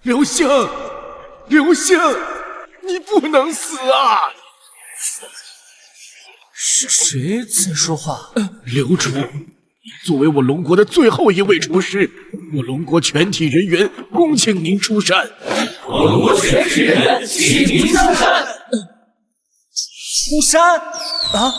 刘星，刘星，你不能死啊！是谁在说话？刘厨，你作为我龙国的最后一位厨师，我龙国全体人员恭请您出山。我龙国全体人员请您出山。出山啊！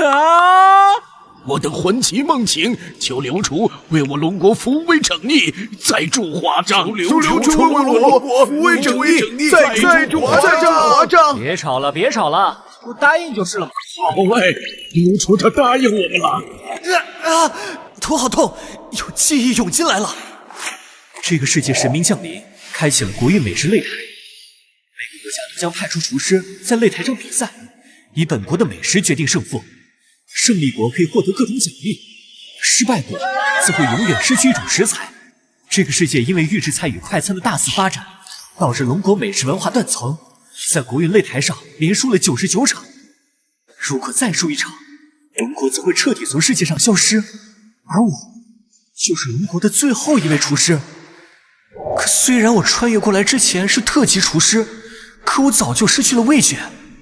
啊！我等魂骑梦请，求刘厨为我龙国扶危拯逆，再铸华章。求刘厨为我龙国扶危拯逆，再铸华章。别吵了，别吵了，我答应就是了嘛。好嘞，刘厨他答应我们了。头好痛，有记忆涌进来了。这个世界神明降临，开启了国运美食擂台，每个国家都将派出厨师在擂台上比赛，以本国的美食决定胜负。胜利国可以获得各种奖励，失败国则会永远失去一种食材。这个世界因为预制菜与快餐的大肆发展，导致龙国美食文化断层，在国运擂台上连输了99场。如果再输一场，龙国则会彻底从世界上消失，而我就是龙国的最后一位厨师。可虽然我穿越过来之前是特级厨师，可我早就失去了味觉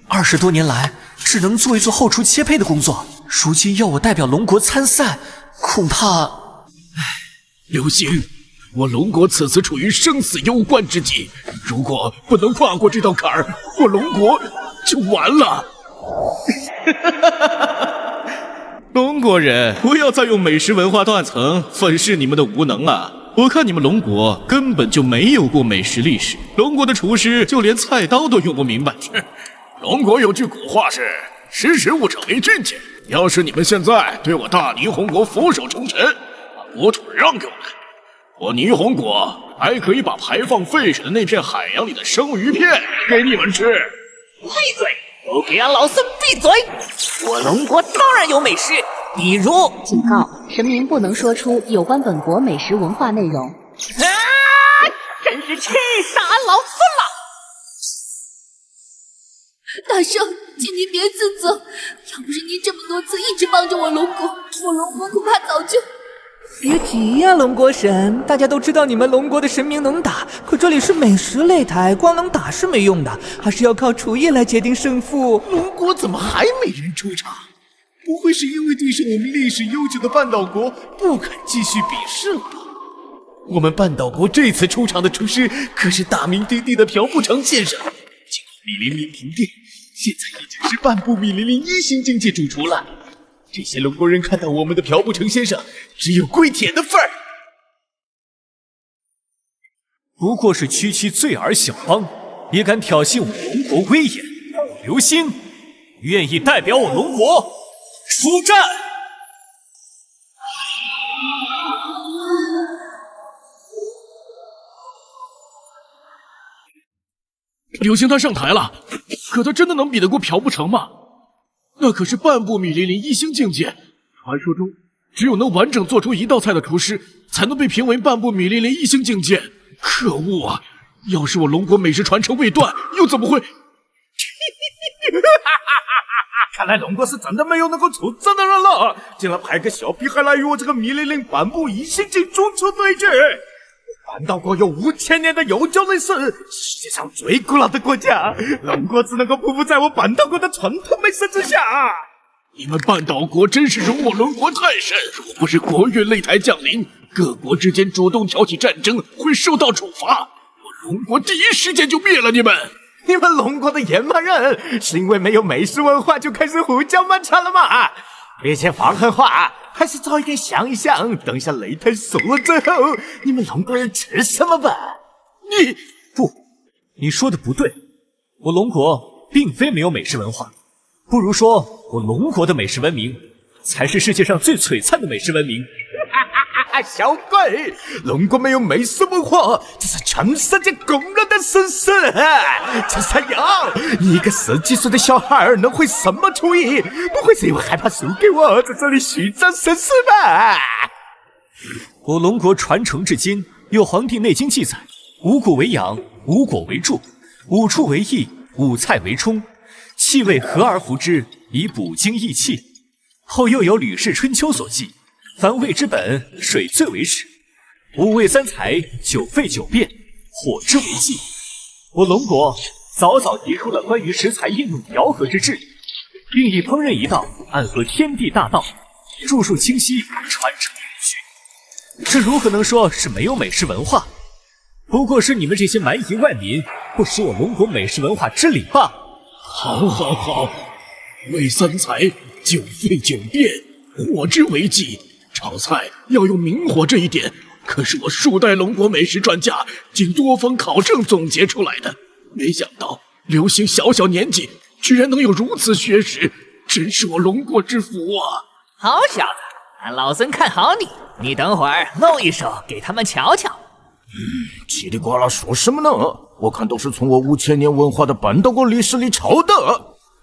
，20多年来只能做一做后厨切配的工作。如今要我代表龙国参赛，恐怕……刘星，我龙国此次处于生死攸关之际，如果不能跨过这道坎儿，我龙国就完了。龙国人，不要再用美食文化断层粉饰你们的无能啊！我看你们龙国根本就没有过美食历史，龙国的厨师就连菜刀都用不明白。龙国有句古话是“识时务者为俊杰”。要是你们现在对我大霓虹国俯首称臣，把国土让给我们，我霓虹国还可以把排放废水的那片海洋里的生鱼片给你们吃。闭嘴！都给俺老孙闭嘴！我龙国当然有美食，比如……警告：神明不能说出有关本国美食文化内容。真是气死俺老孙了！大圣，请您别自责，要不是您这么多次一直帮着我龙国，我龙国恐怕早就……别急呀，龙国神，大家都知道你们龙国的神明能打，可这里是美食擂台，光能打是没用的，还是要靠厨艺来决定胜负。龙国怎么还没人出场？不会是因为对上我们历史悠久的半岛国不肯继续比试了吧？我们半岛国这次出场的厨师可是大名鼎鼎的朴不成先生，经过米林林评定，现在已经是半部米林林1星境界主厨了。这些龙国人看到我们的朴不成先生，只有跪舔的份儿。不过是区区罪儿小邦，也敢挑衅我龙国威严？我刘星愿意代表我龙国出战。刘星他上台了，可他真的能比得过朴不成吗？那可是半部米林林1星境界，传说中只有能完整做出一道菜的厨师，才能被评为半部米林林1星境界。可恶啊！要是我龙国美食传承未断，又怎么会？看来龙国是真的没有能够出战的人了，竟然派个小屁孩来与我这个米林林半部1星级中厨对决。半岛国有5000年的悠久历史，世界上最古老的国家，龙国只能够匍匐在我半岛国的传统美食之下。你们半岛国真是容我龙国太甚！若不是国运擂台降临，各国之间主动挑起战争会受到处罚，我龙国第一时间就灭了你们！你们龙国的野蛮人，是因为没有美食文化就开始胡搅蛮缠了吗？别先放狠话，还是早一点想一想，等下擂台输了之后，你们龙国人吃什么吧？你说的不对，我龙国并非没有美食文化，不如说我龙国的美食文明才是世界上最璀璨的美食文明。小鬼，龙国没有美食文化，这是全世界公认的事实。陈三阳，你一个10几岁的小孩能会什么厨艺？不会是因为害怕输给我，在这里虚张声势吧？我龙国传承至今，有《黄帝内经》记载：五谷为养，五果为助，五畜为益，五菜为充，气味和而服之，以补精益气。后又有《吕氏春秋》所记：凡味之本，水最为始。五味三才，九沸九变，火之为纪。我龙国早早提出了关于食材应用调和之制，并以烹饪一道暗合天地大道，著述清晰，传承永续。这如何能说是没有美食文化？不过是你们这些蛮夷外民不识我龙国美食文化之理罢了。好，好，好，味三才，九沸九变，火之为纪。炒菜要用明火，这一点可是我数代龙国美食专家经多方考证总结出来的。没想到刘星小小年纪居然能有如此学识，真是我龙国之福啊！好小子，老孙看好你，你等会儿弄一手给他们瞧瞧。叽里呱啦说什么呢？我看都是从我5000年文化的半岛国历史里抄的。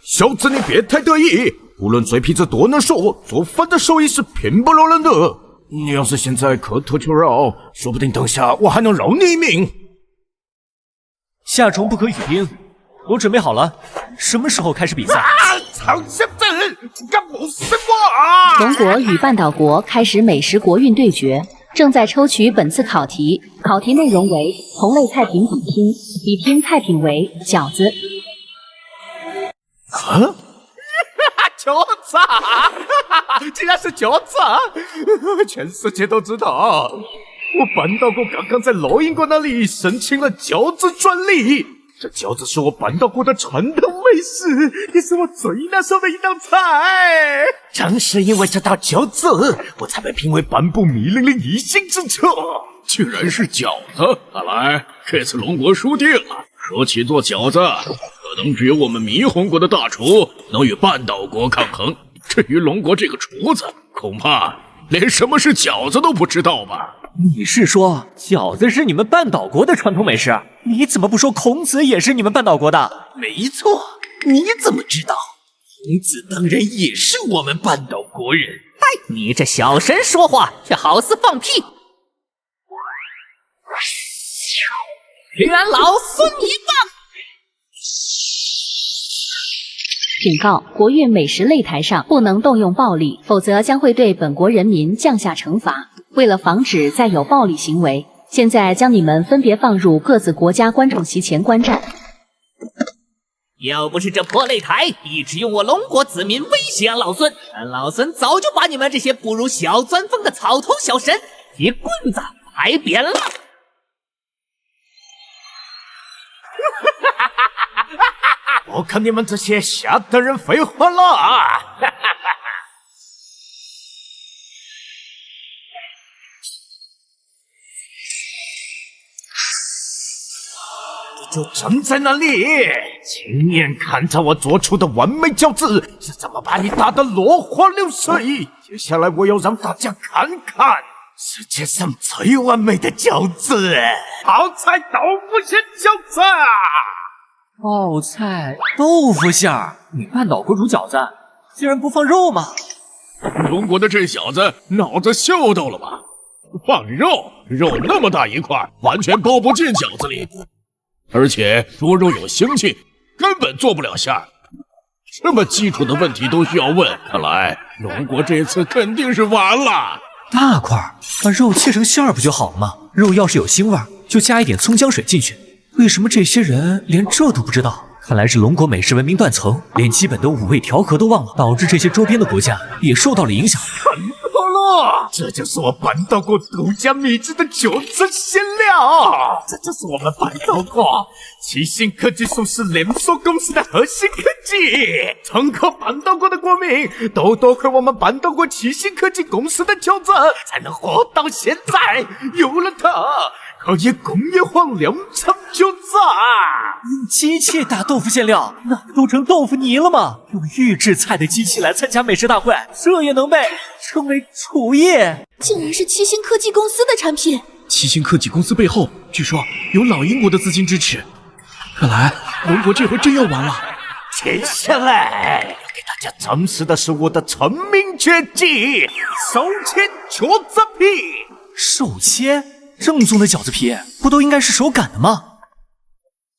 小子，你别太得意，无论嘴皮子多能说，做饭的手艺是拼不了人的。你要是现在磕头求饶，说不定等下我还能饶你一命。夏虫不可语冰，我准备好了，什么时候开始比赛？曹小子，干不死我！龙国与半岛国开始美食国运对决，正在抽取本次考题，考题内容为同类菜品比拼，比拼菜品为饺子。啊！饺子，竟然是饺子！全世界都知道，我半岛国刚刚在洛英国那里申请了饺子专利。这饺子是我半岛国的传统美食，也是我最拿手的一道菜。正是因为这道饺子，我才被评为颁布米林林一星之策。居然是饺子！看来这次龙国输定了。说起做饺子，可能只有我们霓虹国的大厨能与半岛国抗衡。至于龙国这个厨子，恐怕连什么是饺子都不知道吧？你是说饺子是你们半岛国的传统美食？你怎么不说孔子也是你们半岛国的？没错，你怎么知道？孔子当然也是我们半岛国人。哎，你这小神说话却好似放屁！原老孙一棒！警告：国运美食擂台上不能动用暴力，否则将会对本国人民降下惩罚。为了防止再有暴力行为，现在将你们分别放入各自国家观众席前观战。要不是这破擂台一直用我龙国子民威胁老孙，老孙早就把你们这些不如小钻风的草头小神一棍子拍扁了。我看你们这些下等人废话了啊！你就站在那里，亲眼看着我做出的完美饺子是怎么把你打得落花流水。接下来我要让大家看看世界上最完美的饺子——泡菜豆腐馅饺子。泡菜豆腐馅儿，你半岛国煮饺子竟然不放肉吗？龙国的这小子脑子秀逗了吧？放肉那么大一块，完全包不进饺子里，而且猪肉有腥气，根本做不了馅儿。这么基础的问题都需要问，看来龙国这次肯定是完了。大块把肉切成馅儿不就好了吗？肉要是有腥味，就加一点葱姜水进去。为什么这些人连这都不知道？看来是龙国美食文明断层，连基本的五味调和都忘了，导致这些周边的国家也受到了影响。看到了，这就是我半岛国独家秘制的饺子馅料，这就是我们半岛国七星科技素食连锁公司的核心科技。成个半岛国的国民都多亏我们半岛国七星科技公司的饺子，才能活到现在。有了它，可以工业化两层就炸。用机器打豆腐馅料，那不都成豆腐泥了吗？用预制菜的机器来参加美食大会，这也能被称为厨艺？竟然是七星科技公司的产品。七星科技公司背后据说有老英国的资金支持，看来龙国这回真要完了。接下来要给大家展示的是我的成名绝技——手切饺子皮。手切？正宗的饺子皮不都应该是手擀的吗？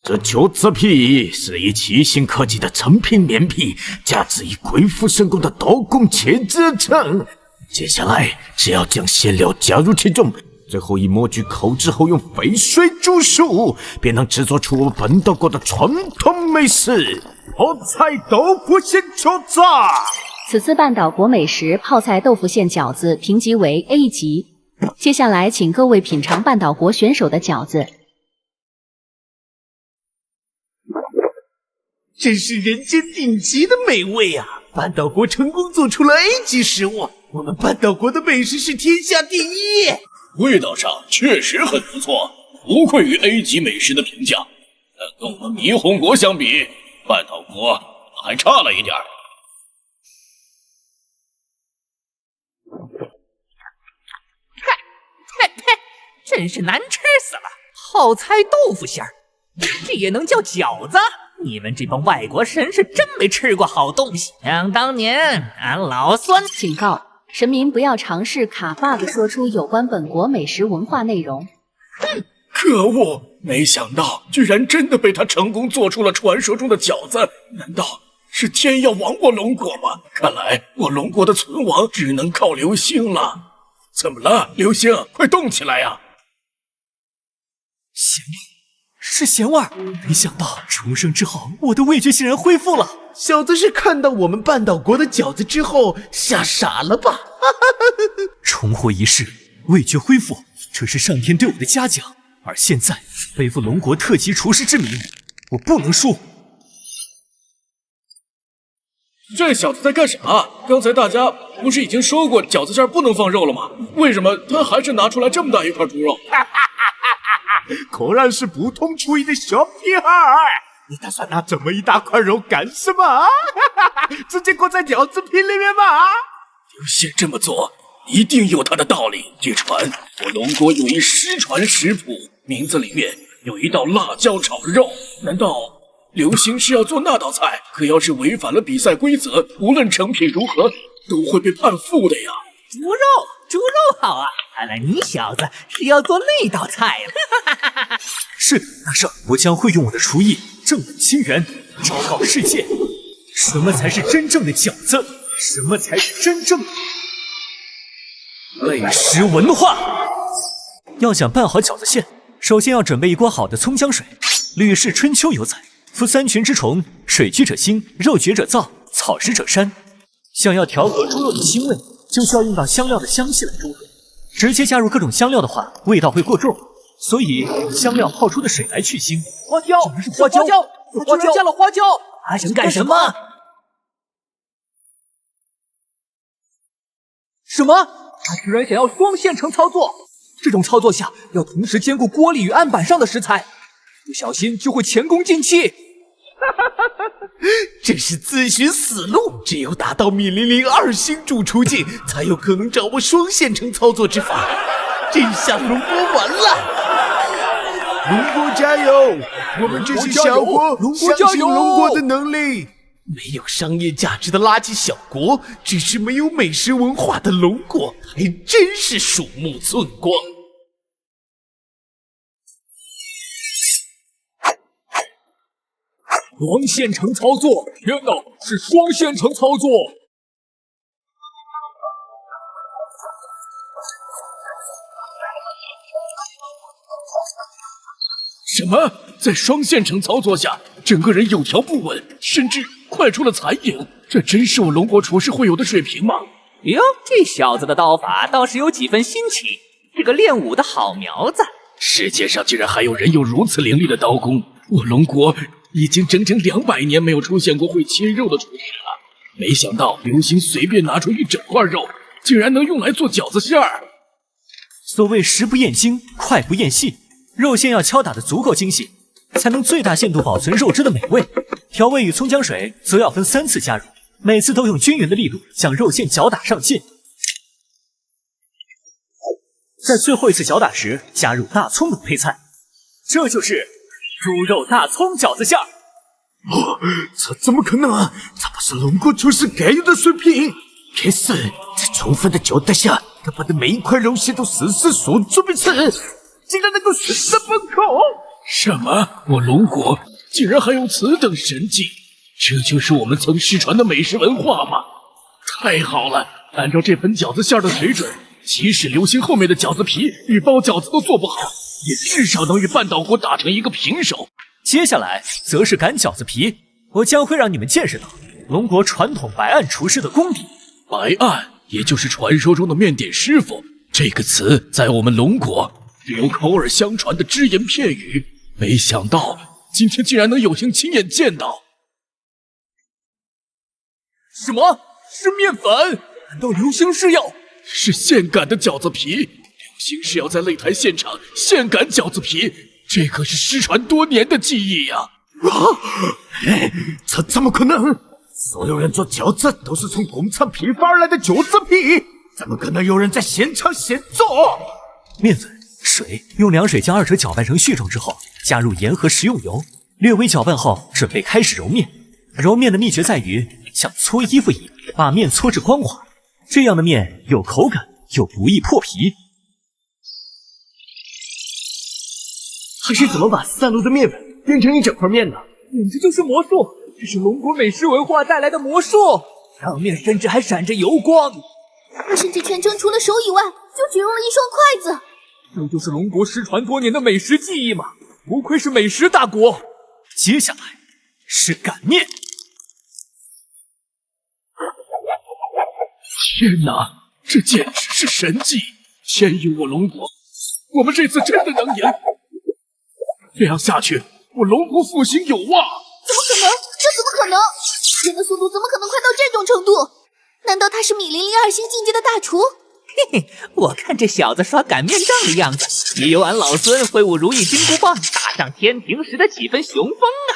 这饺子皮是以七星科技的成品面皮，加之以贵妇神工的刀工切制成。接下来只要将馅料加入其中，最后以模具扣之后用沸水煮熟，便能制作出我们本岛国的传统美食——泡菜豆腐馅饺子。此次半岛国美食泡菜豆腐馅饺子评级为 A 级。接下来，请各位品尝半岛国选手的饺子。真是人间顶级的美味啊！半岛国成功做出了 A 级食物，我们半岛国的美食是天下第一。味道上确实很不错，不愧于 A 级美食的评价。但跟我们霓虹国相比，半岛国还差了一点。真是难吃死了！泡菜豆腐馅儿，这也能叫饺子？你们这帮外国神是真没吃过好东西。想当年，俺老孙……警告：神明不要尝试卡 bug 说出有关本国美食文化内容。哼！可恶！没想到居然真的被他成功做出了传说中的饺子。难道是天要亡我龙国吗？看来我龙国的存亡只能靠流星了。怎么了，流星？快动起来呀！咸味，是咸味儿。没想到重生之后，我的味觉竟然恢复了。小子是看到我们半岛国的饺子之后吓傻了吧？重活一世，味觉恢复，这是上天对我的嘉奖。而现在背负龙国特级厨师之名，我不能输。这小子在干啥？刚才大家不是已经说过饺子馅不能放肉了吗？为什么他还是拿出来这么大一块猪肉？果然是不通厨艺的小屁孩！你打算拿这么一大块肉干什么？直接裹在饺子皮里面吗？流星这么做一定有他的道理。据传，我龙国有一失传食谱，名字里面有一道辣椒炒肉。难道流星是要做那道菜？可要是违反了比赛规则，无论成品如何，都会被判负的呀。猪肉好啊！看来你小子是要做那道菜了。是的，大圣，我将会用我的厨艺正本清源，昭告世界，什么才是真正的饺子，什么才是真正的美食文化。要想拌好饺子馅，首先要准备一锅好的葱姜水。吕氏春秋有载：夫三群之虫，水居者兴，肉绝者燥，草食者膻。想要调和猪肉的腥味，就需要用到香料的香气来中和。直接加入各种香料的话，味道会过重，所以用香料泡出的水来去腥。花椒，花椒，他居然加了花椒！他想干什么？什么？他居然想要双线程操作！这种操作下，要同时兼顾锅里与案板上的食材，不小心就会前功尽弃。这是自寻死路，只有达到米零零2星主厨境，才有可能掌握双线程操作之法。这下龙国完了！龙国加油！我们这些小国相信龙国的能力。没有商业价值的垃圾小国，只是没有美食文化的龙国，还真是鼠目寸光。双线程操作！天哪，是双线程操作！什么？在双线程操作下，整个人有条不紊，甚至快出了残影。这真是我龙国厨师会有的水平吗？哟，这小子的刀法倒是有几分新奇，是个练武的好苗子。世界上竟然还有人有如此凌厉的刀工！我龙国已经整整200年没有出现过会切肉的厨师了。没想到流星随便拿出一整块肉，竟然能用来做饺子馅儿。所谓食不厌精，快不厌细，肉馅要敲打的足够精细，才能最大限度保存肉汁的美味。调味与葱姜水则要分3次加入，每次都用均匀的力度将肉馅搅打上劲。在最后一次搅打时，加入大葱等配菜，这就是猪肉大葱饺子馅儿。这怎么可能啊？这不是龙国厨师该有的水平。可是，在充分的搅打下，他把的每一块肉馅都丝丝索索被吃，竟然能够顺着崩口。什么？我龙国竟然还有此等神技？这就是我们曾失传的美食文化吗？太好了！按照这盆饺子馅的水准，即使流星后面的饺子皮与包饺子都做不好，也至少能与半岛国打成一个平手。接下来则是擀饺子皮，我将会让你们见识到龙国传统白案厨师的功底。白案，也就是传说中的面点师傅，这个词在我们龙国只有口耳相传的只言片语，没想到今天竟然能有幸亲眼见到。什么？是面粉？难道流星是要？是现擀的饺子皮，流星是要在擂台现场现擀饺子皮，这可是失传多年的技艺呀！这怎么可能？所有人做饺子都是从工厂批发而来的饺子皮，怎么可能有人在现场现做？面粉、水，用凉水将2者搅拌成絮状之后，加入盐和食用油，略微搅拌后，准备开始揉面。揉面的秘诀在于像搓衣服一样，把面搓至光滑，这样的面有口感又不易破皮。他是怎么把散落的面粉变成一整块面的？简直就是魔术！这是龙国美食文化带来的魔术，上面甚至还闪着油光。我甚至全程除了手以外，就只用了一双筷子。这就是龙国失传多年的美食技艺嘛！不愧是美食大国。接下来是擀面。天哪，这简直是神技！天佑我龙国，我们这次真的能赢！这样下去，我龙国复兴有望！怎么可能？这怎么可能？人的速度怎么可能快到这种程度？难道他是米林2星境界的大厨？嘿嘿，我看这小子耍擀面杖的样子，也有俺老孙挥舞如意金箍棒打上天庭时的几分雄风啊！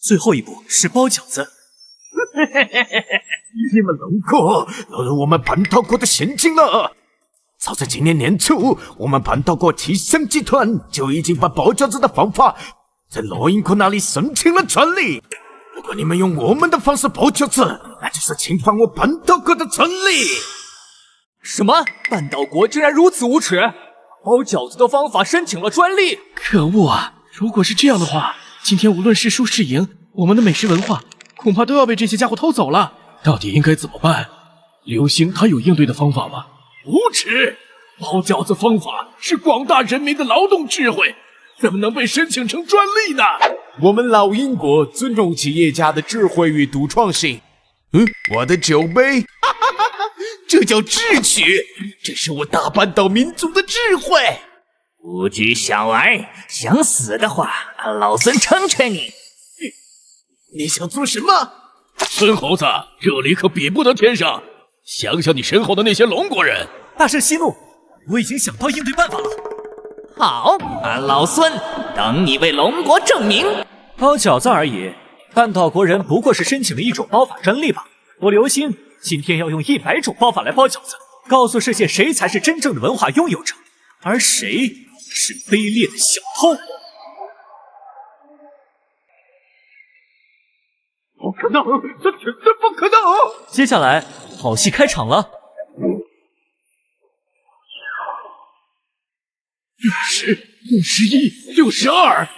最后一步是包饺子。你们龙国落入我们半岛国的陷阱了。早在今年年初，我们半岛国提香集团就已经把包饺子的方法在洛英国那里申请了专利。如果你们用我们的方式包饺子，那就是侵犯我半岛国的专利。什么？半岛国竟然如此无耻，包饺子的方法申请了专利！可恶啊！如果是这样的话，今天无论是输是赢，我们的美食文化恐怕都要被这些家伙偷走了。到底应该怎么办？流星他有应对的方法吗？无耻！包饺子方法是广大人民的劳动智慧，怎么能被申请成专利呢？我们老英国尊重企业家的智慧与独创性。我的酒杯，这叫智取，这是我大半岛民族的智慧。无知小儿，想死的话，俺老孙成全你！你想做什么？孙猴子，这里可比不得天上。想想你身后的那些龙国人。大圣息怒，我已经想到应对办法了。好，俺老孙等你为龙国证明。包饺子而已，半岛国人不过是申请了1种包法专利吧。我刘星今天要用100种包法来包饺子，告诉世界谁才是真正的文化拥有者，而谁是卑劣的小偷。不可能，这绝对不可能！接下来好戏开场了。60、61、62，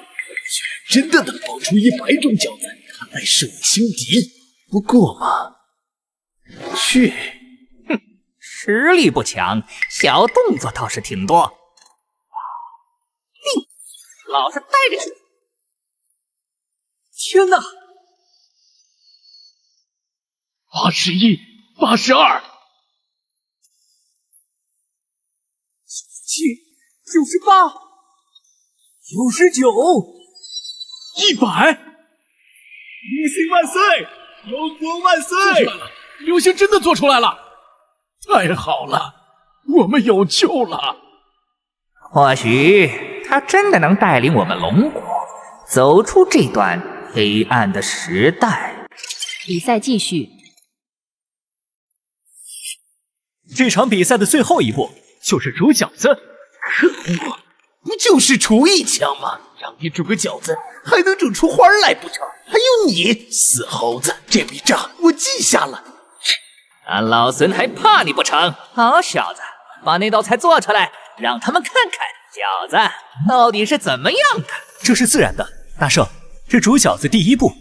真的能包出100种饺子，看来是我轻敌。不过嘛，去，实力不强，小动作倒是挺多。老实待着去！天哪！81、82、98、99、100！流星万岁！龙国万岁！流星真的做出来了！太好了！我们有救了。或许他真的能带领我们龙国走出这段黑暗的时代。比赛继续。这场比赛的最后一步就是煮饺子。可恶，不就是厨艺强吗？让你煮个饺子，还能煮出花来不成？还有你，死猴子，这笔账我记下了。老孙还怕你不成？好小子，把那道菜做出来，让他们看看饺子到底是怎么样的。这是自然的，大圣。这煮饺子第一步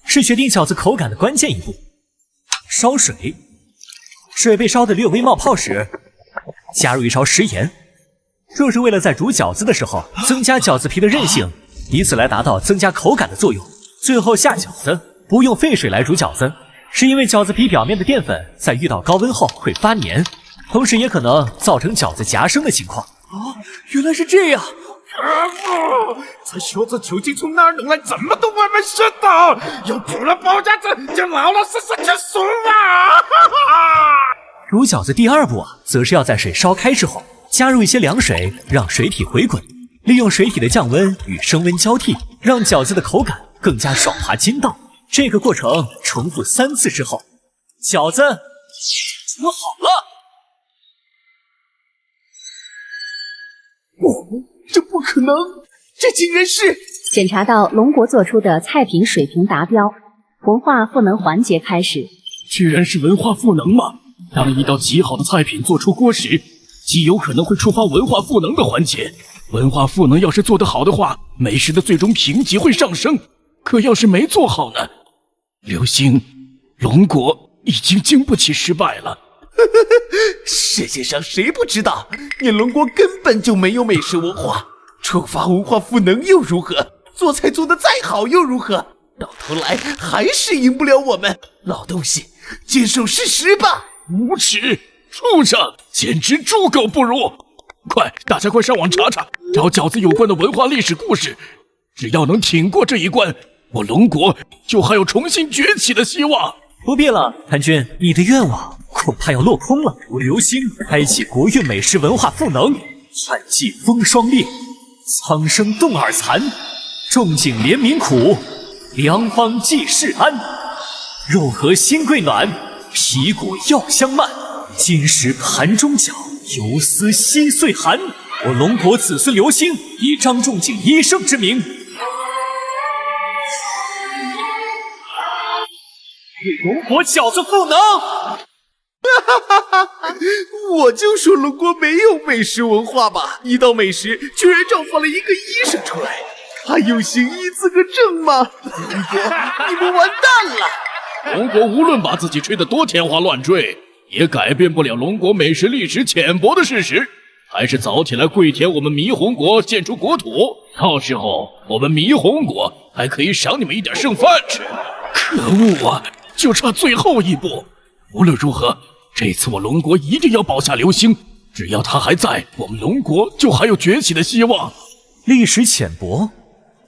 是决定饺子口感的关键一步。烧水，水被烧得略微冒泡时，加入一勺食盐。这是为了在煮饺子的时候增加饺子皮的韧性，以此来达到增加口感的作用。最后下饺子不用沸水来煮饺子，是因为饺子皮表面的淀粉在遇到高温后会发黏，同时也可能造成饺子夹生的情况。原来是这样。这小子究竟从哪儿弄来这么多歪门邪道？要煮了包饺子就老老实实结束啊！煮饺子第二步则是要在水烧开之后加入一些凉水，让水体回滚，利用水体的降温与升温交替，让饺子的口感更加爽滑筋道。这个过程重复3次之后，饺子煮好了。这不可能，这竟然是……检查到龙国做出的菜品水平达标，文化赋能环节开始。居然是文化赋能吗？当一道极好的菜品做出锅时，极有可能会触发文化赋能的环节。文化赋能要是做得好的话，美食的最终评级会上升。可要是没做好呢？流星，龙国已经经不起失败了。世界上谁不知道，你龙国根本就没有美食文化，触发文化赋能又如何？做菜做得再好又如何？到头来还是赢不了我们。老东西，接受事实吧！无耻，畜生，简直猪狗不如！快，大家快上网查查，找饺子有关的文化历史故事。只要能挺过这一关，我龙国就还有重新崛起的希望。不必了，谭军，你的愿望恐怕要落空了。如流星开启国运美食文化赋能，旱季风霜烈，苍生冻耳残，仲景怜民苦，良方济世安。肉和新贵暖，皮果药香漫，金石盘中搅，游丝稀碎寒。我龙国子孙流星，以张仲景医圣之名，为龙国饺子赋能。我就说龙国没有美食文化吧，一道美食居然召唤了一个医生出来，他有行医资格证吗？龙国，你们完蛋了！龙国无论把自己吹得多天花乱坠，也改变不了龙国美食历史浅薄的事实。还是早起来跪舔我们霓虹国，献出国土，到时候我们霓虹国还可以赏你们一点剩饭吃。可恶啊，就差最后一步。无论如何，这次我龙国一定要保下流星，只要他还在，我们龙国就还有崛起的希望。历史浅薄，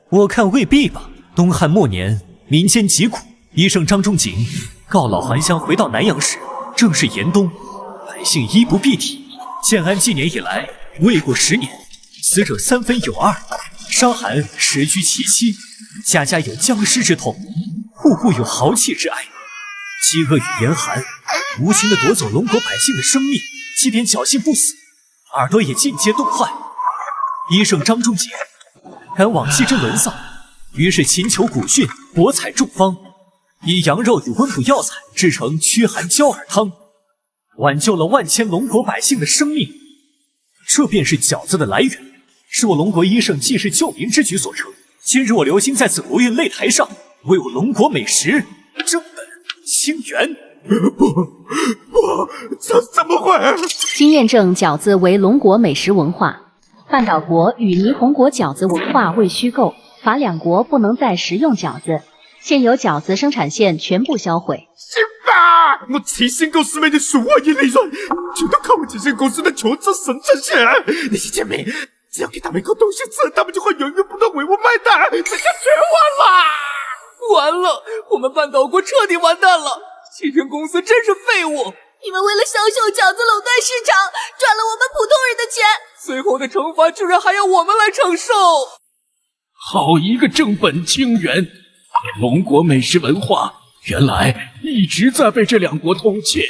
我看未必吧。东汉末年，民间疾苦，医圣张仲景告老还乡回到南阳时，正是严冬，百姓衣不蔽体。建安纪年以来，未过10年，死者3分有2，伤寒时居其7，家家有僵尸之痛，户户有豪气之哀。饥饿与严寒无情地夺走龙国百姓的生命，即便侥幸不死，耳朵也尽皆冻坏。医圣张仲景感往昔之沦丧，于是勤求古训，博采众方，以羊肉与温补药材制成驱寒焦耳汤，挽救了万千龙国百姓的生命。这便是饺子的来源，是我龙国医圣济世救民之举所成。今日我流星在此国运擂台上，为我龙国美食正本清源。怎么会？经验证饺子为龙国美食文化，半岛国与霓虹国饺子文化未虚构，罚两国不能再食用饺子，现有饺子生产线全部销毁。行吧，我齐星公司没的数万亿利润，全都靠我齐星公司的求职生产线。那些贱民，只要给他们一口东西吃，他们就会源源不断为我买单，这下绝望了！完了，我们半岛国彻底完蛋了！齐天公司真是废物！你们为了小小饺子垄断市场，赚了我们普通人的钱，最后的惩罚居然还要我们来承受。好一个正本清源！龙国美食文化原来一直在被这两国偷窃，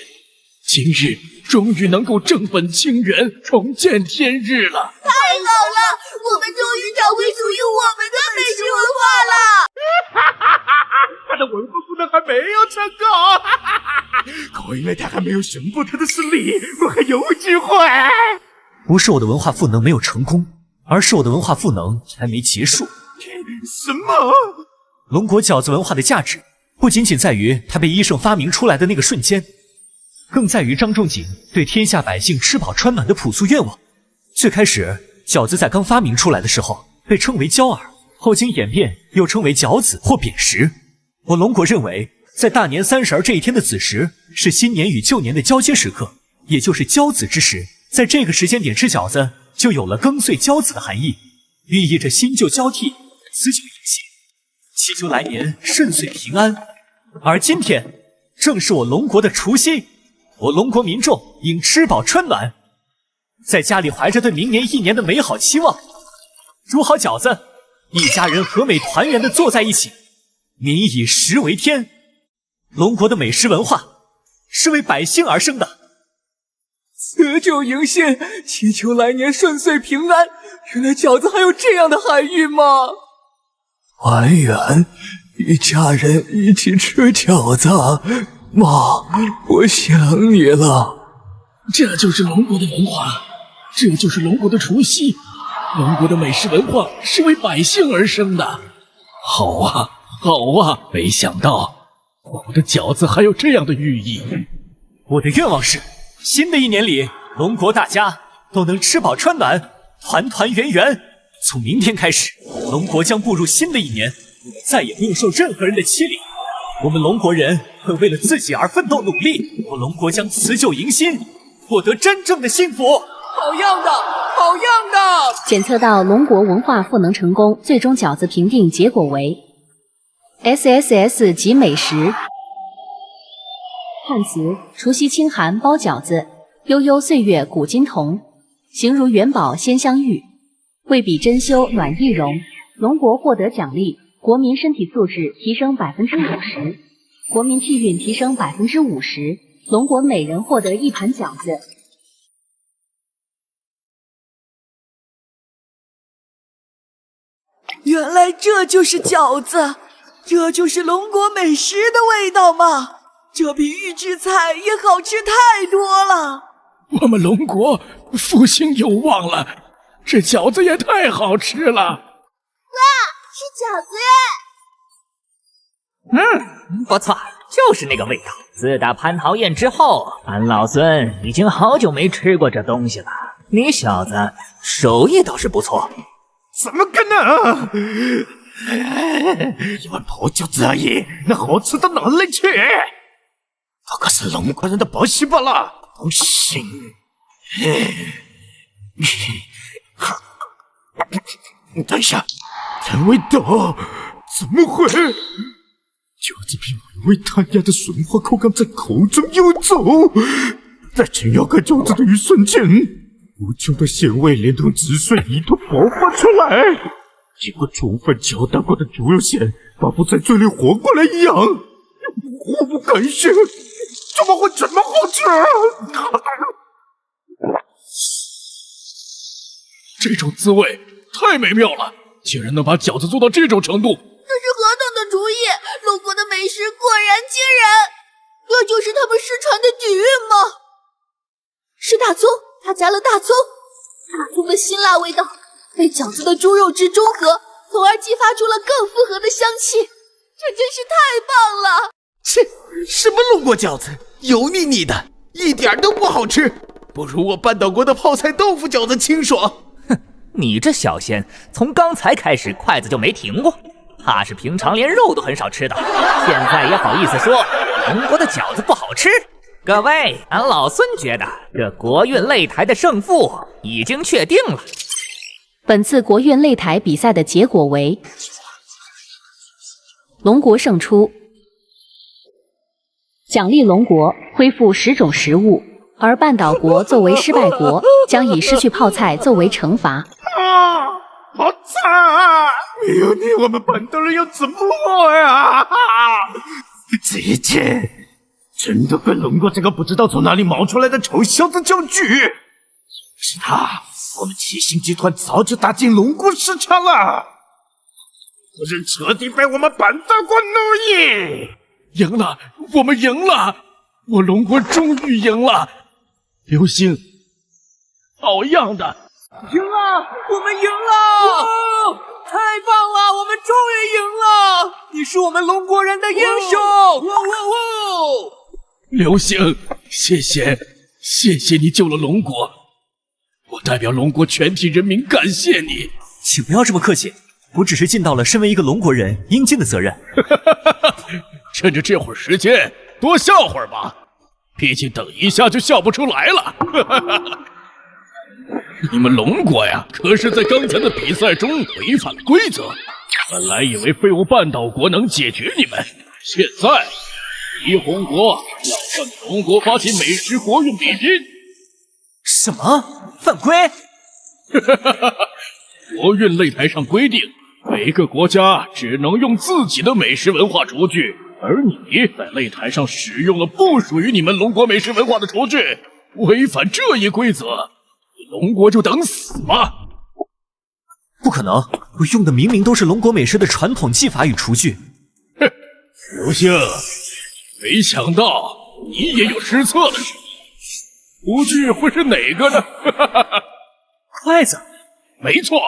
今日终于能够正本清源，重见天日了。太好了，我们终于找回属于我们的美食文化了！他的文化赋能还没有成功，国营擂台还没有宣布他的胜利，我还有机会。不是我的文化赋能没有成功，而是我的文化赋能还没结束。什么？龙国饺子文化的价值不仅仅在于它被医圣发明出来的那个瞬间，更在于张仲景对天下百姓吃饱穿暖的朴素愿望。最开始，饺子在刚发明出来的时候被称为饺儿，后经演变又称为饺子或扁食。我龙国认为，在大年30这一天的子时是新年与旧年的交接时刻，也就是交子之时。在这个时间点吃饺子，就有了庚岁交子的含义，寓意着新旧交替，辞旧迎新，祈求来年顺遂平安。而今天正是我龙国的除夕，我龙国民众应吃饱穿暖，在家里怀着对明年一年的美好期望，煮好饺子，一家人和美团圆地坐在一起。民以食为天，龙国的美食文化是为百姓而生的。辞旧迎新，祈求来年顺遂平安。原来饺子还有这样的含义吗？团圆，一家人一起吃饺子。妈，我想你了。这就是龙国的文化，这就是龙国的除夕。龙国的美食文化是为百姓而生的。好啊，好啊！没想到我的饺子还有这样的寓意。我的愿望是，新的一年里，龙国大家都能吃饱穿暖，团团圆圆。从明天开始，龙国将步入新的一年，再也不用受任何人的欺凌。我们龙国人会为了自己而奋斗努力，我龙国将辞旧迎新，获得真正的幸福。好样的，好样的！检测到龙国文化赋能成功，最终饺子评定结果为 SSS 级美食。汉词：除夕清寒包饺子，悠悠岁月古今同，形如元宝先相遇，为比珍馐暖意融。龙国获得奖励：国民身体素质提升50%，国民气运提升50%。龙国每人获得1盘饺子。原来这就是饺子，这就是龙国美食的味道吗？这比预制菜也好吃太多了。我们龙国复兴有望了，这饺子也太好吃了！哇，是饺子耶！不错，就是那个味道。自打蟠桃宴之后，俺老孙已经好久没吃过这东西了。你小子手艺倒是不错。怎么可能？一碗破饺子而已，那好吃到哪里去？这可是龙国人的宝稀巴了，不行！等一下，这味道怎么会？饺子皮微微弹牙的顺滑口感在口中游走，在紧咬开饺子的一瞬间，无穷的鲜味连同汁水一同爆发出来，经过充分搅拌过的猪肉馅仿佛在嘴里活过来一样，我不敢信，怎么会这么好吃？这种滋味太美妙了，竟然能把饺子做到这种程度。这是何等的厨艺！龙国的美食果然惊人，这就是他们失传的底蕴吗？是大葱，他加了大葱，大葱的辛辣味道被饺子的猪肉汁中和，从而激发出了更复合的香气，这真是太棒了！切，什么龙国饺子，油腻腻的，一点都不好吃，不如我半岛国的泡菜豆腐饺子清爽。哼，你这小仙从刚才开始筷子就没停过，怕是平常连肉都很少吃的，现在也好意思说龙国的饺子不好吃？各位，俺老孙觉得这国运擂台的胜负已经确定了。本次国运擂台比赛的结果为龙国胜出。奖励龙国恢复10种食物，而半岛国作为失败国，将以失去泡菜作为惩罚。好惨啊！没有你，我们半岛人要怎么活呀？这一切真的被龙国这个不知道从哪里冒出来的臭小子搅局。是他，我们七星集团早就打进龙国市场了。我人彻底被我们半岛国奴役。赢了，我们赢了，我龙国终于赢了。流星，好样的！赢了，我们赢了！太棒了，我们终于赢了！你是我们龙国人的英雄！流星，谢谢你救了龙国，我代表龙国全体人民感谢你。请不要这么客气，我只是尽到了身为一个龙国人应尽的责任。趁着这会儿时间，多笑会儿吧，毕竟等一下就笑不出来了。你们龙国呀，可是在刚才的比赛中违反了规则。本来以为废物半岛国能解决你们，现在霓虹国要向龙国发起美食国运比拼。什么？犯规？国运擂台上规定，每个国家只能用自己的美食文化厨具，而你在擂台上使用了不属于你们龙国美食文化的厨具，违反这一规则。龙国就等死吗？不可能，我用的明明都是龙国美食的传统技法与厨具。哼，流星，没想到你也有失策的时候。厨具会是哪个呢？筷子。没错，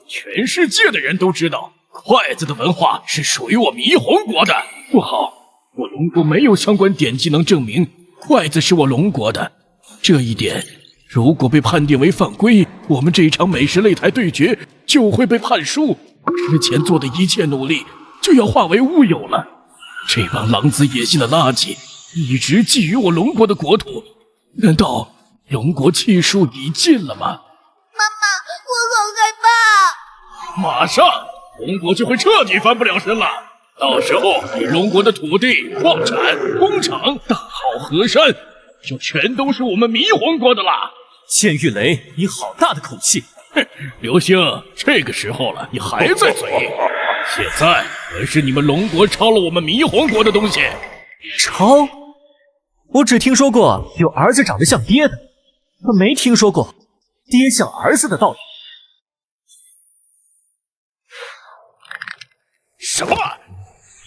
全世界的人都知道，筷子的文化是属于我霓虹国的。不好，我龙国没有相关典籍能证明筷子是我龙国的，这一点如果被判定为犯规，我们这一场美食擂台对决就会被判输，之前做的一切努力就要化为乌有了。这帮狼子野心的垃圾一直觊觎我龙国的国土，难道龙国气数已尽了吗？妈妈，我好害怕。马上，龙国就会彻底翻不了身了。到时候，你龙国的土地、矿产、工厂、大好河山，就全都是我们霓虹国的啦。剑玉雷，你好大的口气！哼，流星，这个时候了，你还在嘴硬？现在可是你们龙国抄了我们霓虹国的东西。抄？我只听说过有儿子长得像爹的，可没听说过爹像儿子的道理。什么？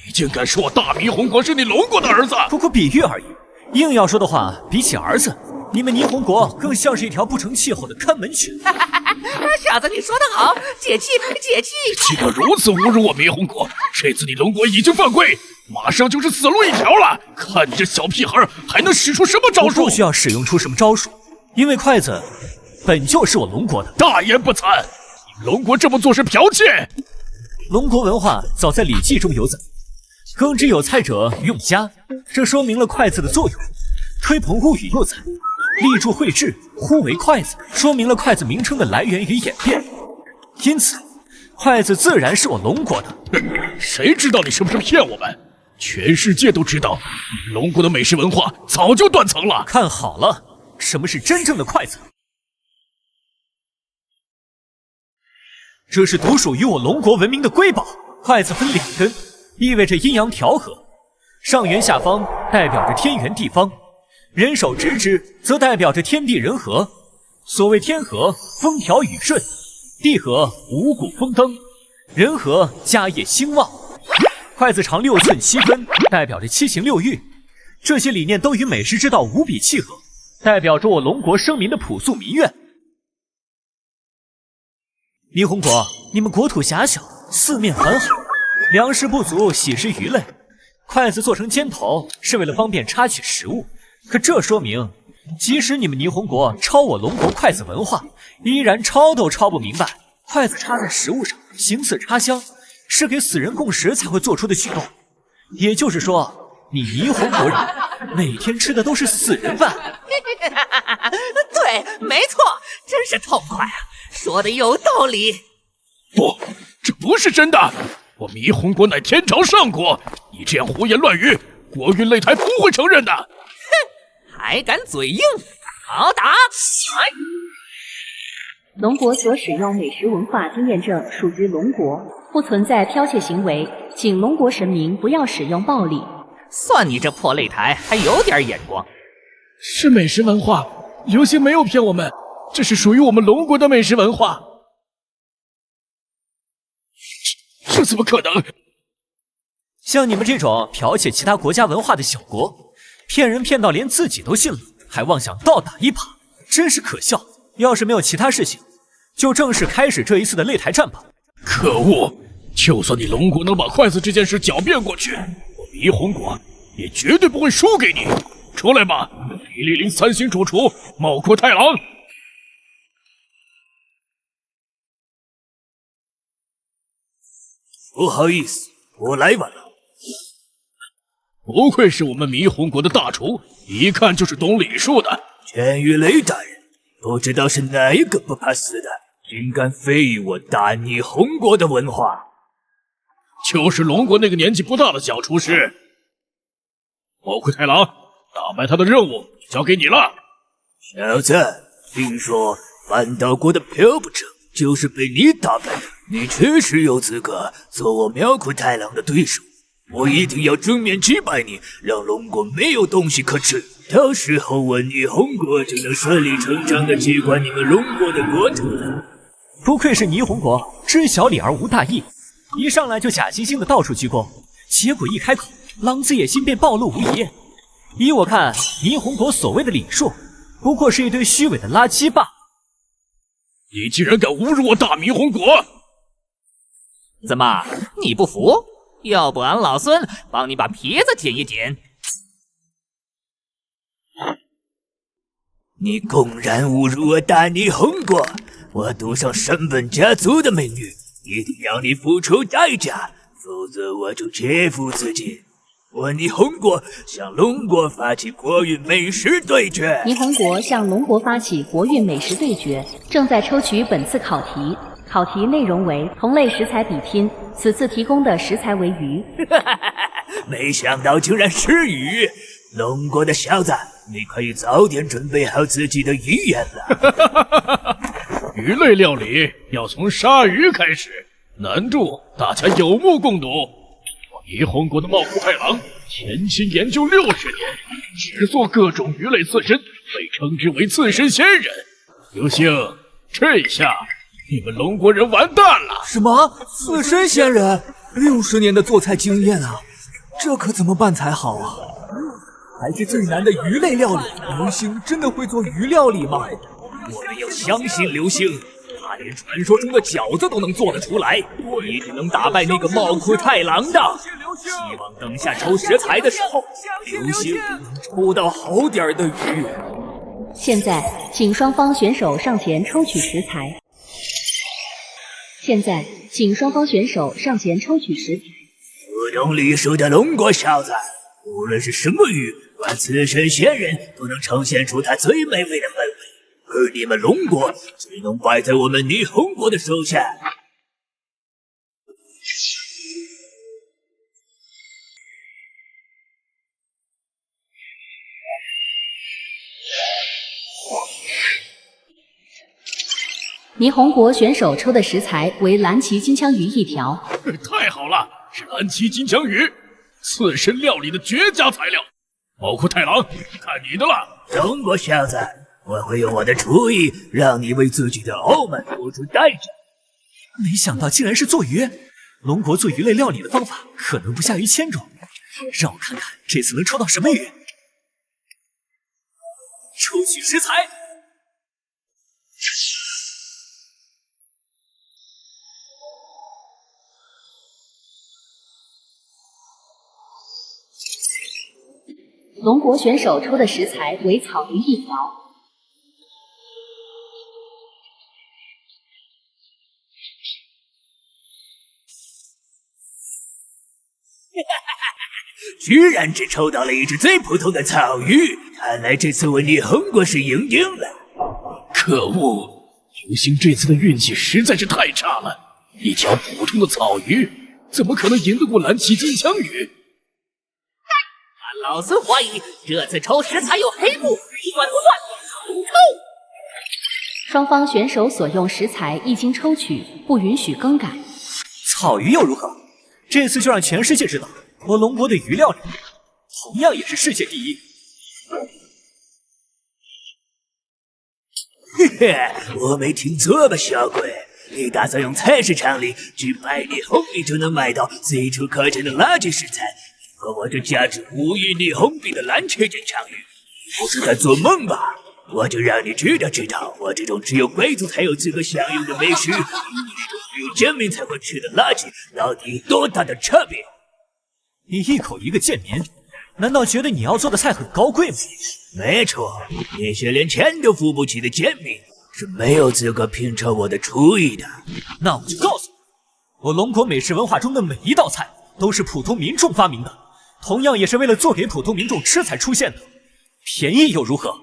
你竟敢说我大霓虹国是你龙国的儿子？不过比喻而已。硬要说的话，比起儿子，你们霓虹国更像是一条不成气候的看门犬。小子，你说得好，解气，解气！竟敢如此侮辱我霓虹国！这次你龙国已经犯规，马上就是死路一条了。看你这小屁孩还能使出什么招数？我不需要使用出什么招数，因为筷子本就是我龙国的。大言不惭！你们龙国这么做是剽窃。龙国文化早在《礼记》中有载，耕之有菜者用家，这说明了筷子的作用。推彭物语又载，立柱绘制，呼为筷子，说明了筷子名称的来源与演变。因此，筷子自然是我龙国的。谁知道你是不是骗我们？全世界都知道，你龙国的美食文化早就断层了。看好了，什么是真正的筷子？这是独属于我龙国文明的瑰宝。筷子分2根，意味着阴阳调和，上圆下方代表着天圆地方，人手执之则代表着天地人和。所谓天和，风调雨顺；地和，五谷丰登；人和，家业兴旺。筷子长6寸7分，代表着7情6欲，这些理念都与美食之道无比契合，代表着我龙国生民的朴素民愿。霓虹国，你们国土狭小，四面环海，粮食不足，喜食鱼类。筷子做成尖头是为了方便插取食物，可这说明，即使你们霓虹国抄我龙国筷子文化，依然抄都抄不明白，筷子插在食物上，形似插香，是给死人供食才会做出的举动。也就是说，你霓虹国人每天吃的都是死人饭。对，没错，真是痛快啊！说的有道理。不，这不是真的。我霓虹国乃天朝上国，你这样胡言乱语，国运擂台不会承认的。还敢嘴硬，好打！龙国所使用美食文化经验证属于龙国，不存在剽窃行为，请龙国神明不要使用暴力。算你这破擂台还有点眼光。是美食文化，流星没有骗我们，这是属于我们龙国的美食文化。这怎么可能？像你们这种剽窃其他国家文化的小国，骗人骗到连自己都信了，还妄想倒打一耙，真是可笑。要是没有其他事情，就正式开始这一次的擂台战吧。可恶！就算你龙国能把筷子这件事狡辩过去，我霓虹国也绝对不会输给你。出来吧，李丽玲三星主厨茂阔太郎。不好意思，我来晚了。不愧是我们霓虹国的大厨，一看就是懂礼数的。千羽雷大人，不知道是哪一个不怕死的，竟敢非议我大霓虹国的文化。就是龙国那个年纪不大的小厨师。茂阔太郎，打败他的任务交给你了。小子，听说半岛国的漂不成就是被你打败的，你确实有资格做我妙苦太郎的对手。我一定要正面击败你，让龙国没有东西可吃。到时候我霓虹国就能顺理成章地接管你们龙国的国土了。不愧是霓虹国，知小礼而无大义，一上来就假惺惺的到处鞠躬，结果一开口，狼子野心便暴露无遗。依我看，霓虹国所谓的礼数，不过是一堆虚伪的垃圾罢了。你竟然敢侮辱我大霓虹国！怎么，你不服？要不俺老孙帮你把皮子剪一剪。你公然侮辱我大霓虹国，我赌上山本家族的名誉，一定要你付出代价，否则我就切腹自尽。我霓虹国向龙国发起国运美食对决。霓虹国向龙国发起国运美食对决，正在抽取本次考题。考题内容为同类食材比拼，此次提供的食材为鱼。没想到竟然是鱼！龙国的小子，你可以早点准备好自己的遗言了。鱼类料理要从杀鱼开始，难度大家有目共睹。我霓虹国的茂户太郎潜心研究60年，制作各种鱼类刺身，被称之为刺身仙人。刘星，这一下你们龙国人完蛋了！什么？刺身仙人？60年的做菜经验啊，这可怎么办才好啊？还是最难的鱼类料理，流星真的会做鱼料理吗？我们要相信流星，他连传说中的饺子都能做得出来，一定能打败那个茂库太郎的。希望等下抽食材的时候，流星能抽到好点的鱼。现在，请双方选手上前抽取食材。现在，请双方选手上前抽取食材。不懂礼数的龙国小子，无论是什么鱼，玩刺身仙人都能呈现出它最美味的氛围，而你们龙国只能败在我们霓虹国的手下。霓虹国选手抽的食材为蓝鳍金枪鱼1条。太好了，是蓝鳍金枪鱼，刺身料理的绝佳材料。茂库太郎，看你的了！中国小子，我会用我的厨艺让你为自己的傲慢付出代价。没想到竟然是做鱼，龙国做鱼类料理的方法可能不下于1000种。让我看看这次能抽到什么鱼。抽取食材。龙国选手抽的食材为草鱼1条。居然只抽到了一只最普通的草鱼，看来这次我霓虹国是赢定了。可恶，流星这次的运气实在是太差了，一条普通的草鱼怎么可能赢得过蓝鳍金枪鱼？老孙怀疑这次抽食材有黑幕，算不算抽？双方选手所用食材一经抽取，不允许更改。草鱼又如何？这次就让全世界知道，我龙国的鱼料理同样也是世界第一。嘿嘿，我没听错吧，小鬼？你打算用菜市场里只100粒红币就能买到随处可见的垃圾食材，和我这价值5亿粒红币的蓝切金枪鱼？你不是在做梦吧？我就让你知道，我这种只有贵族才有资格享用的美食，与你这种只有贱民才会吃的垃圾，到底有多大的差别？你一口一个贱民，难道觉得你要做的菜很高贵吗？没错，那些连钱都付不起的贱民是没有资格品尝我的厨艺的。那我就告诉你，我龙国美食文化中的每一道菜都是普通民众发明的，同样也是为了做给普通民众吃才出现的。便宜又如何？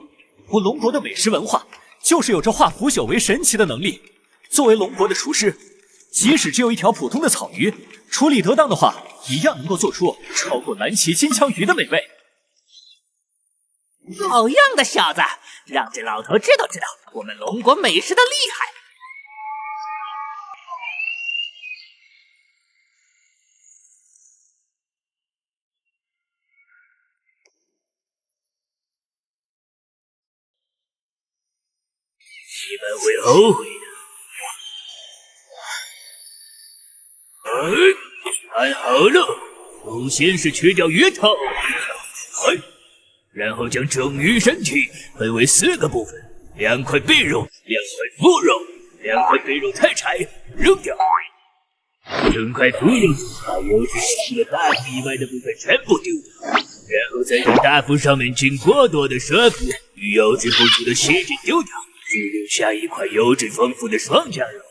我龙国的美食文化就是有着化腐朽为神奇的能力。作为龙国的厨师，即使只有一条普通的草鱼，处理得当的话，一样能够做出超过蓝鳍金枪鱼的美味。好样的，小子！让这老头知道我们龙国美食的厉害。你们会后悔的。看好了，首先是去掉鱼头，然后将整鱼身体分为4个部分：2块背肉、2块腹肉、2块背肉菜柴，扔掉。整块腹肉把油脂吸了大腹以外的部分全部丢掉，然后再将大腹上面筋过多的舌骨与油脂不足的血筋丢掉，只留下一块油脂丰富的双酱肉。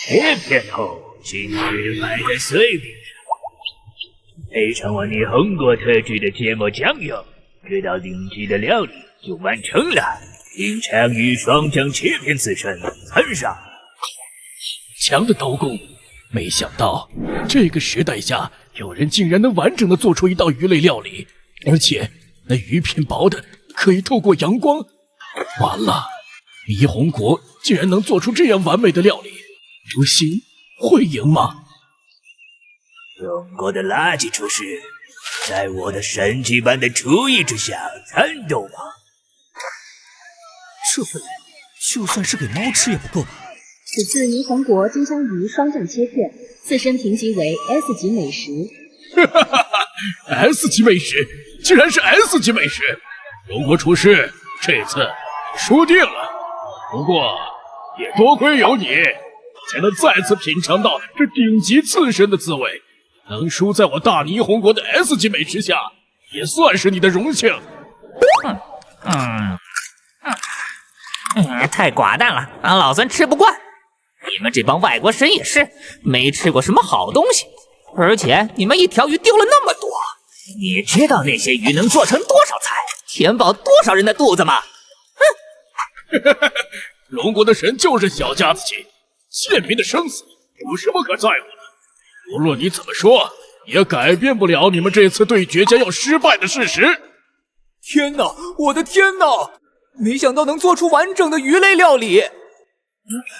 这片头精致摆在碎饼上，配上我霓虹国特制的芥末酱油，这道顶级的料理就完成了。金枪鱼双酱切片刺身，喷上。强的刀工，没想到这个时代下，有人竟然能完整的做出一道鱼类料理，而且那鱼片薄的可以透过阳光。完了，霓虹国竟然能做出这样完美的料理，流星会赢吗？中国的垃圾厨师，在我的神奇般的厨艺之下颤抖吗？这份量就算是给猫吃也不够吧。此次霓虹国金枪鱼双酱切片，自身评级为 S 级美食。S 级美食，竟然是 S 级美食！龙国厨师，这次输定了。不过也多亏有你，才能再次品尝到这顶级刺身的滋味。能输在我大霓虹国的 S 级美食下，也算是你的荣幸。太寡淡了，让老孙吃不惯。你们这帮外国神也是没吃过什么好东西，而且你们一条鱼丢了那么多，你知道那些鱼能做成多少菜，填饱多少人的肚子吗？龙国的神就是小家子气，贱民的生死有什么可在乎的？无论你怎么说，也改变不了你们这次对决将要失败的事实。天哪，我的天哪！没想到能做出完整的鱼类料理，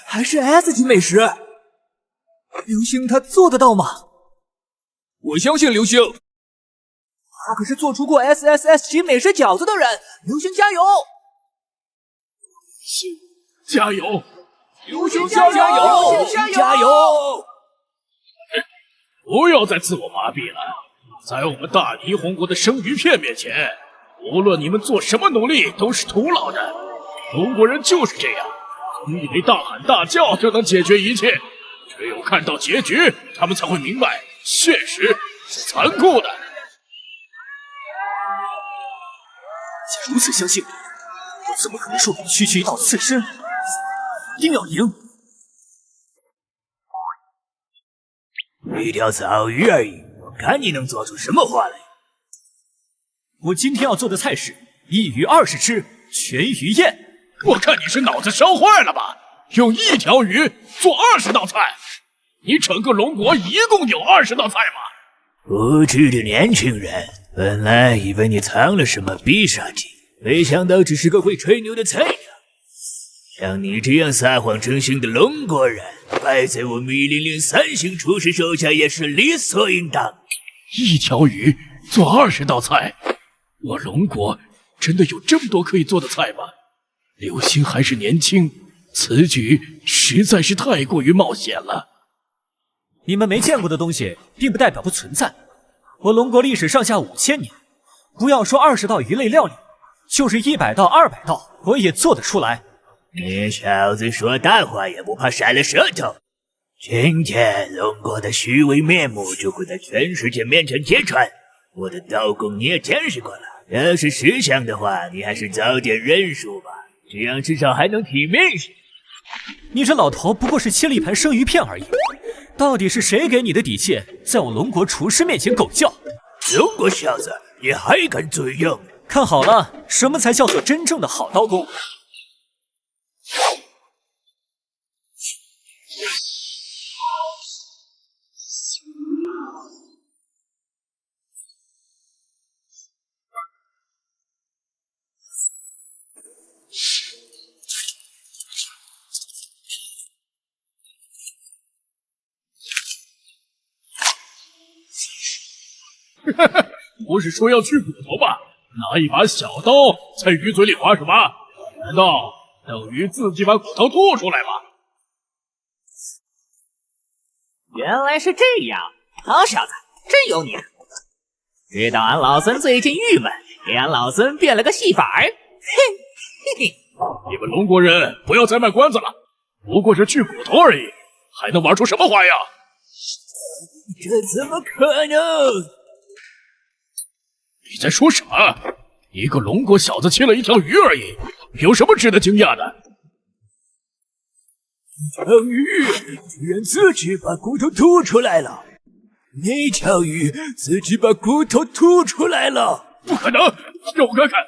还是 S 级美食。流星他做得到吗？我相信流星，他可是做出过 SSS 级美食饺子的人。流星加油！加油！流星加油！加油！不要再自我麻痹了，在我们大霓虹国的生鱼片面前，无论你们做什么努力都是徒劳的。中国人就是这样，总以为大喊大叫就能解决一切，只有看到结局，他们才会明白现实是残酷的。既如此相信我，我怎么可能说区区一道刺身一定要赢？一条草鱼而已，我看你能做出什么花来。我今天要做的菜是1鱼20只全鱼宴。我看你是脑子烧坏了吧？用1条鱼做20道菜，你整个龙国一共有20道菜吗？无知的年轻人，本来以为你藏了什么必杀技，没想到只是个会吹牛的菜鸟。像你这样撒谎成性的龙国人，败在我米零零3星厨师手下也是理所应当。一条鱼做20道菜，我龙国真的有这么多可以做的菜吗？流星还是年轻，此举实在是太过于冒险了。你们没见过的东西，并不代表不存在。我龙国历史上下5000年，不要说20道鱼类料理，就是100道、200道，我也做得出来。你小子说大话也不怕扇了舌头！今天龙国的虚伪面目就会在全世界面前揭穿。我的刀工你也见识过了，要是识相的话，你还是早点认输吧，这样至少还能体面些。你这老头不过是切了一盘生鱼片而已，到底是谁给你的底气，在我龙国厨师面前狗叫？龙国小子，你还敢嘴硬？看好了，什么才叫做真正的好刀工？不是说要去骨头吧？拿一把小刀在鱼嘴里划什么？难道等鱼自己把骨头吐出来吗？原来是这样，好小子，真有你！知道俺老孙最近郁闷，给俺老孙变了个戏法儿。嘿，嘿嘿！你们龙国人不要再卖关子了，不过是去骨头而已，还能玩出什么花样？这怎么可能？你在说什么？一个龙国小子切了一条鱼而已，有什么值得惊讶的？条鱼居然自己把骨头吐出来了！那条鱼自己把骨头吐出来了！不可能！让我看看。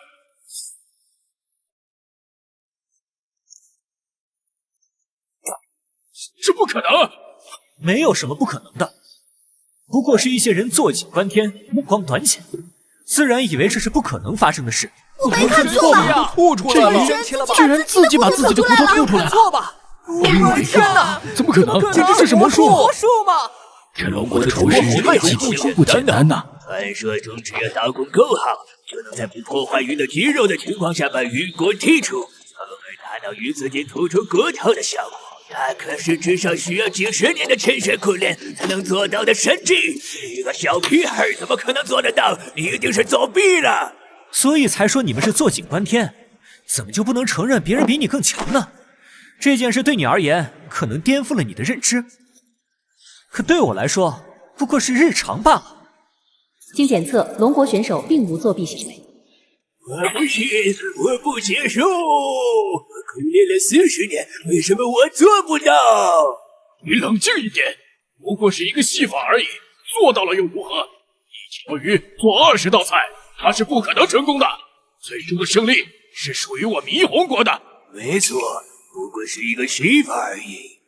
这不可能！没有什么不可能的，不过是一些人坐井观天，目光短浅，自然以为这是不可能发生的事。我没看错吧？吐出来了！居然自己把自己的骨头吐出来了！错吧？我的天哪！怎么可能？简直是魔术！魔术吗？这龙国的厨师一个技巧不简单呐！传说中只要刀工够好，就能在不破坏鱼的肌肉的情况下把鱼骨剔除，从而达到鱼自己吐出骨头的效果。它可是至少需要几10年的潜血苦练才能做到的神技，一个小屁孩怎么可能做得到？你一定是作弊了！所以才说你们是坐井观天，怎么就不能承认别人比你更强呢？这件事对你而言可能颠覆了你的认知，可对我来说不过是日常罢了。经检测，龙国选手并无作弊行为。我不信，我不接受！我苦练了40年，为什么我做不到？你冷静一点，不过是一个戏法而已，做到了又如何？一条鱼做20道菜，他是不可能成功的。最终的胜利是属于我霓虹国的。没错，不过是一个戏法而已。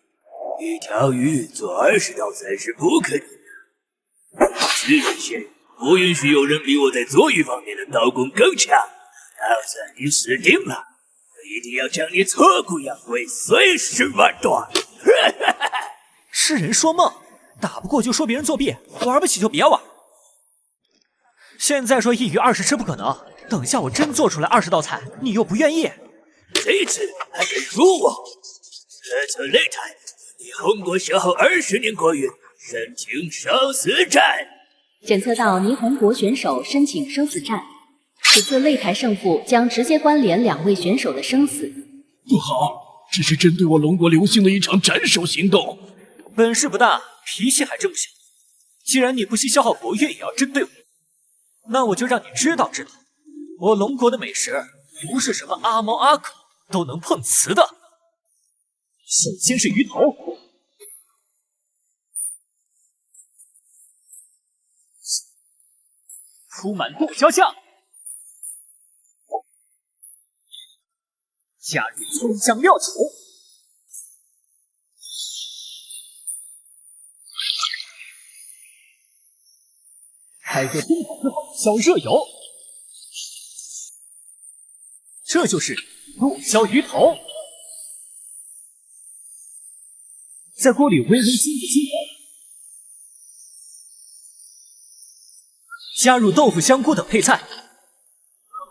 一条鱼做20道菜是不可能的。自然线不允许有人比我在做鱼方面的刀工更强。老子，你死定了！我一定要将你挫骨扬灰，碎尸万段！痴人说梦，打不过就说别人作弊，玩不起就别玩。现在说1鱼20吃不可能，等下我真做出来20道菜，你又不愿意。这次还敢辱我？这次擂台，你红国消耗20年国运，申请生死战。检测到霓虹国选手申请生死战，此次擂台胜负将直接关联2位选手的生死。不好，这是针对我龙国流星的一场斩首行动。本事不大，脾气还真不小。既然你不惜消耗国运也要针对我，那我就让你知道知道，我龙国的美食不是什么阿猫阿狗都能碰瓷的。首先是鱼头，铺满剁椒酱，加入葱姜料酒，开个中考之后小热油，这就是剁椒鱼头。在锅里微微煎个金黄，加入豆腐、香菇等配菜，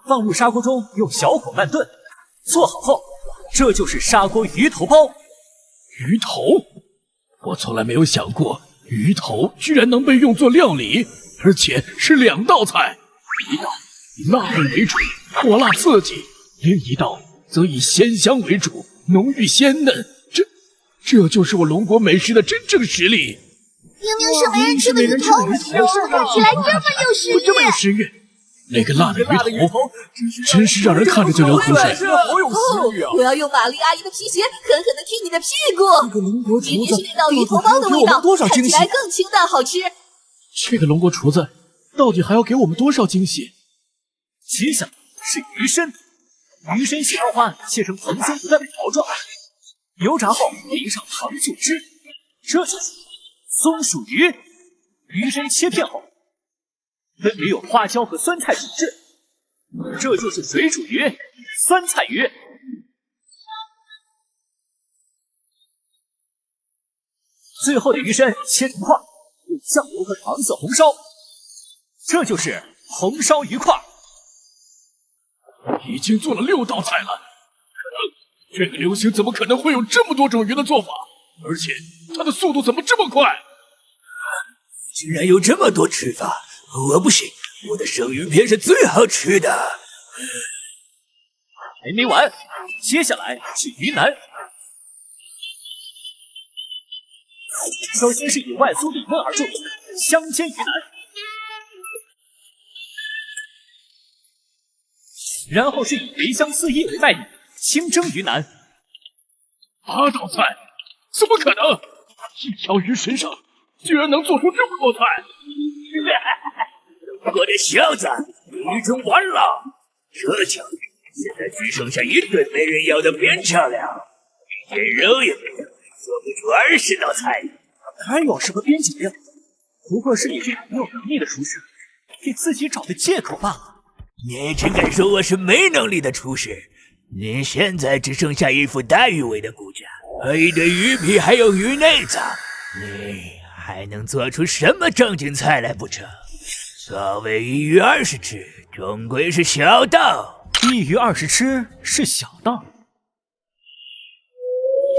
放入砂锅中，用小火慢炖。做好后，这就是砂锅鱼头包。鱼头，我从来没有想过鱼头居然能被用作料理，而且是2道菜，一道以辣味为主，火辣刺激；另一道则以鲜香为主，浓郁鲜嫩。这就是我龙国美食的真正实力。明明是没人吃的鱼头，看起来这么有食欲。那个辣的鱼头，真是让人看着就流口水。好有食欲啊！我要用玛丽阿姨的皮鞋狠狠地踢你的屁股。明明是那道鱼头包的味道，看起来更清淡好吃。这个龙国厨子到底还要给我们多少惊喜？接下来是鱼身，鱼身细刀花切成蓬松不断的条状，油炸后淋上糖醋汁，这就是松鼠鱼。鱼身切片后，分别有花椒和酸菜煮制，这就是水煮鱼、酸菜鱼。最后的鱼身切成块，用酱油和糖色红烧，这就是红烧鱼块。已经做了6道菜了，这个流星怎么可能会有这么多种鱼的做法？而且它的速度怎么这么快？居然有这么多吃法！我不信，我的生鱼片是最好吃的。还没完，接下来是鱼腩。首先是以外酥里嫩而著香煎鱼腩，然后是以肥香四溢为卖点清蒸鱼腩。8道菜，怎么可能？一条鱼身上居然能做出这么多菜！我的小子，你已经完了！这就现在只剩下一顿没人要的边角料，一点肉也没有，做不出20道菜。还有什么边角料？不过是你这个没有能力的厨师给自己找的借口罢了。你真敢说我是没能力的厨师？你现在只剩下一副大鱼尾的骨架和一堆鱼皮，还有鱼内脏，你还能做出什么正经菜来不成？所谓一鱼20吃，终归是小道。1鱼20吃是小道，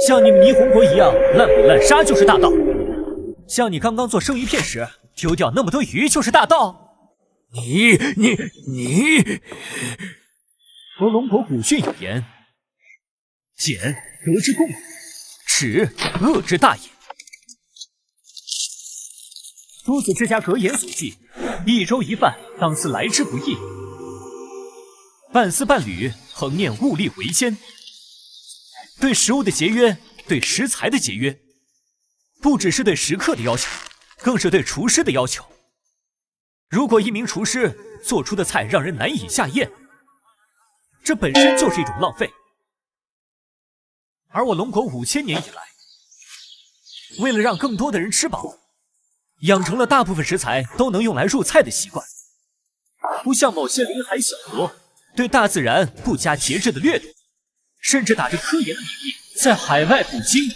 像你们霓虹国一样滥捕滥杀就是大道，像你刚刚做生鱼片时丢掉那么多鱼就是大道。你，佛龙国古训有言：俭得之共，耻恶之大也。诸子之家格言所记，1粥1饭，当思来之不易；半丝半缕，恒念物力维艰。对食物的节约，对食材的节约，不只是对食客的要求，更是对厨师的要求。如果一名厨师做出的菜让人难以下咽，这本身就是一种浪费。而我龙国5000年以来，为了让更多的人吃饱，养成了大部分食材都能用来入菜的习惯，不像某些临海小国对大自然不加节制的掠夺，甚至打着科研的名义在海外捕鲸。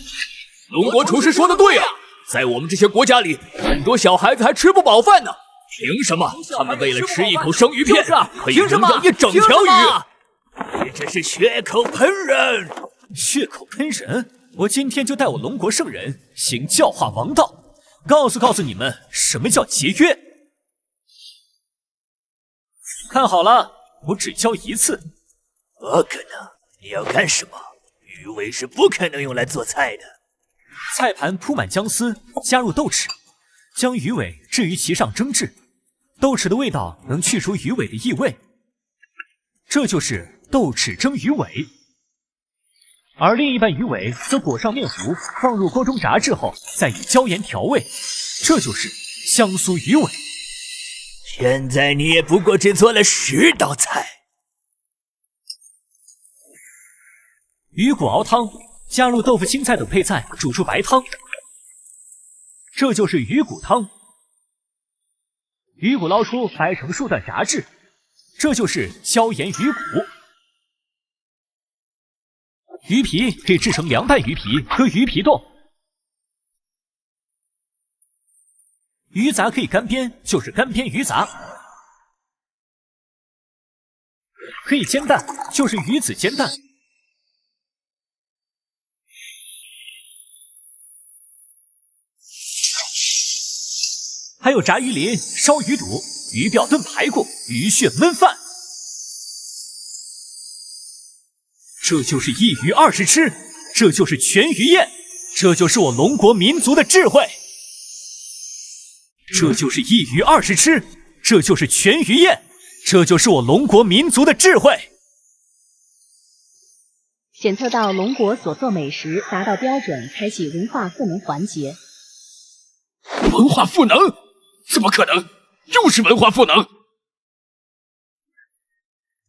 龙国厨师说的对啊，在我们这些国家里，很多小孩子还吃不饱饭呢。凭什么他们为了吃一口生鱼片，可以扔掉一整条鱼？你这是血口喷人！血口喷人！我今天就带我龙国圣人行教化王道，告诉你们什么叫节约。看好了，我只教1次。不可能！你要干什么？鱼尾是不可能用来做菜的。菜盘铺满姜丝，加入豆豉，将鱼尾置于其上蒸制。豆豉的味道能去除鱼尾的异味，这就是豆豉蒸鱼尾。而另一半鱼尾则裹上面糊，放入锅中炸制后，再以椒盐调味，这就是香酥鱼尾。现在你也不过只做了10道菜。鱼骨熬汤，加入豆腐、青菜等配菜，煮出白汤，这就是鱼骨汤。鱼骨捞出，掰成数段炸制，这就是椒盐鱼骨。鱼皮可以制成凉拌鱼皮和鱼皮冻。鱼杂可以干煸，就是干煸鱼杂。可以煎蛋，就是鱼子煎蛋。还有炸鱼鳞、烧鱼肚、鱼鳔炖排骨、鱼血焖饭。这就是一鱼20吃，这就是全鱼宴，这就是我龙国民族的智慧。这就是一鱼20吃，这就是全鱼宴，这就是我龙国民族的智慧。检测到龙国所做美食达到标准，开启文化赋能环节。文化赋能？怎么可能？又是文化赋能！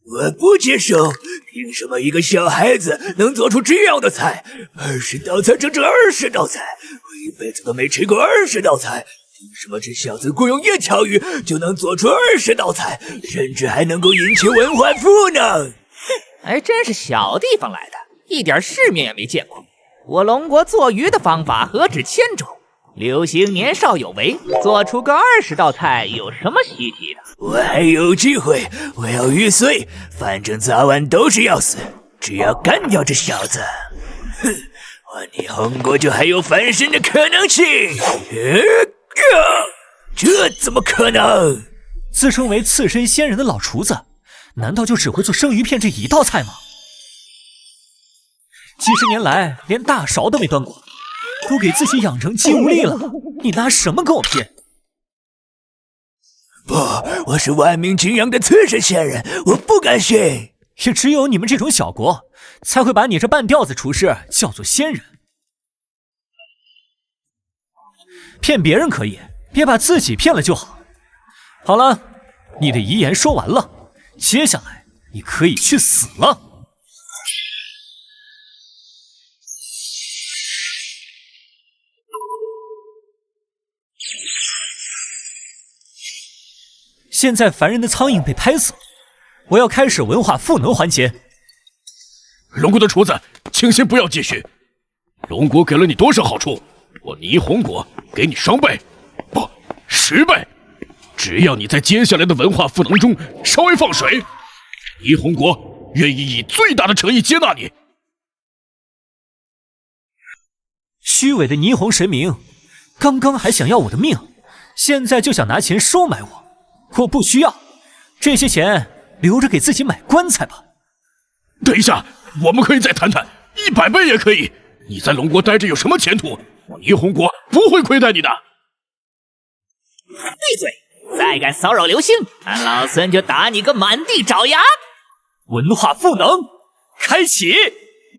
我不接受！凭什么一个小孩子能做出这样的菜？20道菜，整整20道菜！我一辈子都没吃过20道菜。凭什么这小子光用1条鱼就能做出20道菜，甚至还能够引起文化赋能？还真是小地方来的，一点世面也没见过。我龙国做鱼的方法何止1000种，流星年少有为，做出个20道菜有什么稀奇的？我还有机会，我要玉碎，反正早晚都是要死，只要干掉这小子，哼，我霓虹国就还有翻身的可能性。这怎么可能？自称为刺身仙人的老厨子，难道就只会做生鱼片这一道菜吗？几十年来连大勺都没端过，都给自己养成肌无力了，你拿什么跟我拼？不，我是万民敬仰的刺身仙人，我不敢信。也只有你们这种小国，才会把你这半吊子厨师叫做仙人。骗别人可以，别把自己骗了就好。好了，你的遗言说完了，接下来你可以去死了。现在凡人的苍蝇被拍死了，我要开始文化赋能环节。龙国的厨子，请先不要继续。龙国给了你多少好处？我霓虹国给你双倍，不，10倍。只要你在接下来的文化赋能中稍微放水，霓虹国愿意以最大的诚意接纳你。虚伪的霓虹神明，刚刚还想要我的命，现在就想拿钱收买我。我不需要，这些钱留着给自己买棺材吧。等一下，我们可以再谈谈，100倍也可以。你在龙国待着有什么前途？我霓虹国不会亏待你的。闭嘴！再敢骚扰流星，俺老孙就打你个满地找牙！文化赋能开启。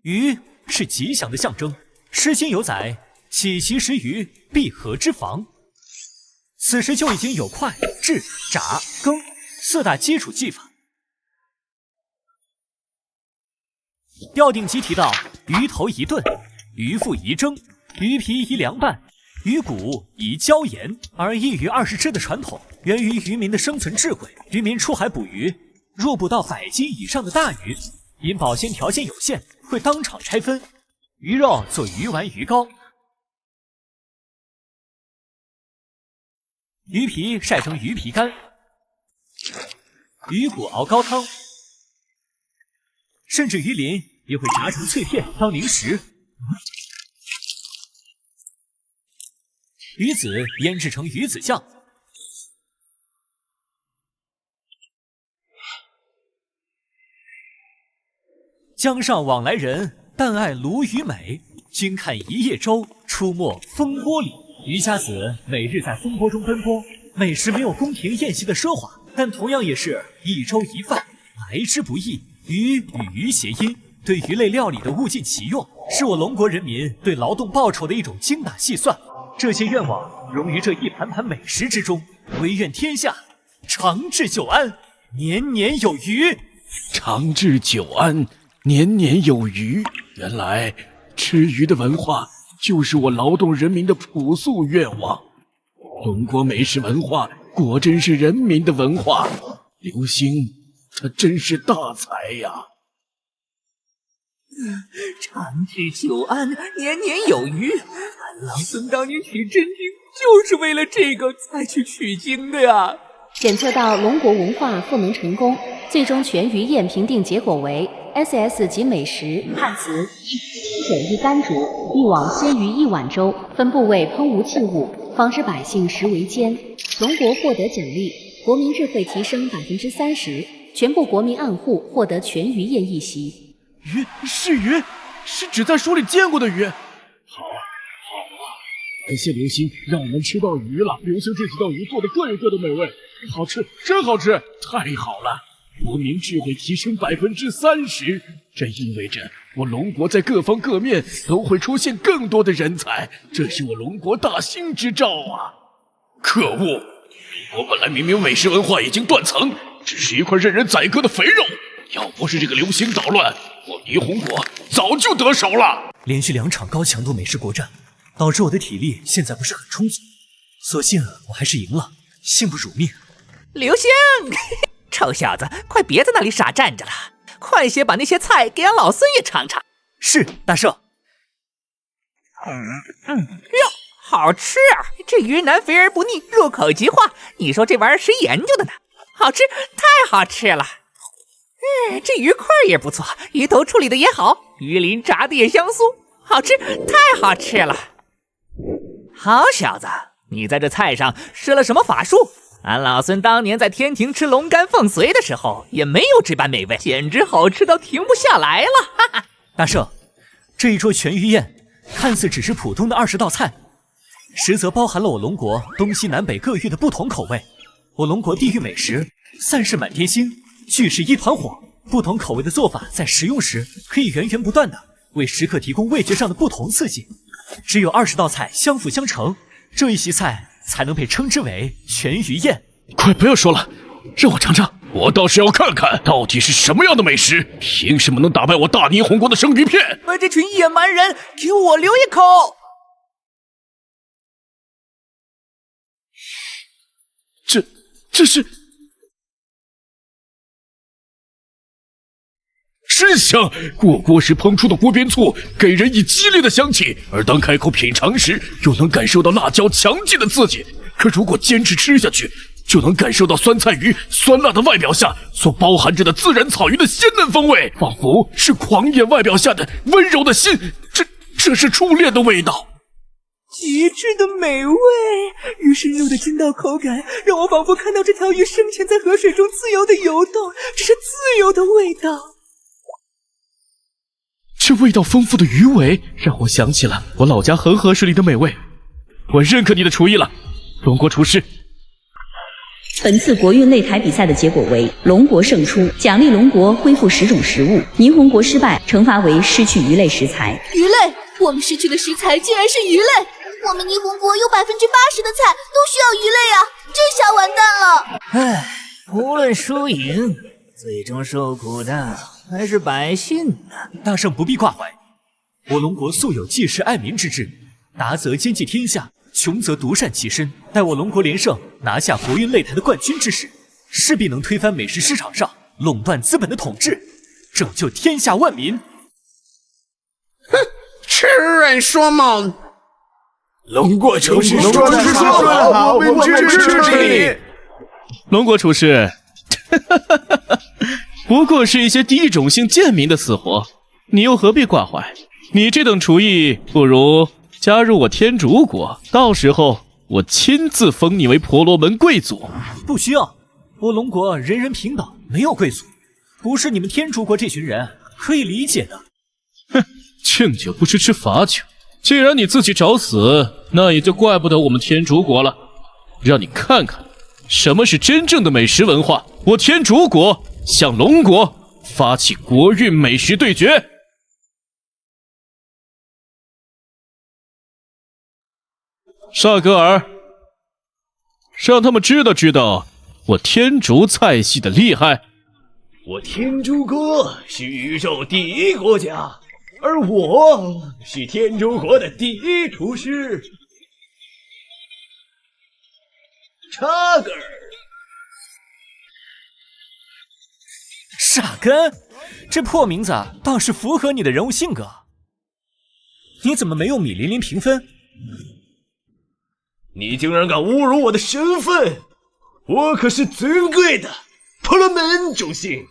鱼是吉祥的象征，《诗经》有载：“岂其食鱼，必合之防。”此时就已经有快、制、炸、羹4大基础技法。调定即提到鱼头宜炖，鱼腹宜蒸，鱼皮宜凉拌，鱼骨宜椒盐。而1鱼20吃的传统源于渔民的生存智慧。渔民出海捕鱼，若捕到100斤以上的大鱼，因保鲜条件有限，会当场拆分，鱼肉做鱼丸、鱼糕，鱼皮晒成鱼皮干，鱼骨熬高汤，甚至鱼鳞也会炸成脆片当零食。鱼子腌制成鱼子酱，江上往来人，但爱鲈鱼美。君看一叶舟，出没风波里。渔家子每日在风波中奔波，美食没有宫廷宴席的奢华，但同样也是一粥一饭，来之不易。鱼与鱼谐音，对鱼类料理的物尽其用，是我龙国人民对劳动报酬的一种精打细算。这些愿望融于这一盘盘美食之中，唯愿天下长治久安，年年有余。长治久安，年年有余。原来吃鱼的文化就是我劳动人民的朴素愿望。龙国美食文化果真是人民的文化。刘星，他真是大才呀！长治久安，年年有余。俺老孙当年取真经，就是为了这个才去取经的呀。检测到龙国文化赋能成功，最终全鱼宴评定结果为 SS 级美食汉祠11甘竹，一网鲜鱼1碗粥，分部位烹无器物，防止百姓食为奸。龙国获得奖励，国民智慧提升30%，全部国民暗户获得全鱼宴1席。鱼是鱼，是指在书里见过的鱼。好啊，感谢刘星，让我们吃到鱼了。刘星这几道鱼做的各有各的美味，好吃，真好吃，太好了！国民智慧提升30%，这意味着我龙国在各方各面都会出现更多的人才，这是我龙国大兴之兆啊！可恶，我本来明明美食文化已经断层，只是一块任人宰割的肥肉。要不是这个流星捣乱，我霓虹国早就得手了。连续2场高强度美食国战，导致我的体力现在不是很充足，所幸我还是赢了，幸不辱命。刘星，臭小子，快别在那里傻站着了，快些把那些菜给俺老孙也尝尝。是，大圣。哟，好吃啊！这鱼腩肥而不腻，入口即化。你说这玩意儿谁研究的呢？好吃，太好吃了。这鱼块也不错，鱼头处理的也好，鱼鳞炸的也香酥，好吃，太好吃了。好小子，你在这菜上施了什么法术？俺老孙当年在天庭吃龙肝凤髓的时候，也没有这般美味，简直好吃到停不下来了！哈哈。大圣，这一桌全鱼宴看似只是普通的20道菜，实则包含了我龙国东西南北各域的不同口味。我龙国地域美食散是满天星，聚是一团火，不同口味的做法在食用时可以源源不断的为食客提供味觉上的不同刺激。只有20道菜相辅相成，这一席菜才能被称之为全鱼宴。快不要说了，让我尝尝，我倒是要看看到底是什么样的美食，凭什么能打败我大霓虹国的生鱼片？这群野蛮人，给我留一口！这是真香！过锅时烹出的锅边醋给人以激烈的香气，而当开口品尝时，又能感受到辣椒强劲的刺激。可如果坚持吃下去，就能感受到酸菜鱼酸辣的外表下所包含着的自然草鱼的鲜嫩风味，仿佛是狂野外表下的温柔的心。这是初恋的味道。极致的美味，鱼生肉的筋道口感，让我仿佛看到这条鱼生前在河水中自由的游动，这是自由的味道。这味道丰富的鱼尾让我想起了我老家恒河水里的美味。我认可你的厨艺了，龙国厨师。本次国运擂台比赛的结果为龙国胜出，奖励龙国恢复10种食物；霓虹国失败，惩罚为失去鱼类食材。鱼类，我们失去的食材竟然是鱼类！我们霓虹国有80%的菜都需要鱼类啊，这下完蛋了！唉，无论输赢，最终受苦的还是百姓呢。大圣不必挂怀，我龙国素有济世爱民之志，达则兼济天下，穷则独善其身。待我龙国连胜，拿下国运擂台的冠军之时，势必能推翻美食市场上垄断资本的统治，拯救天下万民。哼，痴人说梦！龙国厨师说得好，我们支持你。龙国厨师，不过是一些低种姓贱民的死活，你又何必挂怀？你这等厨艺，不如加入我天竺国，到时候我亲自封你为婆罗门贵族。不需要，我龙国人人平等，没有贵族，不是你们天竺国这群人可以理解的。哼，敬酒不吃吃罚酒。既然你自己找死，那也就怪不得我们天竺国了。让你看看什么是真正的美食文化。我天竺国向龙国发起国运美食对决。萨格尔，让他们知道知道我天竺菜系的厉害。我天竺国是宇宙第一国家，而我是天竺国的第一厨师。查根。傻根，这破名字倒是符合你的人物性格。你怎么没有米琳琳评分？你竟然敢侮辱我的身份！我可是尊贵的婆罗门种姓，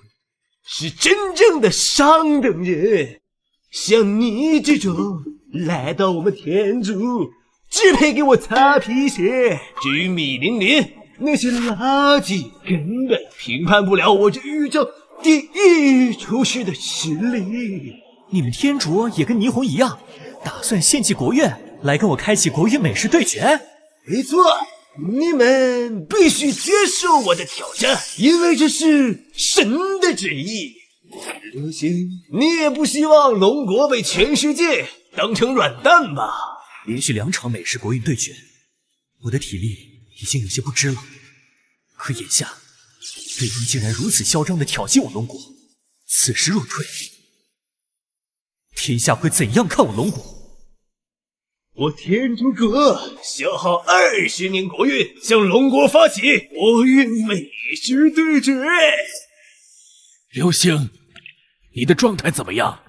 是真正的上等人。像你这种来到我们天竺，只配给我擦皮鞋。至于米琳琳，那些垃圾根本评判不了我这宇宙第一厨师的实力。你们天竺也跟霓虹一样，打算献祭国院，来跟我开启国域美食对决？没错，你们必须接受我的挑战，因为这是神的旨意。流星，你也不希望龙国被全世界当成软蛋吧？连续2场美食国运对决，我的体力已经有些不支了。可眼下，对方竟然如此嚣张地挑衅我龙国，此时若退，天下会怎样看我龙国？我天竺国消耗20年国运，向龙国发起国运美食对决。流星，你的状态怎么样？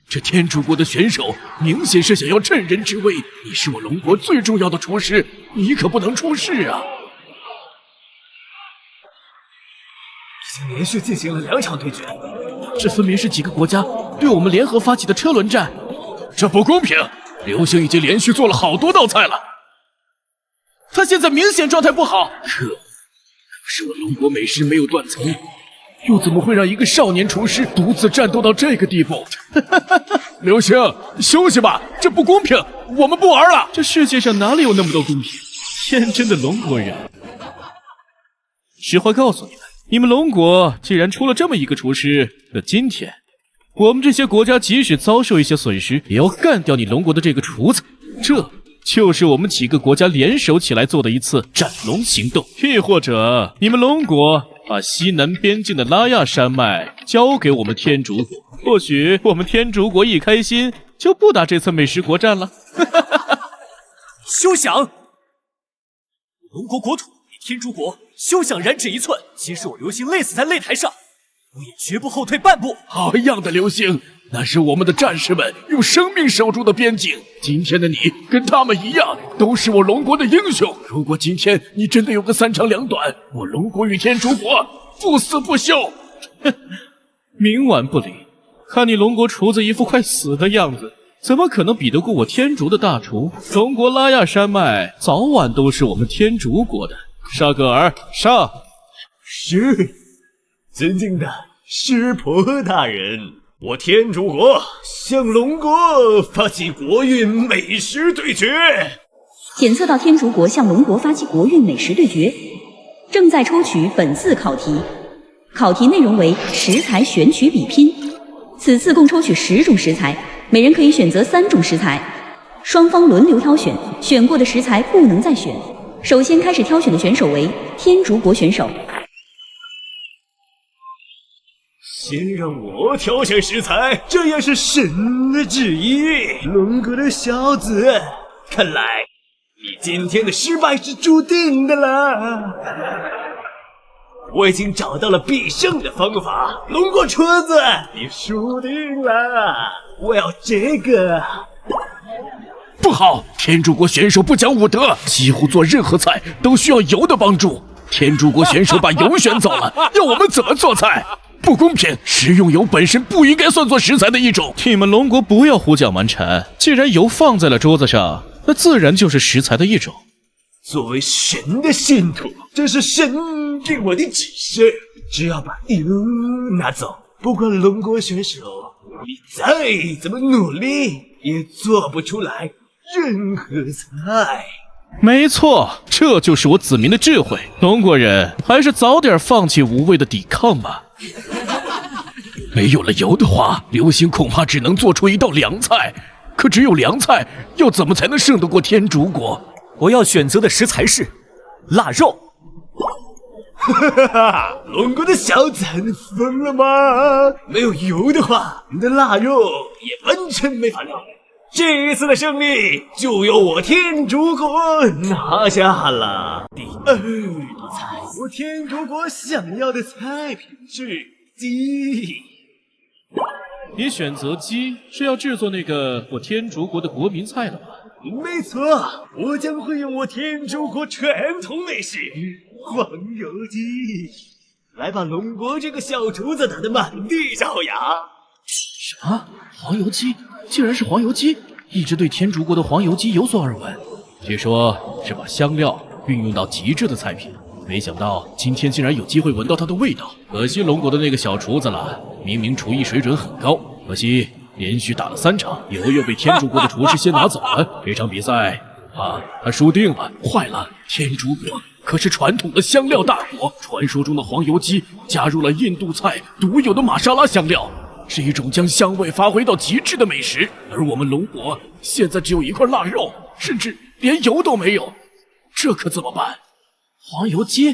这天竺国的选手明显是想要趁人之危，你是我龙国最重要的厨师，你可不能出事啊！已经连续进行了2场对决，这分明是几个国家对我们联合发起的车轮战，这不公平！流星已经连续做了好多道菜了，他现在明显状态不好。可是我龙国美食没有断层，又怎么会让一个少年厨师独自战斗到这个地步？流星，休息吧，这不公平，我们不玩了。这世界上哪里有那么多公平？天真的龙国人。实话告诉你们，你们龙国既然出了这么一个厨师，那今天我们这些国家即使遭受一些损失，也要干掉你龙国的这个厨子。这就是我们几个国家联手起来做的一次斩龙行动。亦或者，你们龙国把西南边境的拉亚山脉交给我们天竺国，或许我们天竺国一开心，就不打这次美食国战了。休想！龙国国土，你天竺国休想染指一寸！即使我流星累死在擂台上，我也绝不后退半步。好样的，流星！那是我们的战士们用生命守住的边境。今天的你跟他们一样，都是我龙国的英雄。如果今天你真的有个3长2短，我龙国与天竺国不死不休。冥顽不灵，看你龙国厨子一副快死的样子，怎么可能比得过我天竺的大厨？中国拉亚山脉早晚都是我们天竺国的。沙格尔，上！是，尊敬的湿婆大人。我天竺国向龙国发起国运美食对决。检测到天竺国向龙国发起国运美食对决，正在抽取本次考题。考题内容为食材选取比拼。此次共抽取10种食材，每人可以选择3种食材，双方轮流挑选，选过的食材不能再选。首先开始挑选的选手为天竺国选手。先让我挑选食材，这也是神的旨意。龙国的小子，看来你今天的失败是注定的了。我已经找到了必胜的方法，龙国厨子，你输定了。我要这个。不好，天竺国选手不讲武德，几乎做任何菜都需要油的帮助。天竺国选手把油选走了，要我们怎么做菜？不公平！食用油本身不应该算作食材的一种。你们龙国不要胡搅蛮缠，既然油放在了桌子上，那自然就是食材的一种。作为神的信徒，这是神给我的指示，只要把油拿走，不管龙国选手你再怎么努力，也做不出来任何菜。没错，这就是我子民的智慧。龙国人还是早点放弃无谓的抵抗吧。没有了油的话，流星恐怕只能做出一道凉菜。可只有凉菜，要怎么才能胜得过天竺国？我要选择的食材是腊肉。哈哈哈！龙国的小子，你疯了吗？没有油的话，你的腊肉也完全没法料理。这次的胜利就由我天竺国拿下了。第2道菜，我天竺国想要的菜品是鸡。你选择鸡是要制作那个我天竺国的国民菜了吗？没错，我将会用我天竺国传统美食黄油鸡来把龙国这个小厨子打得满地找牙。什么？黄油鸡？竟然是黄油鸡！一直对天竺国的黄油鸡有所耳闻，据说是把香料运用到极致的菜品，没想到今天竟然有机会闻到它的味道。可惜龙国的那个小厨子了，明明厨艺水准很高，可惜连续打了3场，油又被天竺国的厨师先拿走了。这场比赛他输定了。坏了，天竺国可是传统的香料大国，传说中的黄油鸡加入了印度菜独有的玛莎拉香料，是一种将香味发挥到极致的美食。而我们龙国现在只有一块腊肉，甚至连油都没有，这可怎么办？黄油鸡，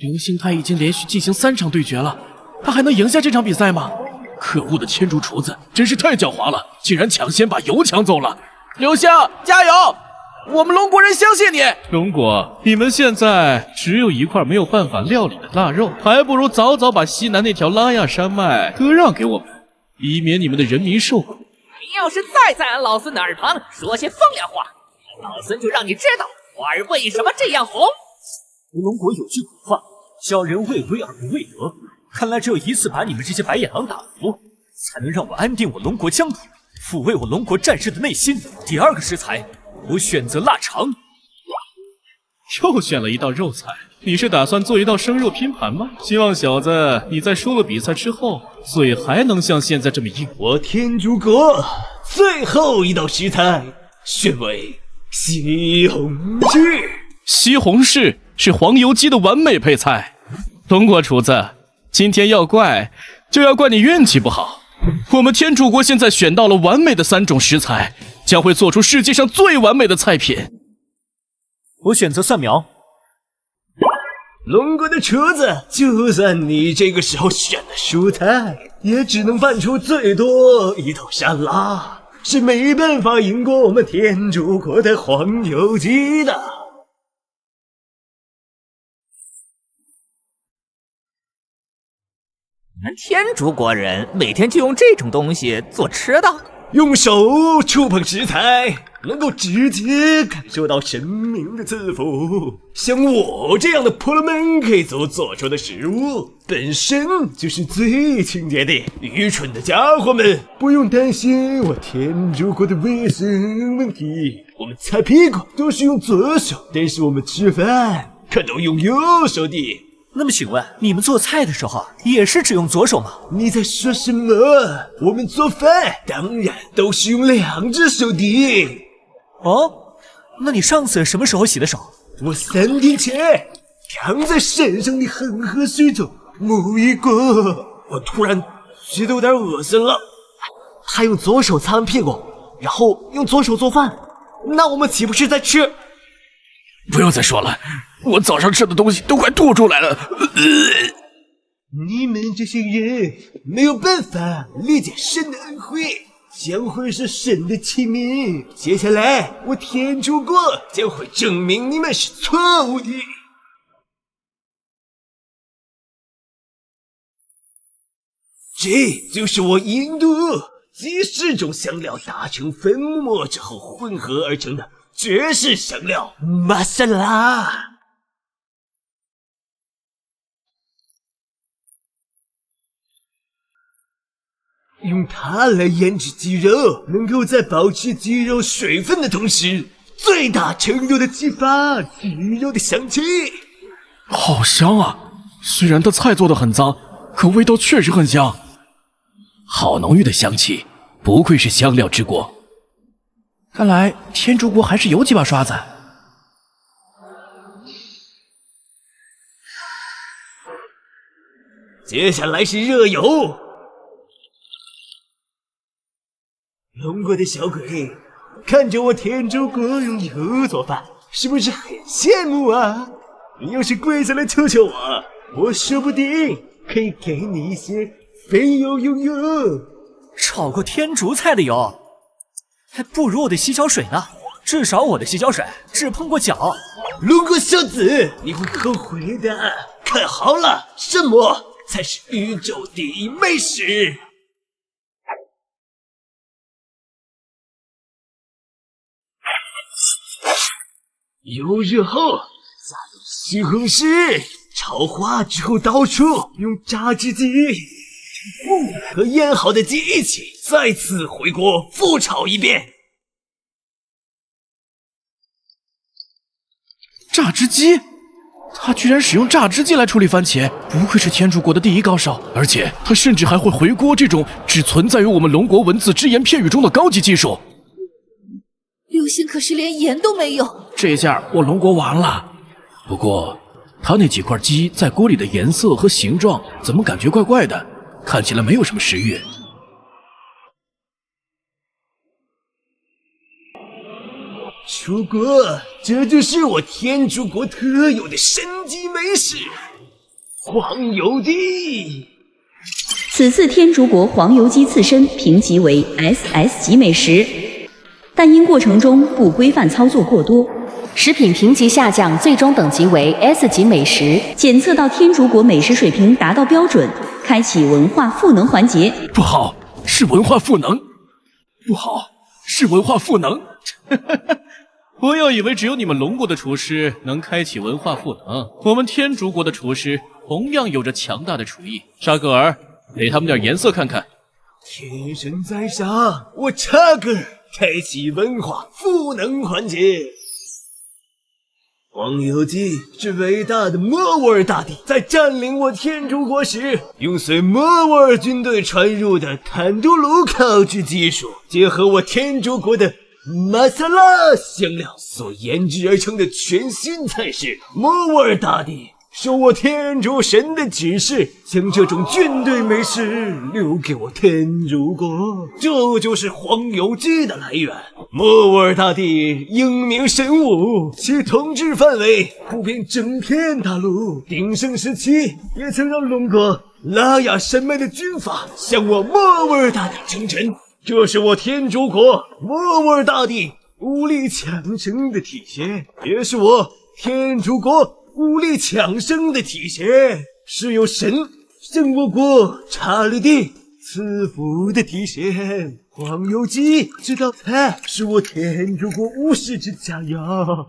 流星他已经连续进行3场对决了，他还能赢下这场比赛吗？可恶的天竺厨子真是太狡猾了，竟然抢先把油抢走了。流星，加油！我们龙国人相信你。龙国，你们现在只有一块没有办法料理的腊肉，还不如早早把西南那条拉亚山脉割让给我们，以免你们的人民受苦。你要是再在俺老孙的耳旁说些风凉话，老孙就让你知道花儿为什么这样红。龙国有句古话，小人畏威而不畏德。看来只有一次把你们这些白眼狼打服，才能让我安定我龙国疆土，抚慰我龙国战士的内心。第2个食材，我选择腊肠。又选了一道肉菜，你是打算做一道生肉拼盘吗？希望小子你在输了比赛之后，嘴还能像现在这么硬。我天竺国最后一道食材选为西红柿。西红柿是黄油鸡的完美配菜。龙国厨子，今天要怪就要怪你运气不好。我们天竺国现在选到了完美的3种食材，将会做出世界上最完美的菜品。我选择蒜苗。龙国的厨子，就算你这个时候选了蔬菜，也只能拌出最多一道沙拉，是没办法赢过我们天竺国的黄油鸡的。你们天竺国人每天就用这种东西做吃的？用手触碰食材，能够直接感受到神明的赐福。像我这样的婆罗门可以做出的食物，本身就是最清洁的。愚蠢的家伙们，不用担心我天竺国的卫生问题。我们擦屁股都是用左手，但是我们吃饭可都用右手的。那么请问，你们做菜的时候也是只用左手吗？你在说什么？我们做饭当然都是用2只手的。哦，那你上次什么时候洗的手？我3天前刚在山上的恒河水中沐浴过。我突然觉得有点恶心了，还用左手擦完屁股，然后用左手做饭，那我们岂不是在吃？不要再说了，我早上吃的东西都快吐出来了。你们这些人没有办法理解神的恩惠，将会是神的器皿。接下来，我天竺国将会证明你们是错误的。这就是我印度几十种香料打成粉末之后混合而成的绝世香料玛莎拉。用它来腌制鸡肉，能够在保持鸡肉水分的同时，最大程度的激发鸡肉的香气。好香啊！虽然它菜做的很脏，可味道确实很香。好浓郁的香气，不愧是香料之国。看来天竺国还是有几把刷子。接下来是热油。龙国的小鬼，看着我天竺国用油做饭，是不是很羡慕啊？你要是跪下来求求我，我说不定可以给你一些肥油用油。炒过天竺菜的油，还不如我的洗脚水呢。至少我的洗脚水只碰过脚。龙国小子，你会后悔的。看好了，什么才是宇宙第一美食？油热后，撒入西红柿，炒化之后倒出，用榨汁机和腌好的鸡一起，再次回锅复炒一遍。榨汁机，他居然使用榨汁机来处理番茄，不愧是天竺国的第一高手，而且他甚至还会回锅这种只存在于我们龙国文字只言片语中的高级技术。流星可是连盐都没有，这下我龙国完了。不过他那几块鸡在锅里的颜色和形状怎么感觉怪怪的，看起来没有什么食欲。出国，这就是我天竺国特有的神级美食——黄油鸡。此次天竺国黄油鸡刺身评级为 SS 级美食，但因过程中不规范操作过多，食品评级下降，最终等级为 S 级美食。检测到天竺国美食水平达到标准，开启文化赋能环节。不好，是文化赋能。不好，是文化赋能。不要以为只有你们龙国的厨师能开启文化赋能，我们天竺国的厨师同样有着强大的厨艺。沙格尔，给他们点颜色看看。天神在上，我查格尔开启文化赋能环节。黄油鸡是伟大的莫卧儿大帝在占领我天竺国时，用随莫卧儿军队传入的坦杜鲁烤制技术，结合我天竺国的马萨拉香料所研制而成的全新菜式。莫卧儿大帝受我天竺神的指示，将这种军队美食留给我天竺国，这就是黄油鸡的来源。莫卧儿大帝英明神武，其统治范围普遍整片大陆。鼎盛时期，也曾让龙国拉雅山脉的军阀向我莫卧儿大帝称臣。这是我天竺国莫卧儿大帝武力强盛的体现，也是我天竺国武力强盛的体现，是由神向我国查理帝赐福的体现。黄油鸡这道菜是我天竺国武士之佳肴，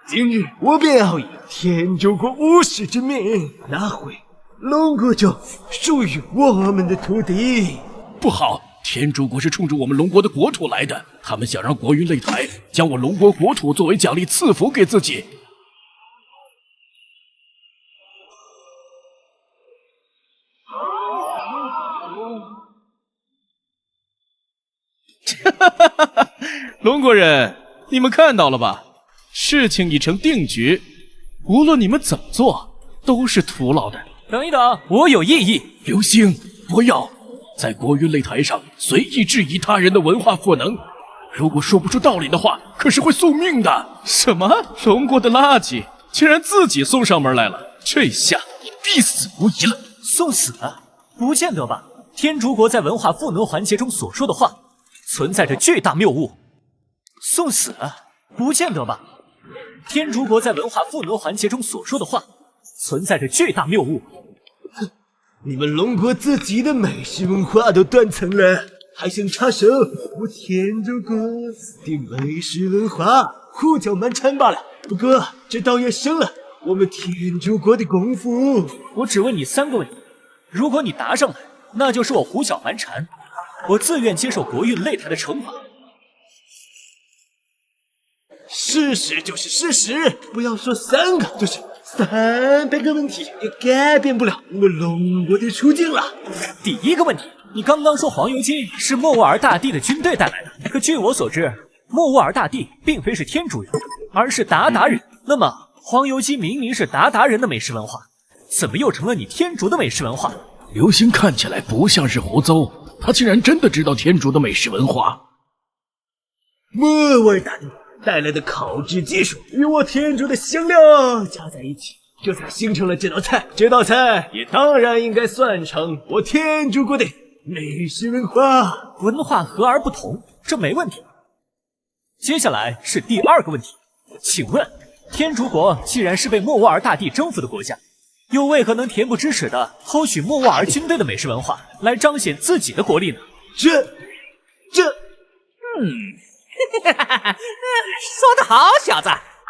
今日我便要以天竺国武士之名拿回龙国中属于我们的土地。不好，天竺国是冲着我们龙国的国土来的，他们想让国运擂台将我龙国国土作为奖励赐福给自己。龙国人，你们看到了吧？事情已成定局，无论你们怎么做，都是徒劳的。等一等，我有异议。流星，不要在国运擂台上随意质疑他人的文化赋能，如果说不出道理的话，可是会送命的。什么？龙国的垃圾竟然自己送上门来了，这下你必死无疑了。送死？不见得吧？天竺国在文化赋能环节中所说的话，存在着巨大谬误。送死？不见得吧？天竺国在文化赋能环节中所说的话，存在着巨大谬误。你们龙国自己的美食文化都断层了，还想插手我天竺国的美食文化，胡搅蛮缠罢了。不过这倒也省了我们天竺国的功夫。我只问你3个问题，如果你答上来，那就是我胡搅蛮缠，我自愿接受国运擂台的惩罚。事实就是事实，不要说3个，就是300个问题也改变不了我们龙国的处境了。第一个问题，你刚刚说黄油鸡是莫卧儿大帝的军队带来的，可据我所知，莫卧儿大帝并非是天竺人，而是鞑靼人。那么黄油鸡明明是鞑靼人的美食文化，怎么又成了你天竺的美食文化？流星看起来不像是胡诌，他竟然真的知道天竺的美食文化。莫卧儿大帝带来的烤制技术与我天竺的香料加在一起，这才形成了这道菜。这道菜也当然应该算成我天竺国的美食文化。文化和而不同，这没问题。接下来是第2个问题，请问天竺国既然是被莫卧儿大帝征服的国家，又为何能恬不知耻地偷取莫卧儿军队的美食文化来彰显自己的国力呢？说得好，小子！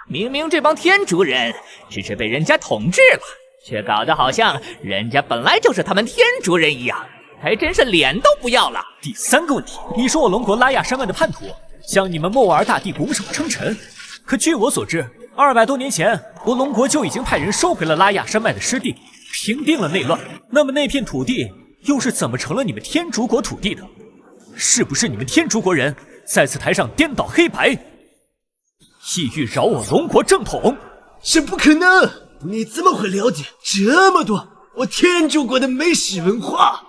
明明这帮天竺人只是被人家统治了，却搞得好像人家本来就是他们天竺人一样，还真是脸都不要了。第3个问题，你说我龙国拉亚山脉的叛徒将你们莫卧儿大帝拱手称臣，可据我所知，200多年前我龙国就已经派人收回了拉亚山脉的失地，平定了内乱。那么那片土地又是怎么成了你们天竺国土地的？是不是你们天竺国人在此台上颠倒黑白，意欲扰我龙国正统？是不可能！你怎么会了解这么多我天竺国的美食文化？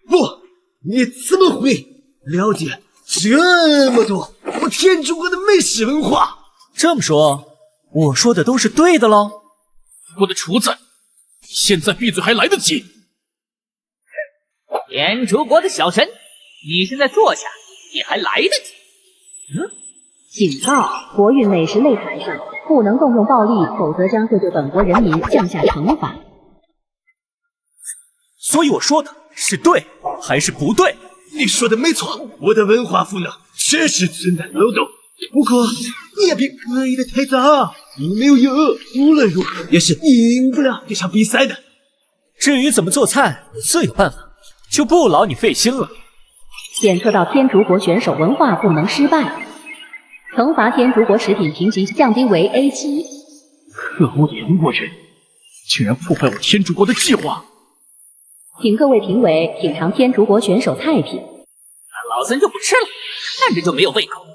不，你怎么会了解这么多我天竺国的美食文化？这么说，我说的都是对的喽？我的厨子，现在闭嘴还来得及。天竺国的小神，你现在坐下也还来得及。警告：国运美食擂台上不能动用暴力，否则将会对本国人民降下惩罚。所以我说的是对还是不对？你说的没错，我的文化赋能确实存在漏洞。不过你也别刻意的太早，你没有赢，无论如何也是赢不了这场比赛的。至于怎么做菜，自有办法，就不劳你费心了。检测到天竺国选手文化赋能失败，惩罚天竺国食品评级降低为 A 级。可恶的龙国人，竟然破坏我天竺国的计划！请各位评委品尝天竺国选手菜品。老孙就不吃了，看着就没有胃口。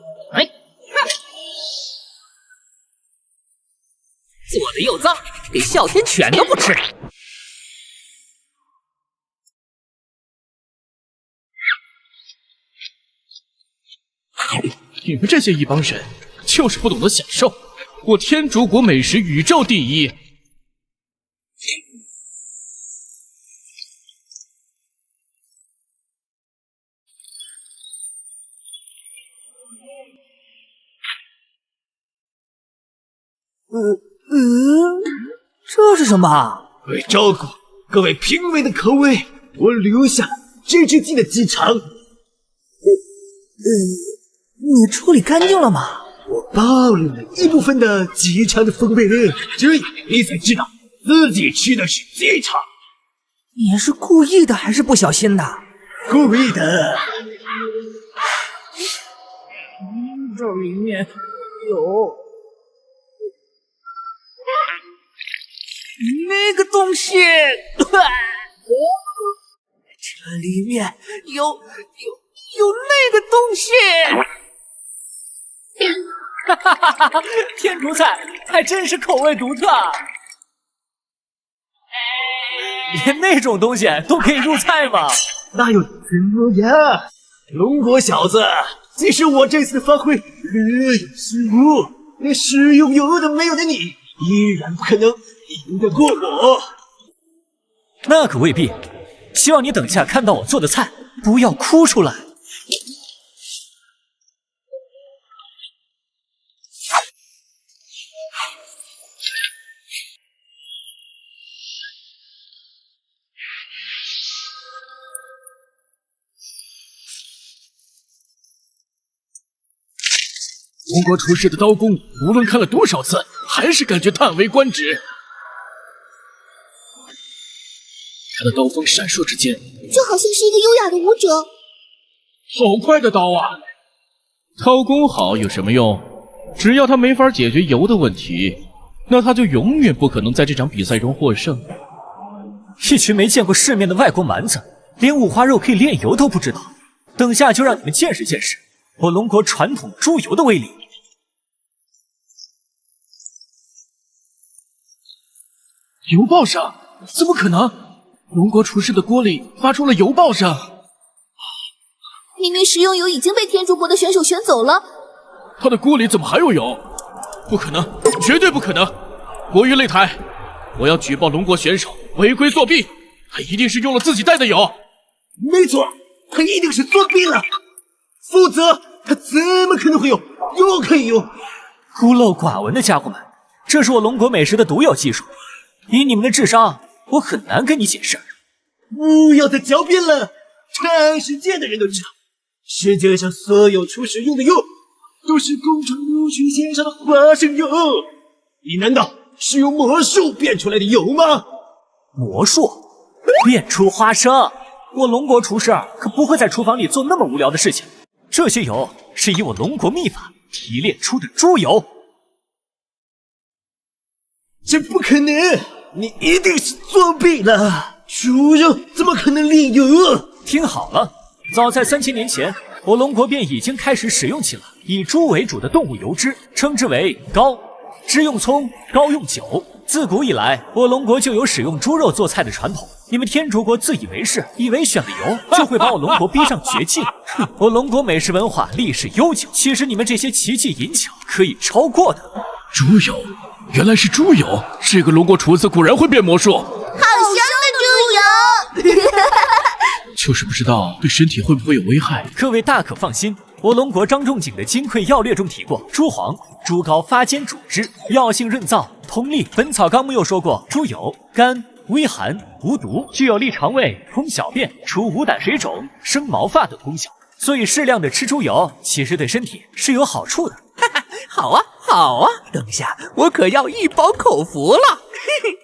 做的又脏，给哮天犬都不吃。你们这些一帮人，就是不懂得享受。我天竺国美食宇宙第一。这是什么？为照顾各位评委的口味，我留下这只鸡的鸡肠。你处理干净了吗？我保留了一部分的鸡肠的风味，这样你才知道自己吃的是鸡肠。你是故意的还是不小心的？故意的。这里面有那个东西，这里面有那个东西。哈哈哈哈！天竺菜还真是口味独特，连那种东西都可以入菜吗？哪有这么样？龙国小子，即使我这次的发挥略有失误，连使用有的没有的你，依然不可能赢得过我。那可未必，希望你等下看到我做的菜，不要哭出来。龙国厨师的刀工，无论看了多少次，还是感觉叹为观止。他的刀锋闪烁之间，就好像是一个优雅的舞者。好快的刀啊！刀工好有什么用？只要他没法解决油的问题，那他就永远不可能在这场比赛中获胜。一群没见过世面的外国蛮子，连五花肉可以炼油都不知道。等下就让你们见识见识我龙国传统猪油的威力。油爆声？怎么可能？龙国厨师的锅里发出了油爆声。明明食用油已经被天竺国的选手选走了，他的锅里怎么还有油？不可能，绝对不可能！国娱擂台，我要举报龙国选手违规作弊，他一定是用了自己带的油。没错，他一定是作弊了，否则他怎么可能会有？有可以有。孤陋寡闻的家伙们，这是我龙国美食的独有技术，以你们的智商，我很难跟你解释。不要再狡辩了，全世界的人都知道，世界上所有厨师用的油都是工厂油曲线上的花生油。你难道是用魔术变出来的油吗？魔术变出花生？我龙国厨师可不会在厨房里做那么无聊的事情。这些油是以我龙国秘法提炼出的猪油。这不可能，你一定是作弊了。猪肉怎么可能炼油？听好了，早在3000年前，我龙国便已经开始使用起了以猪为主的动物油脂，称之为膏。脂用葱，膏用酒。自古以来，我龙国就有使用猪肉做菜的传统。你们天竺国自以为是，以为选了油就会把我龙国逼上绝境。我龙国美食文化历史悠久，岂是你们这些奇技淫巧可以超过的？猪油，原来是猪油！这个龙国厨子果然会变魔术。好香的猪油！就是不知道对身体会不会有危害。各位大可放心，我龙国张仲景的金匮要略中提过，猪黄、猪膏发煎煮汁，药性润燥，通利。本草纲目又说过，猪油甘、微寒、无毒，具有利肠胃、通小便、除无胆水肿、生毛发等功效。所以适量的吃猪油，其实对身体是有好处的。好啊，好啊，等下我可要一饱口福了。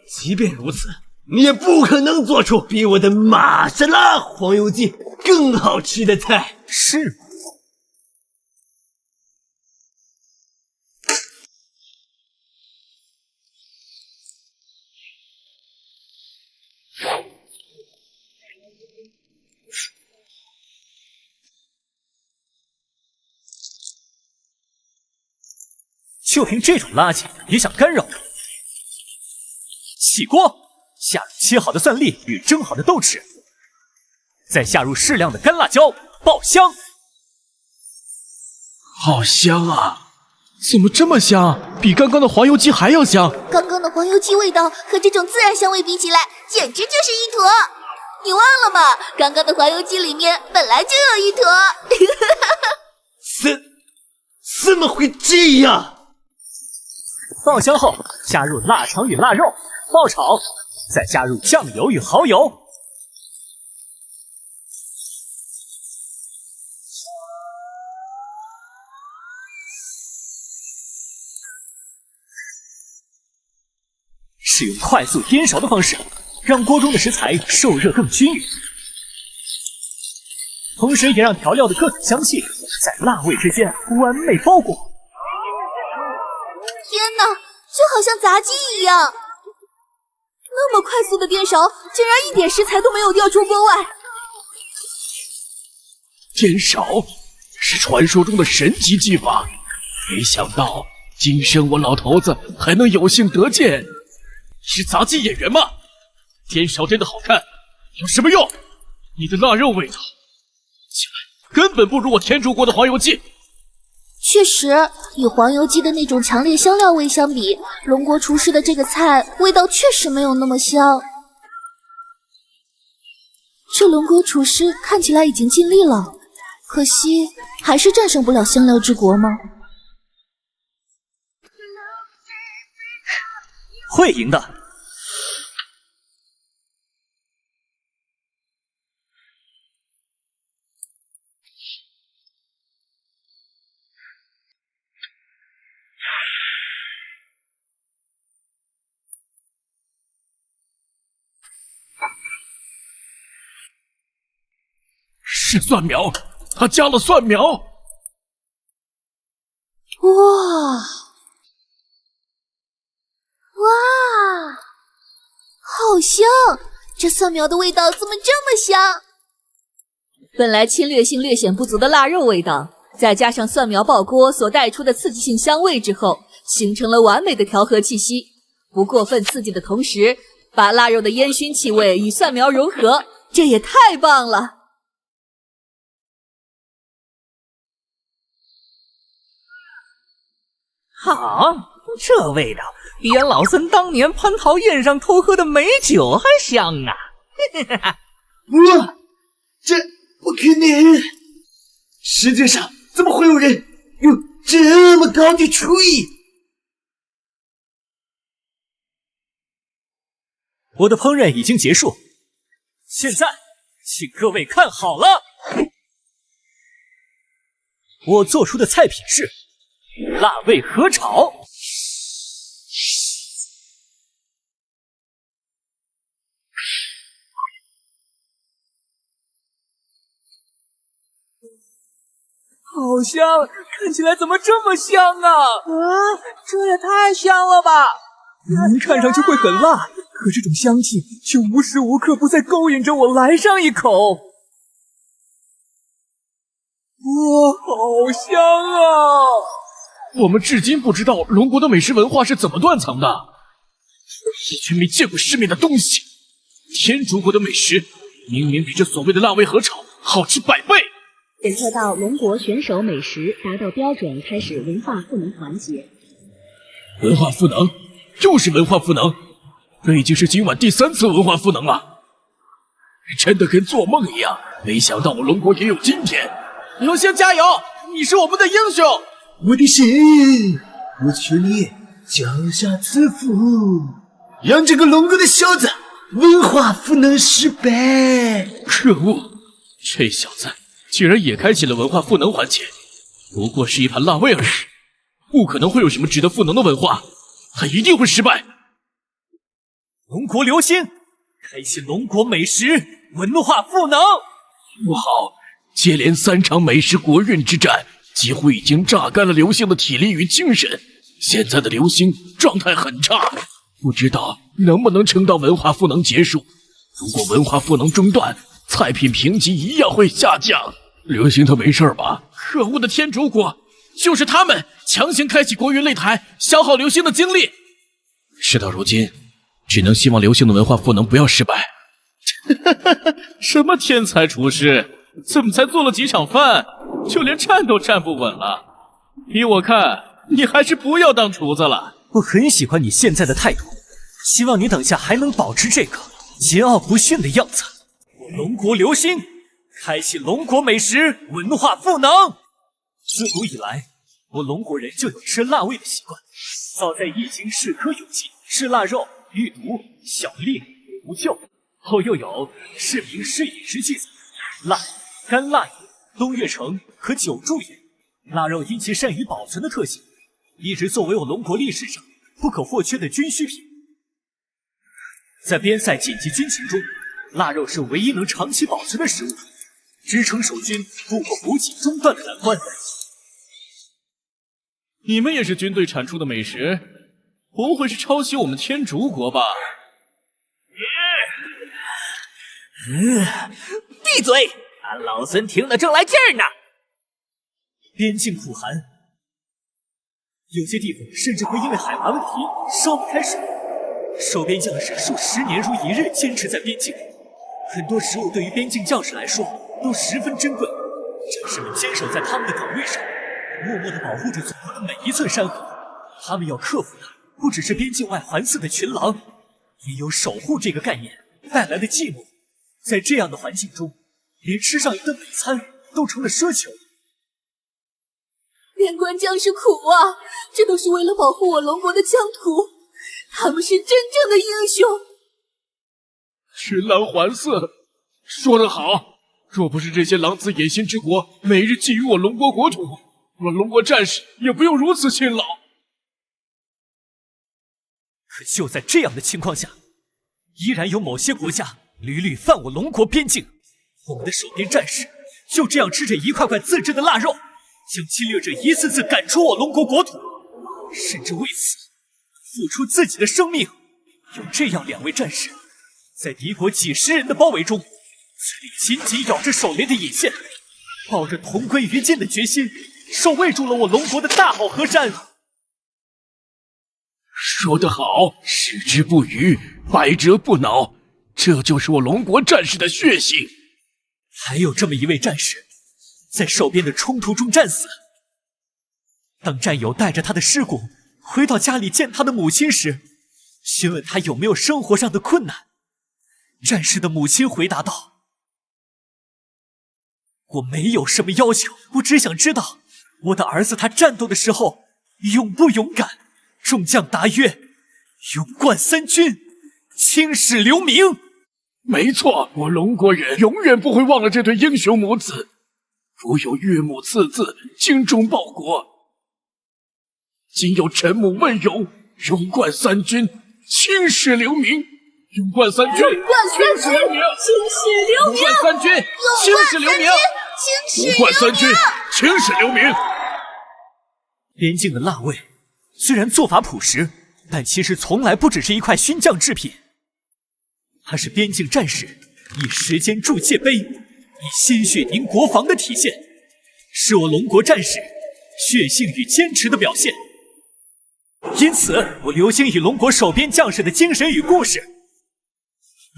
即便如此，你也不可能做出比我的玛莎拉黄油鸡更好吃的菜。是吗？就凭这种垃圾也想干扰我？起锅，下入切好的蒜粒与蒸好的豆豉，再下入适量的干辣椒，爆香。好香啊！怎么这么香？比刚刚的黄油鸡还要香。刚刚的黄油鸡味道和这种自然香味比起来，简直就是一坨。你忘了吗？刚刚的黄油鸡里面本来就有一坨。怎么会这样？爆香后，加入腊肠与腊肉，爆炒，再加入酱油与蚝油。使用快速颠勺的方式，让锅中的食材受热更均匀，同时也让调料的各种香气在辣味之间完美包裹。天哪，就好像炸鸡一样！那么快速的颠勺，竟然一点食材都没有掉出锅外。颠勺是传说中的神级技法，没想到今生我老头子还能有幸得见。是杂技演员吗？颠勺颠得好看，有什么用？你的腊肉味道，起来根本不如我天竺国的黄油鸡。确实，与黄油鸡的那种强烈香料味相比，龙国厨师的这个菜味道确实没有那么香。这龙国厨师看起来已经尽力了，可惜还是战胜不了香料之国吗？会赢的。是蒜苗，他加了蒜苗。哇，好香！这蒜苗的味道怎么这么香？本来侵略性略显不足的腊肉味道，再加上蒜苗爆锅所带出的刺激性香味之后，形成了完美的调和气息，不过分刺激的同时，把腊肉的烟熏气味与蒜苗融合，这也太棒了！好，这味道比俺老孙当年蟠桃宴上偷喝的美酒还香啊！哇，这不可能！世界上怎么会有人有这么高的厨艺？我的烹饪已经结束，现在请各位看好了，我做出的菜品是辣味河炒。好香，看起来怎么这么香啊？这也太香了吧！明明看上去会很辣，可这种香气却无时无刻不在勾引着我来上一口。哇，好香啊！我们至今不知道龙国的美食文化是怎么断层的，一群没见过世面的东西。天竺国的美食明明比这所谓的辣味河炒好吃100倍。检测到龙国选手美食达到标准，开始文化赋能环节。文化赋能，又是文化赋能，这已经是今晚第3次文化赋能了，真的跟做梦一样。没想到我龙国也有今天。刘星加油，你是我们的英雄！我的神，我求你脚下赐福，让这个龙国的小子文化赋能失败。可恶，这小子竟然也开启了文化赋能环节，不过是一盘辣味而已，不可能会有什么值得赋能的文化，他一定会失败。龙国流星开启龙国美食文化赋能。不好，接连3场美食国运之战，几乎已经榨干了流星的体力与精神。现在的流星状态很差，不知道能不能撑到文化赋能结束。如果文化赋能中断，菜品评级一样会下降。流星他没事吧？可恶的天竺国，就是他们强行开启国运擂台，消耗流星的精力。事到如今，只能希望流星的文化赋能不要失败。什么天才厨师，怎么才做了几场饭，就连站都站不稳了？依我看，你还是不要当厨子了。我很喜欢你现在的态度，希望你等下还能保持这个桀骜不驯的样子。我龙国流星开启龙国美食文化赋能。自古以来，我龙国人就有吃辣味的习惯。早在《易经》世科有记，吃腊肉遇毒小烈无救，后又有《释名释饮食》记载，辣甘辣也，冬月成可久住也。腊肉因其善于保存的特性，一直作为我龙国历史上不可或缺的军需品。在边塞紧急军情中，腊肉是唯一能长期保存的食物，支撑守军度过补给中断的难关。你们也是军队产出的美食，不会是抄袭我们天竺国吧？闭嘴！俺老孙听得正来劲儿呢。边境苦寒，有些地方甚至会因为海拔问题烧不开水。守边将士数10年如一日坚持在边境，很多食物对于边境将士来说都十分珍贵。战士们坚守在他们的岗位上，默默地保护着祖国的每一寸山河。他们要克服的不只是边境外环伺的群狼，也有守护这个概念带来的寂寞。在这样的环境中，连吃上一顿美餐都成了奢求。边关将士苦啊，这都是为了保护我龙国的疆土，他们是真正的英雄。群狼环伺，说得好！若不是这些狼子野心之国每日觊觎我龙国国土，我龙国战士也不用如此辛劳。可就在这样的情况下，依然有某些国家屡屡犯我龙国边境，我们的守边战士就这样吃着一块块自制的腊肉，将侵略者一次次赶出我龙国国土，甚至为此付出自己的生命。有这样2位战士，在敌国几10人的包围中，嘴里紧紧咬着手里的引线，抱着同归于尽的决心，守卫住了我龙国的大好河山。说得好，矢志不渝，百折不挠，这就是我龙国战士的血性。还有这么一位战士，在守边的冲突中战死。当战友带着他的尸骨回到家里见他的母亲时，询问他有没有生活上的困难。战士的母亲回答道：“我没有什么要求，我只想知道我的儿子他战斗的时候勇不勇敢？众将答曰：勇冠三军，青史留名。没错，我龙国人永远不会忘了这对英雄母子。如有岳母赐字，精忠报国；今有臣母问勇，勇冠三军，青史留名。勇冠三军，青史留名，青史留名，勇冠三军，青史留名，勇冠三军，青史留名。边境的腊味虽然做法朴实，但其实从来不只是一块勋将制品，它是边境战士以时间铸界碑，以鲜血凝国防的体现，是我龙国战士血性与坚持的表现。因此，我刘星以龙国守边将士的精神与故事，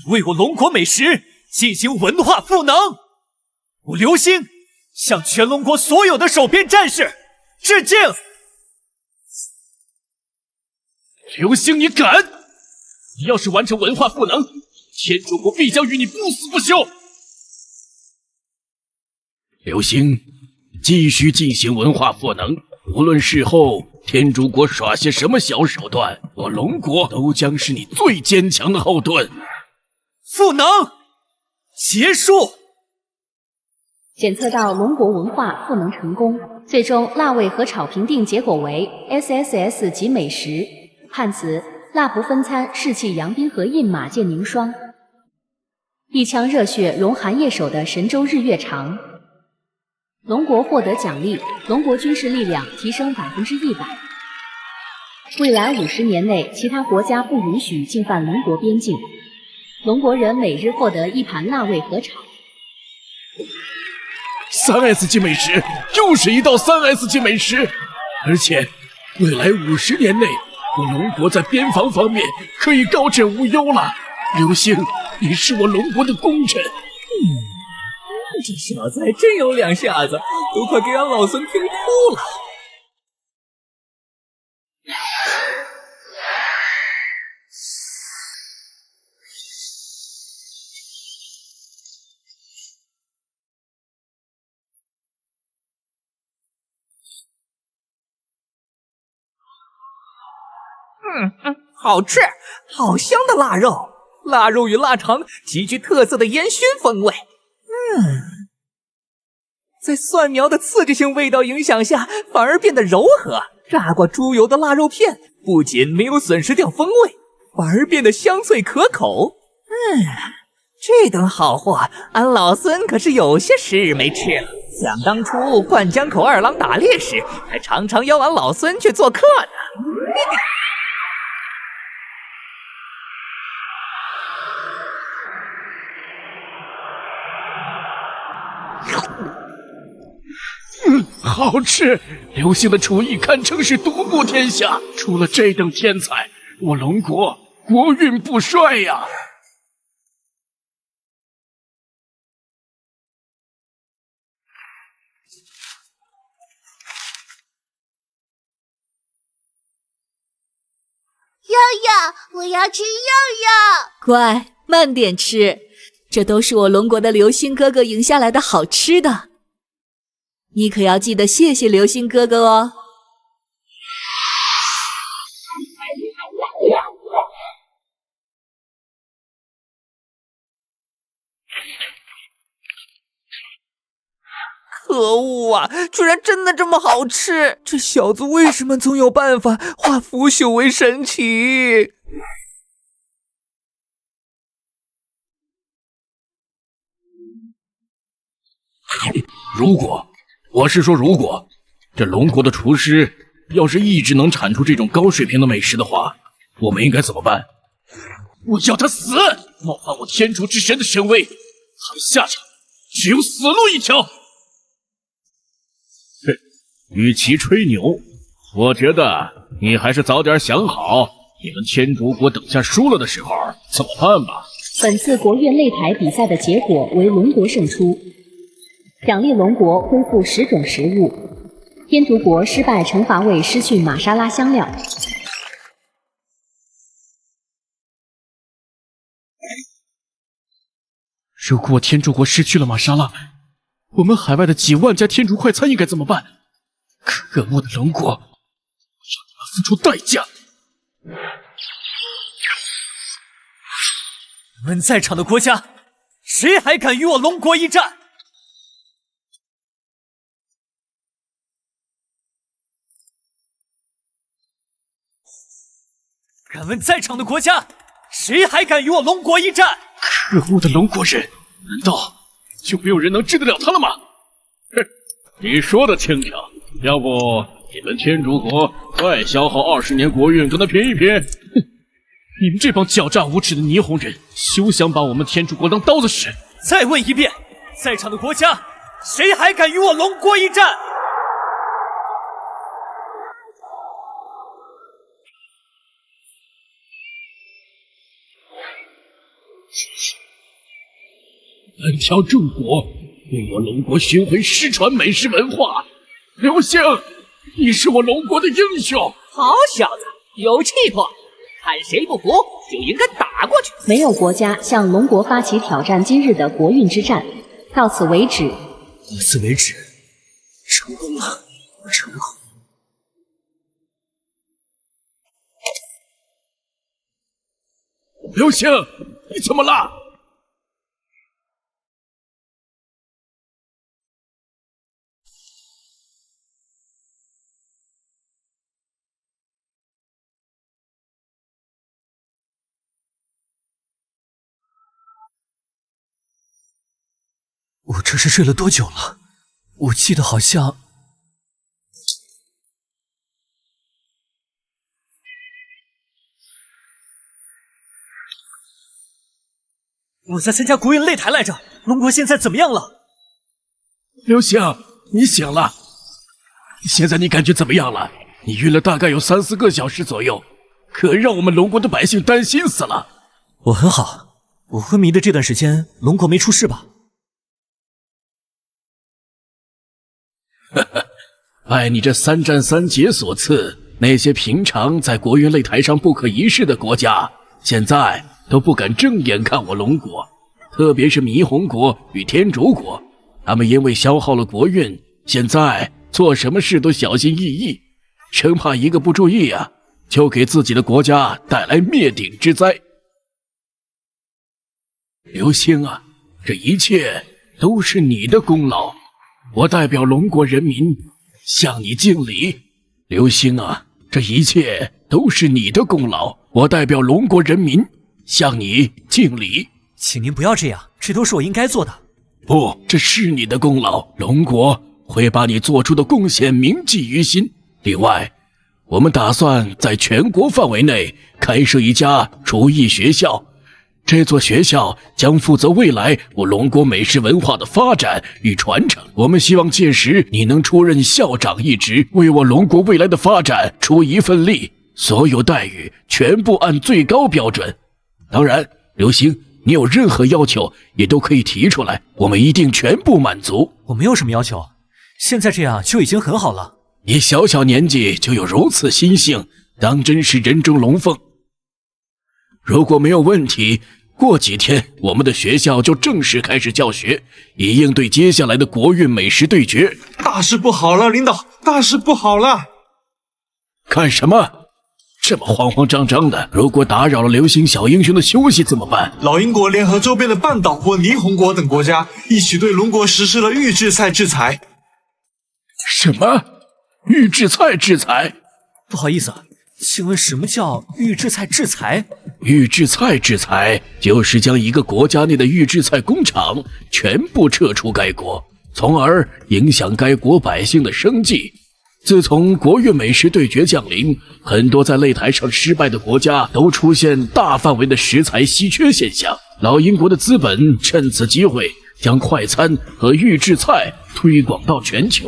为我龙国美食进行文化赋能。我刘星向全龙国所有的守边战士致敬。刘星，你敢！你要是完成文化赋能，天竺国必将与你不死不休。刘星，继续进行文化赋能，无论事后天竺国耍些什么小手段，我龙国都将是你最坚强的后盾。赋能结束。检测到龙国文化赋能成功，最终腊味和炒评定结果为 SSS 级美食。判词：蜡不分餐，士气扬宾和印马见凝霜。一腔热血融寒夜手的神州日月长。龙国获得奖励，龙国军事力量提升100%。未来50年内，其他国家不允许进犯龙国边境。龙国人每日获得1盘腊味和炒。3S 级美食，又是一道3S 级美食，而且未来50年内，我龙国在边防方面可以高枕无忧了。刘星，你是我龙国的功臣。这小子还真有两下子，都快给俺老孙听哭了。好吃，好香的腊肉，腊肉与腊肠极具特色的烟熏风味。在蒜苗的刺激性味道影响下，反而变得柔和。炸过猪油的腊肉片不仅没有损失掉风味，反而变得香脆可口。这等好货，俺老孙可是有些时日没吃了。想当初灌江口二郎打猎时，还常常邀俺老孙去做客呢。好吃！刘星的厨艺堪称是独步天下，除了这等天才，我龙国国运不衰呀！药药，我要吃药药。乖，慢点吃，这都是我龙国的流星哥哥赢下来的好吃的。你可要记得谢谢流星哥哥哦。可恶啊！居然真的这么好吃！这小子为什么总有办法化腐朽为神奇？如果这龙国的厨师要是一直能产出这种高水平的美食的话，我们应该怎么办？我要他死！冒犯我天竺之神的神威，他的下场只有死路一条。与其吹牛，我觉得你还是早点想好，你们天竺国等下输了的时候怎么办吧。本次国乐擂台比赛的结果为龙国胜出，奖励龙国恢复10种食物。天竺国失败惩罚为失去玛莎拉香料。如果天竺国失去了玛莎拉，我们海外的几万家天竺快餐应该怎么办？可恶的龙国，我要你们付出代价！你们在场的国家，谁还敢与我龙国一战？敢问在场的国家，谁还敢与我龙国一战？可恶的龙国人，难道就没有人能治得了他了吗？哼，你说的轻巧，要不你们天竺国再消耗20年国运跟他拼一拼？哼，你们这帮狡诈无耻的霓虹人，休想把我们天竺国当刀子使！再问一遍，在场的国家，谁还敢与我龙国一战？本条众国为我龙国寻回失传美食文化。刘星，你是我龙国的英雄。好小子，有气魄！看谁不服，就应该打过去。没有国家向龙国发起挑战今日的国运之战。到此为止。到此为止，成功了，我成功。刘星，你怎么了？我这是睡了多久了？我记得好像……我在参加国运擂台来着。龙国现在怎么样了？刘星，你醒了。现在你感觉怎么样了？你晕了大概有3、4个小时左右，可让我们龙国的百姓担心死了。我很好，我昏迷的这段时间，龙国没出事吧？拜你这3战3捷所赐，那些平常在国运擂台上不可一世的国家，现在都不敢正眼看我龙国。特别是霓虹国与天竺国，他们因为消耗了国运，现在做什么事都小心翼翼，生怕一个不注意啊，就给自己的国家带来灭顶之灾。刘星啊，这一切都是你的功劳，我代表龙国人民向你敬礼。刘星啊，这一切都是你的功劳，我代表龙国人民向你敬礼。请您不要这样，这都是我应该做的。不，这是你的功劳，龙国会把你做出的贡献铭记于心。另外，我们打算在全国范围内开设一家厨艺学校，这座学校将负责未来我龙国美食文化的发展与传承。我们希望届时你能出任校长一职，为我龙国未来的发展出一份力，所有待遇全部按最高标准。当然，刘星，你有任何要求也都可以提出来，我们一定全部满足。我没有什么要求，现在这样就已经很好了。你小小年纪就有如此心性，当真是人中龙凤。如果没有问题，过几天我们的学校就正式开始教学，以应对接下来的国运美食对决。大事不好了，领导，大事不好了！干什么？这么慌慌张张的，如果打扰了流星小英雄的休息怎么办？老鹰国联合周边的半岛国、霓虹国等国家，一起对龙国实施了预制菜制裁。什么？预制菜制裁？不好意思，请问什么叫预制菜制裁？预制菜制裁就是将一个国家内的预制菜工厂全部撤出该国，从而影响该国百姓的生计。自从国运美食对决降临，很多在擂台上失败的国家都出现大范围的食材稀缺现象。老鹰国的资本趁此机会将快餐和预制菜推广到全球。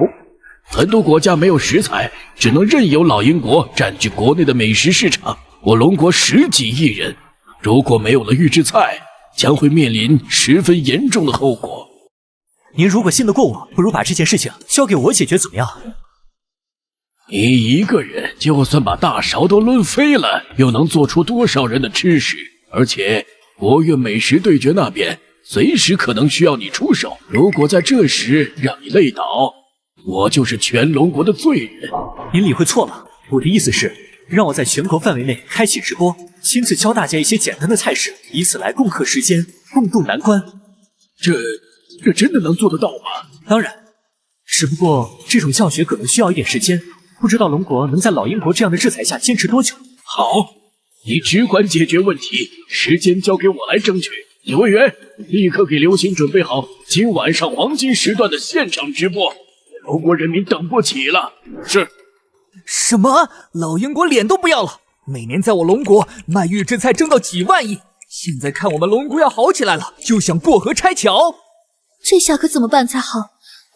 很多国家没有食材，只能任由老鹰国占据国内的美食市场。我龙国10几亿人，如果没有了预制菜，将会面临十分严重的后果。您如果信得过我，不如把这件事情交给我解决，怎么样？你一个人就算把大勺都抡飞了，又能做出多少人的吃食？而且国运美食对决那边随时可能需要你出手，如果在这时让你累倒，我就是全龙国的罪人。您理会错了，我的意思是，让我在全国范围内开启直播，亲自教大家一些简单的菜式，以此来共克时艰，共度难关。这真的能做得到吗？当然，只不过这种教学可能需要一点时间，不知道龙国能在老鹰国这样的制裁下坚持多久。好，你只管解决问题，时间交给我来争取。李委员，立刻给刘星准备好今晚上黄金时段的现场直播，龙国人民等不起了。是。什么？老鹰国脸都不要了？每年在我龙国卖预制菜挣到几万亿，现在看我们龙国要好起来了，就想过河拆桥。这下可怎么办才好？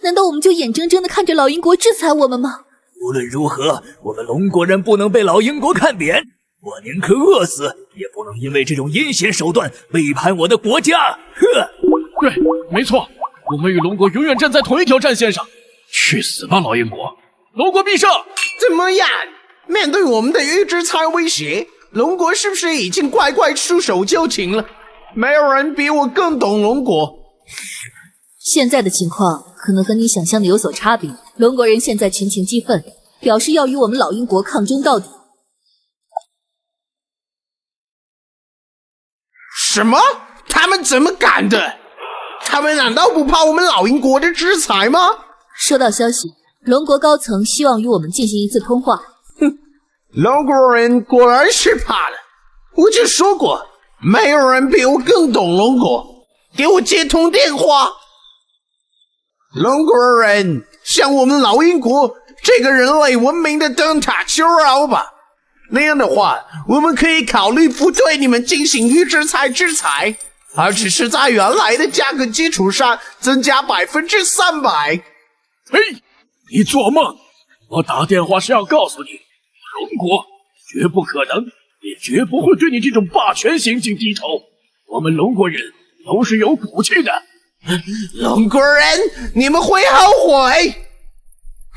难道我们就眼睁睁地看着老鹰国制裁我们吗？无论如何，我们龙国人不能被老鹰国看扁。我宁可饿死，也不能因为这种阴险手段背叛我的国家。对，没错，我们与龙国永远站在同一条战线上。去死吧，老鹰国！龙国必胜！怎么样？面对我们的预制菜威胁，龙国是不是已经乖乖束手就擒了？没有人比我更懂龙国。现在的情况可能和你想象的有所差别。龙国人现在群情激愤，表示要与我们老鹰国抗争到底。什么？他们怎么敢的？他们难道不怕我们老鹰国的制裁吗？收到消息，龙国高层希望与我们进行一次通话。哼，龙国人果然是怕了。我就说过，没有人比我更懂龙国。给我接通电话。龙国人向我们老鹰国这个人类文明的灯塔求饶吧。那样的话，我们可以考虑不对你们进行预制菜制裁，而只是在原来的价格基础上增加300%。嘿，你做梦！我打电话是要告诉你，龙国绝不可能，也绝不会对你这种霸权行径低头。我们龙国人都是有骨气的。龙国人，你们会后悔！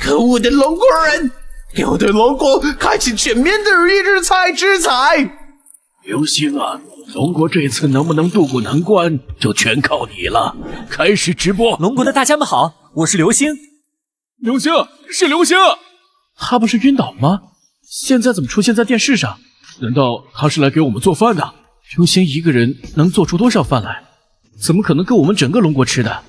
可恶的龙国人！给我对龙国开启全面的预制菜制裁！刘星啊，龙国这次能不能渡过难关，就全靠你了。开始直播。龙国的大家们好，我是刘星。刘星，是刘星，他不是晕倒吗？现在怎么出现在电视上？难道他是来给我们做饭的？刘星一个人能做出多少饭来？怎么可能够我们整个龙国吃的？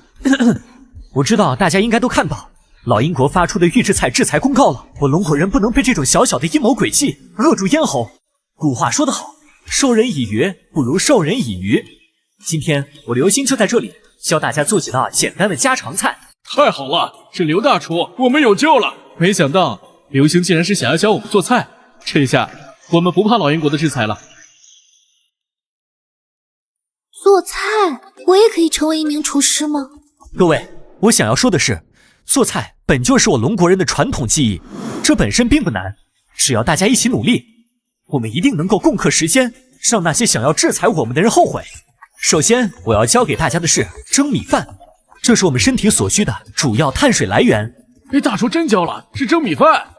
我知道大家应该都看到老鹰国发出的预制菜制裁公告了，我龙国人不能被这种小小的阴谋诡计扼住咽喉。古话说得好，授人以鱼不如授人以渔。今天我刘星就在这里教大家做几道简单的家常菜。太好了，是刘大厨，我们有救了！没想到刘星竟然是想要教我们做菜，这下我们不怕老鹰国的制裁了。做菜，我也可以成为一名厨师吗？各位，我想要说的是，做菜本就是我龙国人的传统技艺，这本身并不难，只要大家一起努力，我们一定能够共克时艰，让那些想要制裁我们的人后悔。首先，我要教给大家的是蒸米饭，这是我们身体所需的主要碳水来源。大厨真教了，是蒸米饭。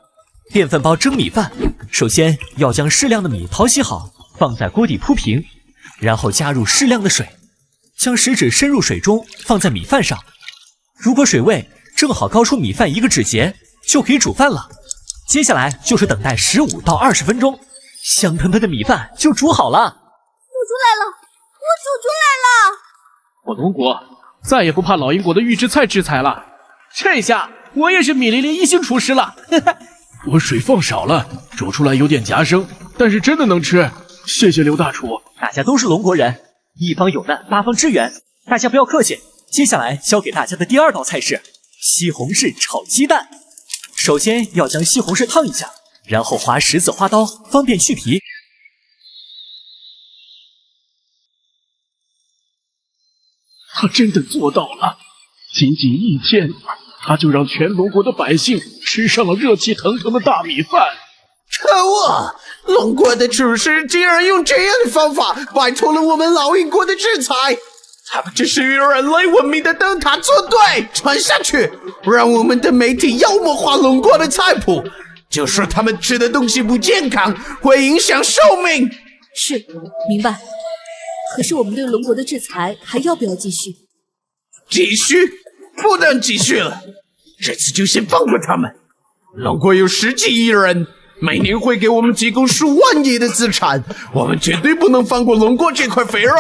淀粉包蒸米饭，首先要将适量的米淘洗好，放在锅底铺平，然后加入适量的水，将食指伸入水中，放在米饭上。如果水位正好高出米饭1个指节，就可以煮饭了。接下来就是等待15到20分钟，香喷喷的米饭就煮好了。煮出来了，我煮出来了！我龙国再也不怕老鹰国的预制菜制裁了。这下我也是米其林1星厨师了。我水放少了，煮出来有点夹生，但是真的能吃。谢谢刘大厨。大家都是龙国人，一方有难八方支援，大家不要客气。接下来教给大家的第2道菜是西红柿炒鸡蛋。首先要将西红柿烫一下，然后划10字花刀，方便去皮。他真的做到了，仅仅1天，他就让全龙国的百姓吃上了热气腾腾的大米饭。可恶！龙国的厨师竟然用这样的方法摆脱了我们老鹰国的制裁，他们这是与人类文明的灯塔作对，传下去，让我们的媒体妖魔化龙国的菜谱，就说他们吃的东西不健康，会影响寿命。是，明白。可是我们对龙国的制裁还要不要继续？继续？不能继续了！这次就先放过他们。龙国有10几亿人，每年会给我们提供数万亿的资产，我们绝对不能放过龙国这块肥肉。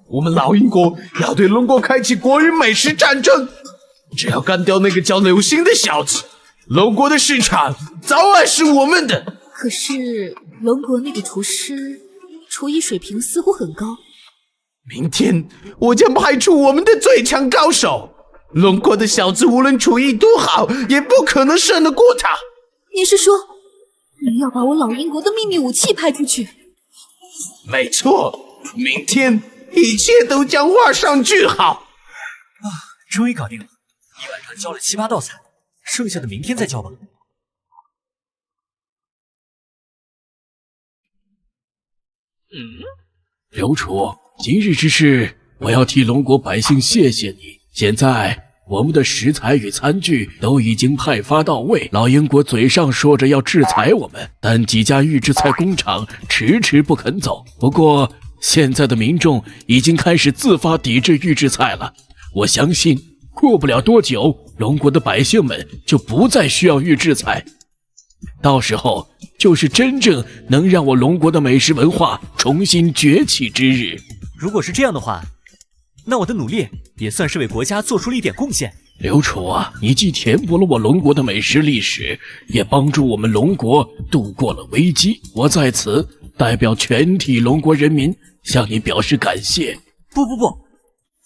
我们老鹰国要对龙国开启国与美食战争，只要干掉那个叫刘星的小子，龙国的市场早晚是我们的。可是龙国那个厨师厨艺水平似乎很高。明天我将派出我们的最强高手，龙国的小子无论厨艺多好，也不可能胜得过他。你是说，你要把我老鹰国的秘密武器派出去？没错，明天一切都将画上句号。终于搞定了，一晚上教了7、8道菜，剩下的明天再教吧。刘楚，今日之事，我要替龙国百姓谢谢你。现在我们的食材与餐具都已经派发到位，老鹰国嘴上说着要制裁我们，但几家预制菜工厂迟迟不肯走。不过现在的民众已经开始自发抵制预制菜了，我相信过不了多久，龙国的百姓们就不再需要预制菜，到时候就是真正能让我龙国的美食文化重新崛起之日。如果是这样的话，那我的努力也算是为国家做出了一点贡献。刘楚啊，你既填补了我龙国的美食历史，也帮助我们龙国度过了危机，我在此代表全体龙国人民向你表示感谢。不，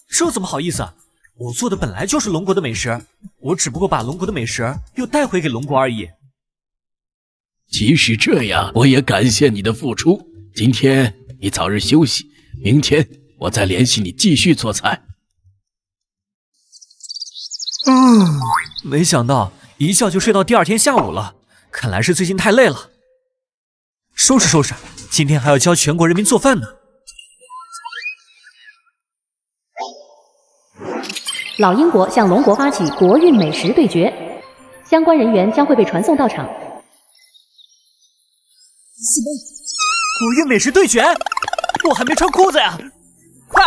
这怎么好意思啊？我做的本来就是龙国的美食，我只不过把龙国的美食又带回给龙国而已。即使这样，我也感谢你的付出。今天你早日休息，明天我再联系你继续做菜。没想到一觉就睡到第2天下午了，看来是最近太累了。收拾，今天还要教全国人民做饭呢。老鹰国向龙国发起国运美食对决，相关人员将会被传送到场。国运美食对决，我还没穿裤子呀！快！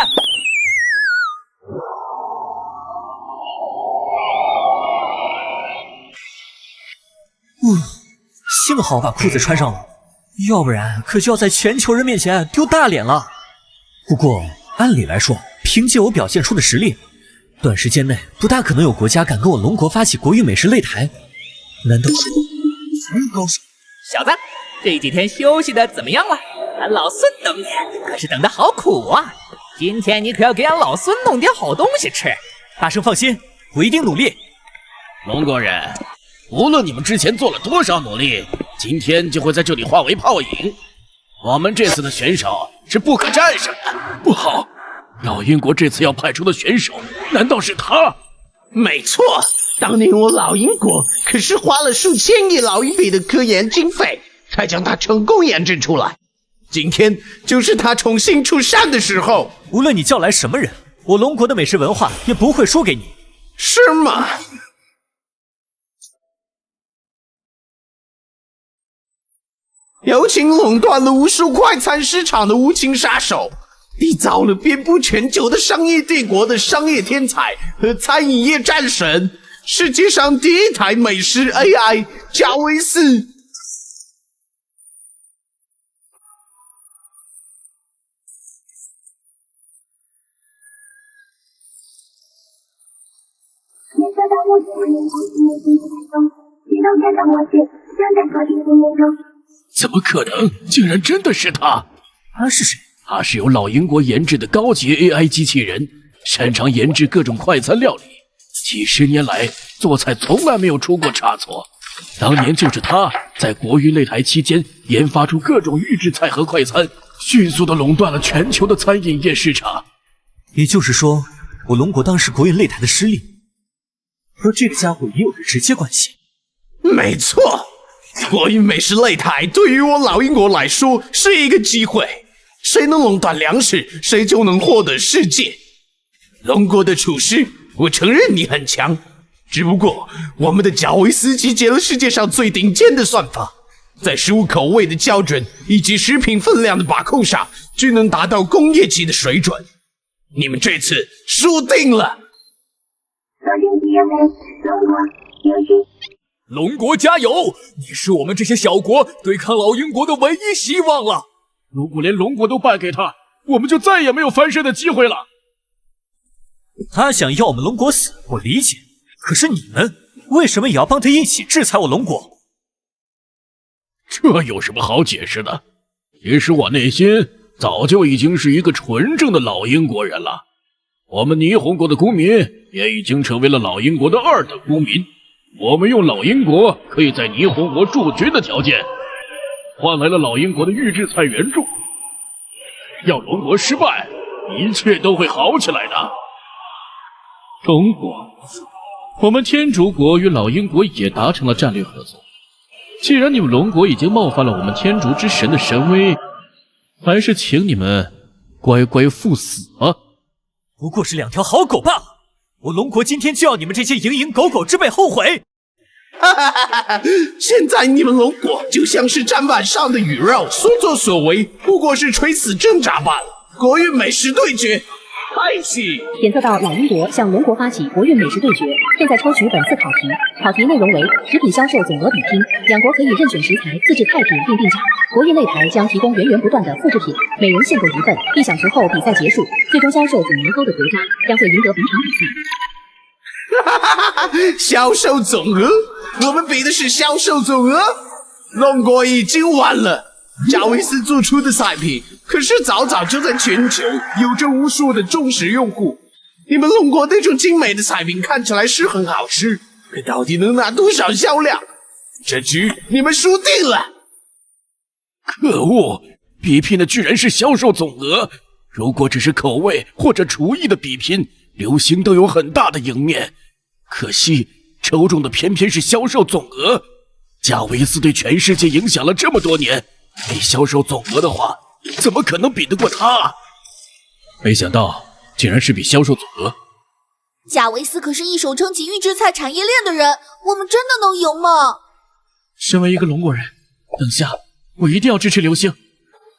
幸好把裤子穿上了，要不然可就要在全球人面前丢大脸了。不过按理来说，凭借我表现出的实力，短时间内不大可能有国家敢跟我龙国发起国运美食擂台。难道是高手？小子，这几天休息的怎么样了？俺老孙等你可是等得好苦啊！今天你可要给俺老孙弄点好东西吃。大圣放心，我一定努力。龙国人，无论你们之前做了多少努力，今天就会在这里化为泡影。我们这次的选手是不可战胜的。不好，老鹰国这次要派出的选手，难道是他？没错，当年我老鹰国可是花了数千亿老鹰币的科研经费，才将他成功研制出来。今天就是他重新出山的时候。无论你叫来什么人，我龙国的美食文化也不会输给你。是吗？有请垄断了无数快餐市场的无情杀手，缔造了遍布全球的商业帝国的商业天才和餐饮业战神，世界上第一台美食 AI 贾维斯。怎么可能？竟然真的是他！他是谁？他是由老鹰国研制的高级 AI 机器人，擅长研制各种快餐料理，几10年来做菜从来没有出过差错。当年就是他在国运擂台期间研发出各种预制菜和快餐，迅速地垄断了全球的餐饮业市场。也就是说，我龙国当时国运擂台的失利，和这个家伙也有着直接关系。没错，国运美食擂台对于我老鹰国来说是一个机会，谁能垄断粮食，谁就能获得世界。龙国的厨师，我承认你很强，只不过我们的贾维斯集结了世界上最顶尖的算法，在食物口味的校准以及食品分量的把控上，均能达到工业级的水准。你们这次输定了。龙国加油！你是我们这些小国对抗老鹰国的唯一希望了。如果连龙国都败给他，我们就再也没有翻身的机会了。他想要我们龙国死，我理解。可是你们为什么也要帮他一起制裁我龙国？这有什么好解释的？其实我内心早就已经是一个纯正的老鹰国人了。我们霓虹国的公民也已经成为了老鹰国的2等公民。我们用老鹰国可以在霓虹国驻军的条件，换来了老鹰国的预制菜援助。要龙国失败，一切都会好起来的。龙国，我们天竺国与老鹰国也达成了战略合作。既然你们龙国已经冒犯了我们天竺之神的神威，还是请你们乖乖赴死吧。不过是2条好狗罢了。我龙国今天就要你们这些蝇营狗苟之辈后悔！现在你们龙国就像是砧板上的鱼肉，所作所为不过是垂死挣扎罢了。国运美食对决，开启！检测到老鹰国向龙国发起国运美食对决，现在抽取本次考题，考题内容为食品销售总额比拼，两国可以任选食材自制菜品并定价。国运擂台将提供源源不断的复制品，每人限购1份，1小时后比赛结束，最终销售总额高的国家将会赢得本场比赛。销售总额，我们比的是销售总额。龙国已经完了，贾维斯做出的菜品可是早早就在全球有着无数的忠实用户。你们龙国那种精美的菜品看起来是很好吃，可到底能拿多少销量？这局你们输定了！可恶，比拼的居然是销售总额。如果只是口味或者厨艺的比拼，流星都有很大的赢面。可惜抽中的偏偏是销售总额。贾维斯对全世界影响了这么多年，比销售总额的话，怎么可能比得过他？没想到竟然是比销售总额。贾维斯可是一手撑起预制菜产业链的人，我们真的能赢吗？身为一个龙国人，等下我一定要支持流星。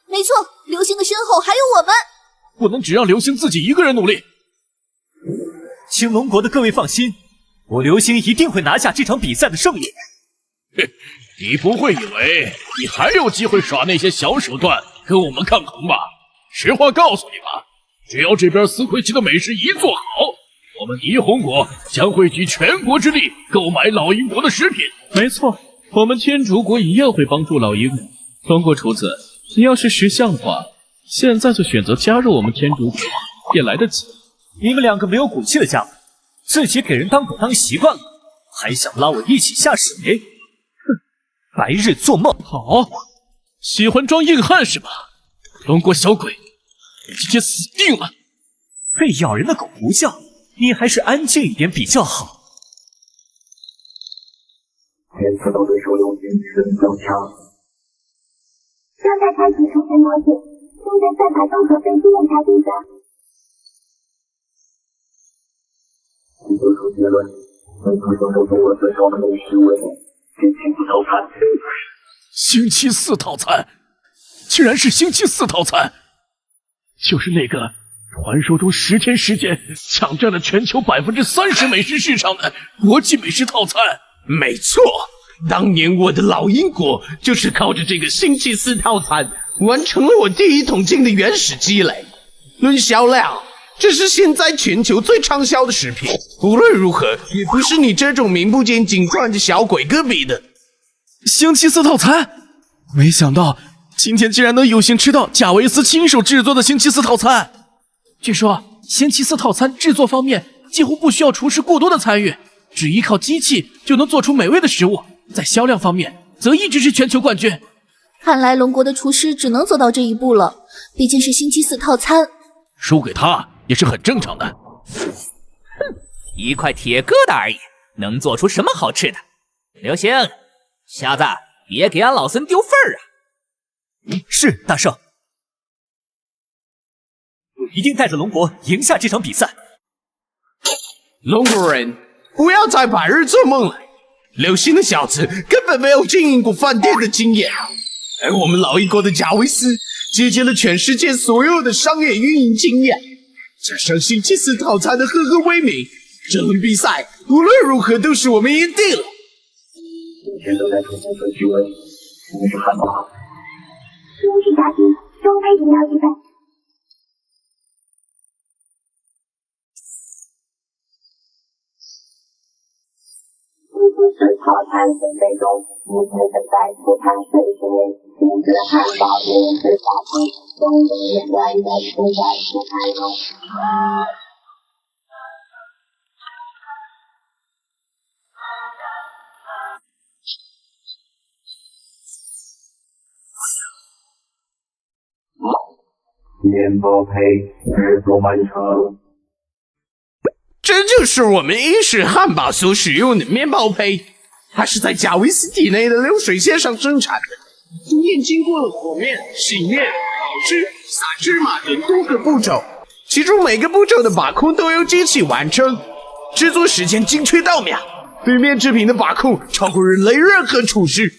没错，流星的身后还有我们，不能只让流星自己一个人努力。请龙国的各位放心，我流星一定会拿下这场比赛的胜利。你不会以为你还有机会耍那些小手段跟我们抗衡吧？实话告诉你吧，只要这边四魁旗的美食一做好，我们霓虹国将会举全国之力购买老鹰国的食品。没错，我们天竺国一样会帮助老鹰国。龙国厨子，你要是识相的话，现在就选择加入我们天竺国也来得及。你们2个没有骨气的家伙，自己给人当狗当习惯了，还想拉我一起下水？哼，白日做梦！好，喜欢装硬汉是吧？龙国小鬼，今天死定了！被咬人的狗不叫，你还是安静一点比较好。检测到对手有陨石比较强。正在开启储存模式，现在赛跑综合分析擂台对战。得出结论，每次销售总额最高的美食为星期4套餐。星期4套餐，竟然是星期4套餐，就是那个传说中10天时间抢占了全球30%美食市场的国际美食套餐。没错，当年我的老鹰国就是靠着这个星期4套餐完成了我第1桶金的原始积累。论销量，这是现在全球最畅销的食品，无论如何也不是你这种名不见经传的小鬼哥比的。星期4套餐，没想到今天竟然能有幸吃到贾维斯亲手制作的星期4套餐。据说星期4套餐制作方面几乎不需要厨师过多的参与，只依靠机器就能做出美味的食物，在销量方面则一直是全球冠军。看来龙国的厨师只能走到这一步了，毕竟是星期4套餐，输给他也是很正常的。哼，一块铁疙瘩而已，能做出什么好吃的？流星，小子，别给俺老孙丢份儿啊！是大圣，我一定带着龙国赢下这场比赛。龙国人，不要再白日做梦了。流星的小子根本没有经营过饭店的经验，而我们老鹰国的贾维斯集结了全世界所有的商业运营经验，加上星期4套餐的赫赫威名，这轮比赛无论如何都是我们赢定了。一切都在重新分区位，你是汉堡，你是炸鸡，中杯饮料一份。是套餐准备中，目前正在出餐水平，精致汉堡零食小鸡，中杯饮料一份正在出餐中。面包胚制作完成。这就是我们英式汉堡所使用的面包胚，它是在贾维斯体内的流水线上生产的，中间经过了和面、醒面、烤制、撒芝麻等多个步骤，其中每个步骤的把控都由机器完成，制作时间精确到秒，对面制品的把控超过人类任何厨师。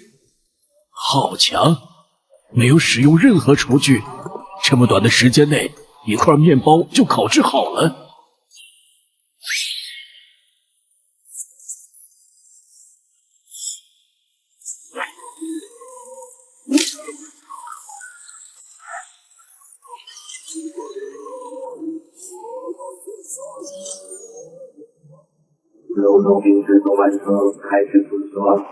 好强！没有使用任何厨具，这么短的时间内，一块面包就烤制好了。肉松饼制作完成，开始组合。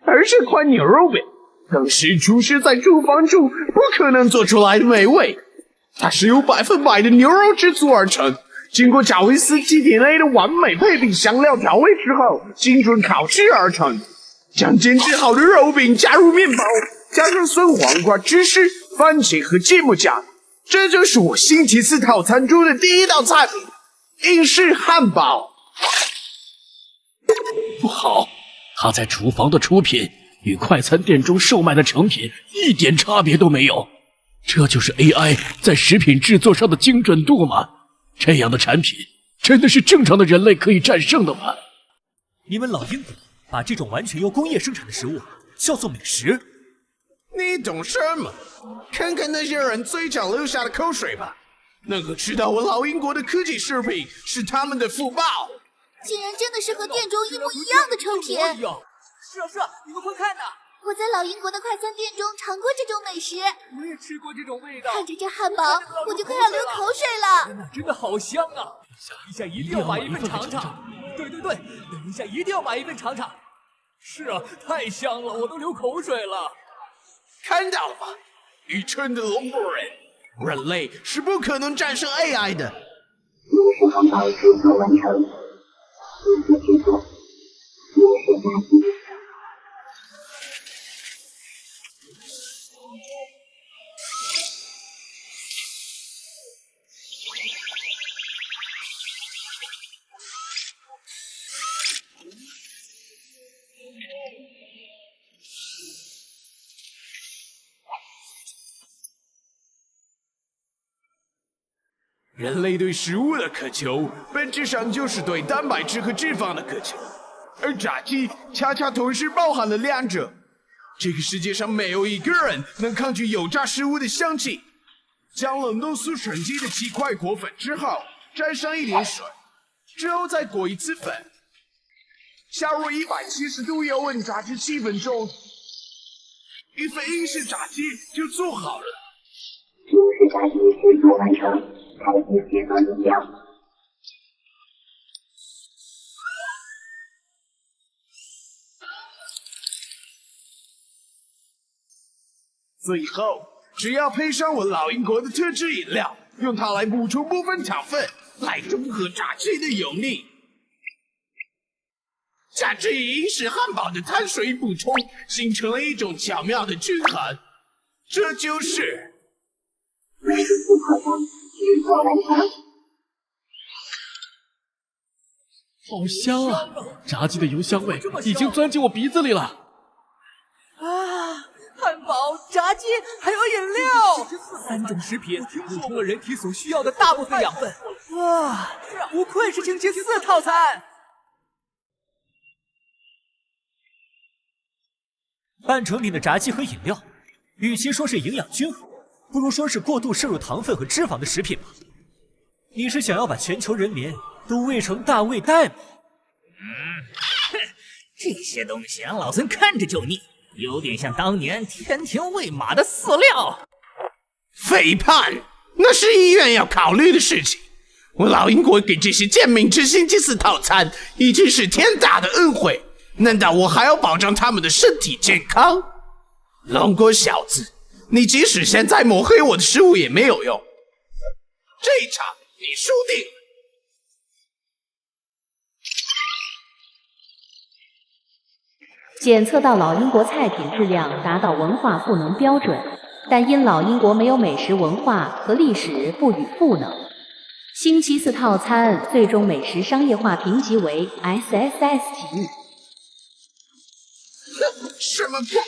而这块牛肉饼更是厨师在厨房中不可能做出来的美味。它是由100%的牛肉制作而成，经过贾维斯机体内的完美配比香料调味之后，精准烤制而成。将煎制好的肉饼加入面包，加上酸黄瓜、芝士、番茄和芥末酱，这就是我星期四套餐中的第一道菜品——英式汉堡。不好，他在厨房的出品与快餐店中售卖的成品一点差别都没有。这就是 AI 在食品制作上的精准度吗？这样的产品真的是正常的人类可以战胜的吗？你们老英国把这种完全由工业生产的食物叫做美食？你懂什么？看看那些人嘴角流下的口水吧！能够吃到我老英国的科技食品是他们的福报。竟然真的是和店中一模一样的成品！是啊是啊，你们快看呐！我在老英国的快餐店中尝过这种美食，我也吃过这种味道。看着这汉堡，我就快要流口水了。天哪，真的好香啊！等一下一定要买一份尝尝。对，等一下一定要买一份尝尝。是啊，太香了，我都流口水了。看到了吧，愚蠢的龙国人，人类是不可能战胜 AI 的。英式汉堡制作完成，如何制作？英式炸鸡。人类对食物的渴求，本质上就是对蛋白质和脂肪的渴求，而炸鸡恰恰同时包含了两者。这个世界上没有一个人能抗拒油炸食物的香气。将冷冻速成鸡的鸡块裹粉之后，沾上一点水，之后再裹一次粉，下入170度油温炸至7分钟，一份英式炸鸡就做好了。英式炸鸡制作完成。开启制作音效。最后，只要配上我老英国的特制饮料，用它来补充部分糖分，来中和炸鸡的油腻。加之英式汉堡的碳水补充，形成了一种巧妙的均衡。这就是美食套餐制作完成。好香啊！炸鸡的油香味已经钻进我鼻子里了。啊，汉堡、炸鸡还有饮料，3种食品补充了人体所需要的大部分养分。哇，不愧是星期4套餐。半成品的炸鸡和饮料，与其说是营养均衡，不如说是过度摄入糖分和脂肪的食品吧。你是想要把全球人民都喂成大胃袋吗？哼，这些东西让老孙看着就腻，有点像当年天天喂马的饲料。肥胖，那是医院要考虑的事情。我老英国给这些贱民吃星期4套餐，已经是天大的恩惠。难道我还要保障他们的身体健康？龙国小子，你即使现在抹黑我的食物也没有用。这一场你输定了。检测到老英国菜品质量达到文化赋能标准，但因老英国没有美食文化和历史不予赋能，星期4套餐最终美食商业化评级为 SSS 级。什么破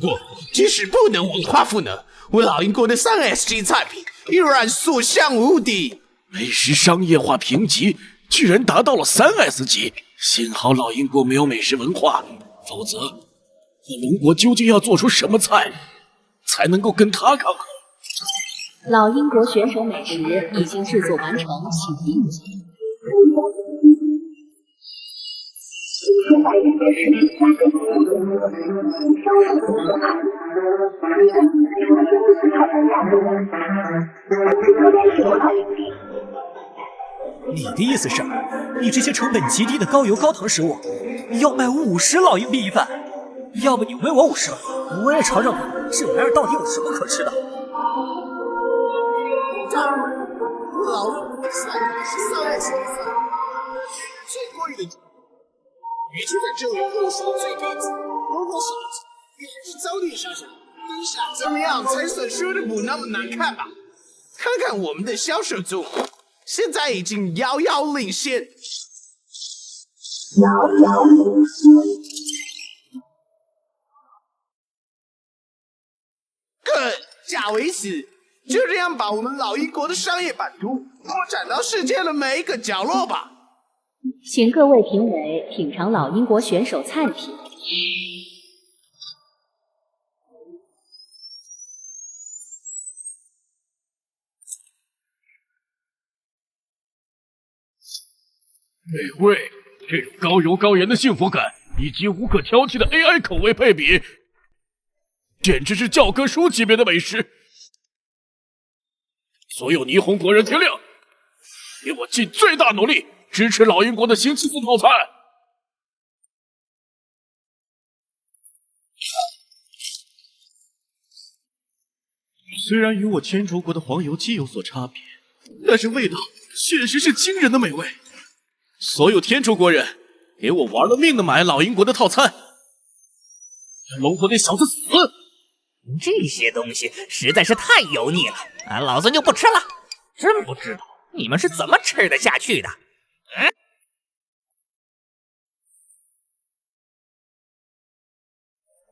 不过，即使不能文化赋能，我老英国的3S 级菜品依然所向无敌。美食商业化评级居然达到了3S 级，幸好老英国没有美食文化，否则我龙国究竟要做出什么菜才能够跟他抗衡？老英国选手美食已经制作完成，请定级。你的意思是，你这些成本极低的高油高糖食物，要卖50老硬币一份？要不你喂我50，我也尝尝看这玩意儿到底有什么可吃的。老英国3S最贵的。与其在这里落手最低级，如果手指也是早点上手，一下怎么样才算说的不那么难看吧？看看我们的销售组合，现在已经遥遥领先。贾维斯，就这样把我们老英国的商业版图拓展到世界的每一个角落吧。请各位评委品尝老英国选手菜品。美味，这种高油高盐的幸福感，以及无可挑剔的 AI 口味配比，简直是教科书级别的美食。所有霓虹国人听令，给我尽最大努力支持老英国的星期4套餐。虽然与我天竺国的黄油鸡有所差别，但是味道确实是惊人的美味。所有天竺国人，给我玩了命的买老英国的套餐，让龙国那小子死！这些东西实在是太油腻了，老孙就不吃了。真不知道你们是怎么吃得下去的。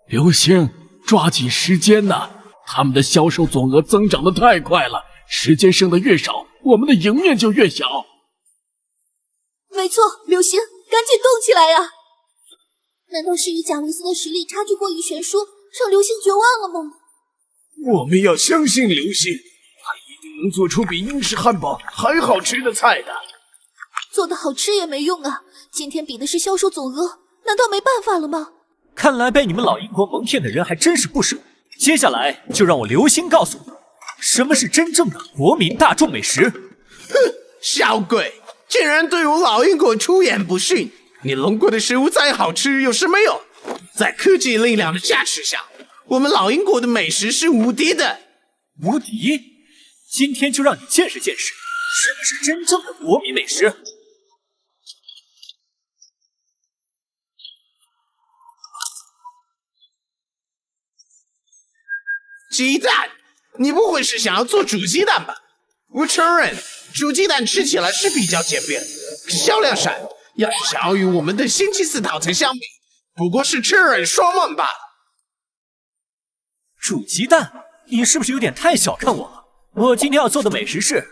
流星，抓紧时间呐！他们的销售总额增长的太快了，时间剩的越少，我们的赢面就越小。没错，流星，赶紧动起来呀！难道是与贾维斯的实力差距过于悬殊，让流星绝望了吗？我们要相信流星，他一定能做出比英式汉堡还好吃的菜的。做的好吃也没用啊！今天比的是销售总额，难道没办法了吗？看来被你们老英国蒙骗的人还真是不少。接下来就让我流星告诉你，什么是真正的国民大众美食。哼，小鬼，竟然对我老英国出言不逊！你龙国的食物再好吃有什么用？在科技力量的加持下，我们老英国的美食是无敌的。无敌？今天就让你见识见识，什么是真正的国民美食。鸡蛋？你不会是想要做煮鸡蛋吧？我承认，煮鸡蛋吃起来是比较简便，销量少，要是想要与我们的星期四套餐相比，不过是痴人说梦罢了。煮鸡蛋，你是不是有点太小看我了？我今天要做的美食是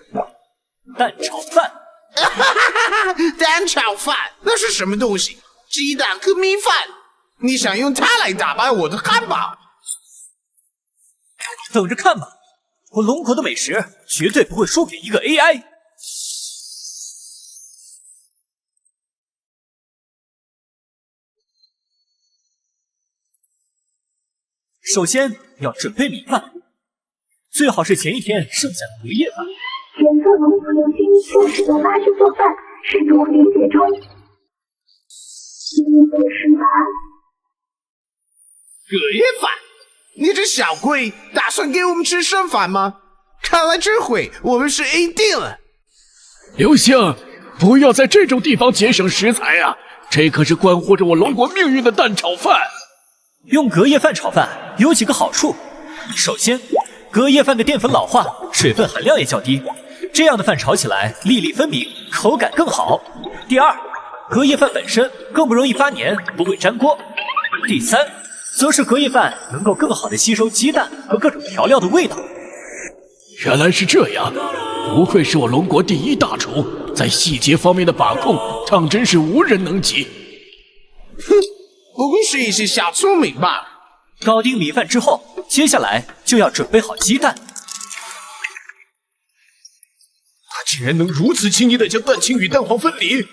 蛋炒饭。蛋炒饭那是什么东西？鸡蛋和米饭？你想用它来打败我的汉堡？等着看吧，我龙国的美食绝对不会输给一个 AI。首先要准备米饭，最好是前一天剩下的隔夜饭。原作龙族流星就是用拉去做饭，试图理解中。因为失败。隔夜饭？你这小鬼打算给我们吃剩饭吗？看来这回我们是 A 定了。流星，不要在这种地方节省食材啊！这可是关乎着我龙国命运的蛋炒饭。用隔夜饭炒饭有几个好处。首先，隔夜饭的淀粉老化，水分含量也较低，这样的饭炒起来粒粒分明，口感更好。第二，隔夜饭本身更不容易发黏，不会粘锅。第三，则是隔夜饭能够更好的吸收鸡蛋和各种调料的味道。原来是这样，不愧是我龙国第一大厨，在细节方面的把控，当真是无人能及。哼，不过是一些小聪明罢了。搞定米饭之后，接下来就要准备好鸡蛋。他竟然能如此轻易地将蛋清与蛋黄分离，这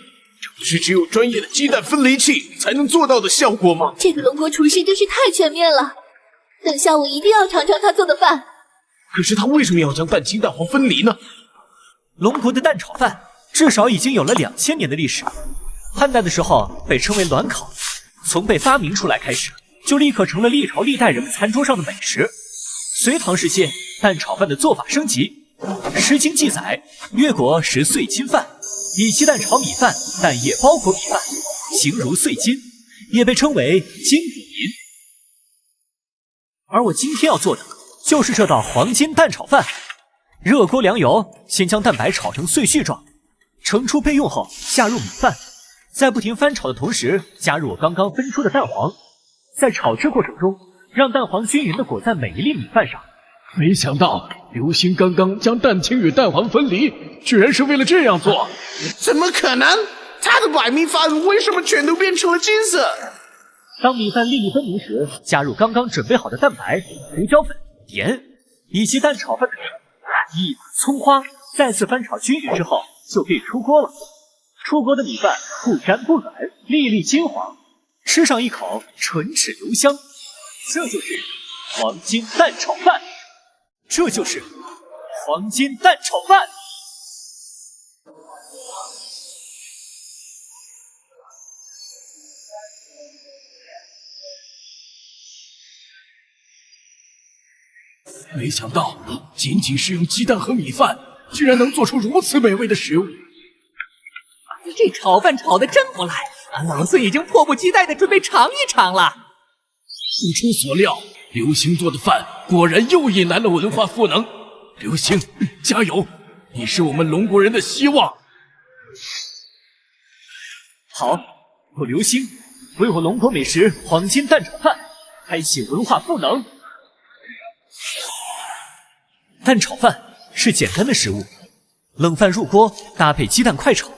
不是只有专业的鸡蛋分离器才能做到的效果吗？这个龙国厨师真是太全面了，等下我一定要尝尝他做的饭。可是他为什么要将蛋清蛋黄分离呢？龙国的蛋炒饭至少已经有了2000年的历史，汉代的时候被称为卵烤，从被发明出来开始，就立刻成了历朝历代人们餐桌上的美食。隋唐时期，蛋炒饭的做法升级，《诗经》记载，越国食碎金饭，以鸡蛋炒米饭，蛋液包裹米饭，形如碎金，也被称为金比银。而我今天要做的就是这道黄金蛋炒饭。热锅凉油，先将蛋白炒成碎絮状，盛出备用后下入米饭，在不停翻炒的同时，加入我刚刚分出的蛋黄，在炒制过程中，让蛋黄均匀地裹在每一粒米饭上。没想到流星刚刚将蛋清与蛋黄分离，居然是为了这样做。怎么可能？他的白米饭为什么全都变成了金色？当米饭粒粒分明时，加入刚刚准备好的蛋白、胡椒粉、盐以及蛋炒饭的水、一把葱花，再次翻炒均匀之后，就可以出锅了。出锅的米饭不粘不软，粒粒金黄，吃上一口唇齿留香。这就是黄金蛋炒饭，这就是黄金蛋炒饭。没想到仅仅是用鸡蛋和米饭，居然能做出如此美味的食物。这炒饭炒得真不赖，俺老孙已经迫不及待地准备尝一尝了。不出所料，流星做的饭果然又引来了文化赋能。流星，加油！你是我们龙国人的希望。好，我流星为我龙国美食黄金蛋炒饭开启文化赋能。蛋炒饭是简单的食物，冷饭入锅，搭配鸡蛋快炒，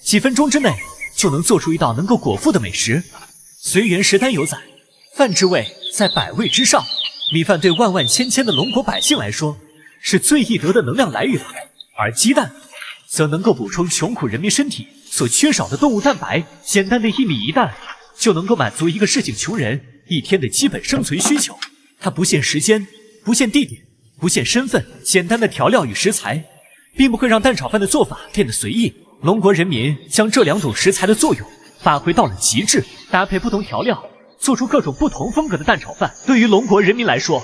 几分钟之内就能做出一道能够果腹的美食。随园食单有载，饭之味在百味之上。米饭对万万千千的龙国百姓来说，是最易得的能量来源，而鸡蛋则能够补充穷苦人民身体所缺少的动物蛋白。简单的1米1蛋就能够满足一个市井穷人一天的基本生存需求。它不限时间，不限地点，不限身份，简单的调料与食材，并不会让蛋炒饭的做法变得随意。龙国人民将这2种食材的作用发挥到了极致，搭配不同调料，做出各种不同风格的蛋炒饭。对于龙国人民来说，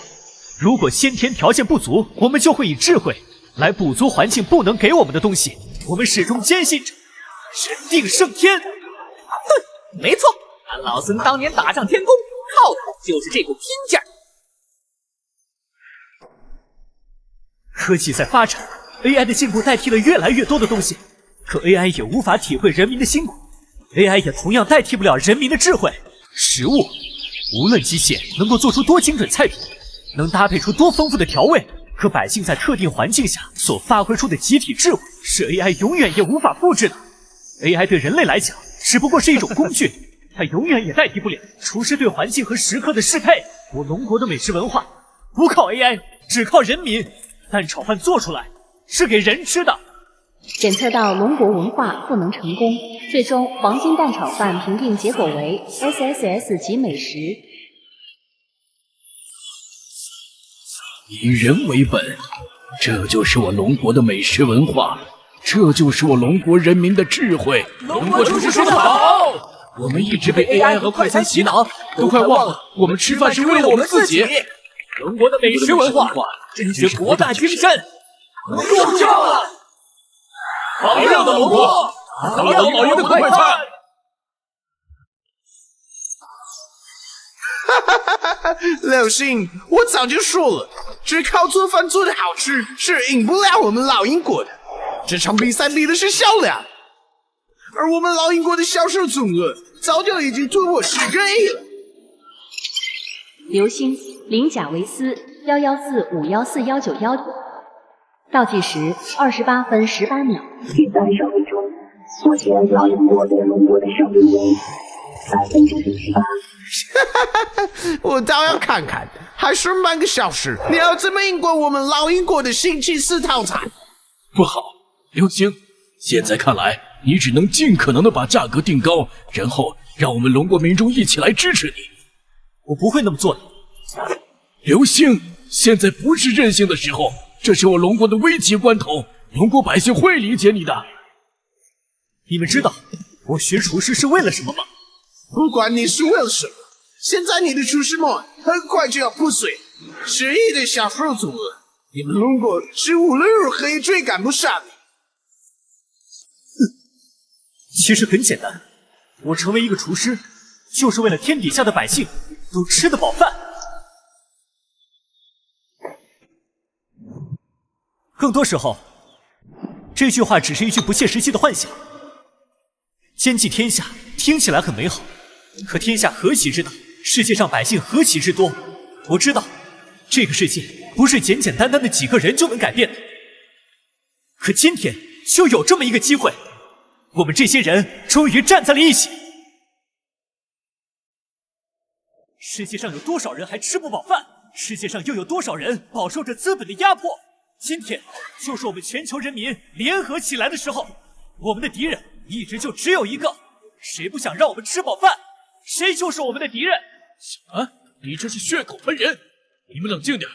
如果先天条件不足，我们就会以智慧来补足环境不能给我们的东西。我们始终坚信着人定胜天。对，没错，俺老孙当年打上天宫，靠的就是这股拼劲儿。科技在发展，AI 的进步代替了越来越多的东西，可 AI 也无法体会人民的辛苦 ，AI 也同样代替不了人民的智慧。食物，无论机械能够做出多精准菜品，能搭配出多丰富的调味，可百姓在特定环境下所发挥出的集体智慧，是 AI 永远也无法复制的。AI 对人类来讲，只不过是一种工具，它永远也代替不了厨师对环境和食客的适配。我龙国的美食文化，不靠 AI， 只靠人民。蛋炒饭做出来是给人吃的。检测到龙国文化赋能成功，最终黄金蛋炒饭评定结果为 SSS 级美食。以人为本，这就是我龙国的美食文化，这就是我龙国人民的智慧。龙国厨师说得好，我们一直被 AI 和快餐洗脑，都快忘了我们吃饭是为了我们自己。龙国的美食文化真是博大精深，入教了！榜样的龙国，榜样老爷的快餐。刘星，我早就说了，只靠做饭做得好吃是赢不了我们老英国的。这场比赛比的是销量，而我们老英国的销售总额早就已经突破10个亿了。刘星，零甲维斯114514191，倒计时28分18秒。现在胜利中，目前老英国对龙国的胜率为48%。我倒要看看，还剩半个小时，你要怎么赢过我们老英国的星期4套餐？不好，刘星，现在看来你只能尽可能的把价格定高，然后让我们龙国民众一起来支持你。我不会那么做的。刘星，现在不是任性的时候，这是我龙国的危急关头，龙国百姓会理解你的。你们知道我学厨师是为了什么吗？不管你是为了什么，现在你的厨师梦很快就要破碎，10亿的销售总额，你们龙国是无论如何也追赶不上你。其实很简单，我成为一个厨师，就是为了天底下的百姓都吃得饱饭。更多时候，这句话只是一句不切实际的幻想。兼济天下听起来很美好，可天下何其之大，世界上百姓何其之多。我知道，这个世界不是简简单单的几个人就能改变的。可今天就有这么一个机会，我们这些人终于站在了一起。世界上有多少人还吃不饱饭？世界上又有多少人饱受着资本的压迫？今天就是我们全球人民联合起来的时候。我们的敌人一直就只有一个，谁不想让我们吃饱饭，谁就是我们的敌人。小安，你这是血口喷人！你们冷静点，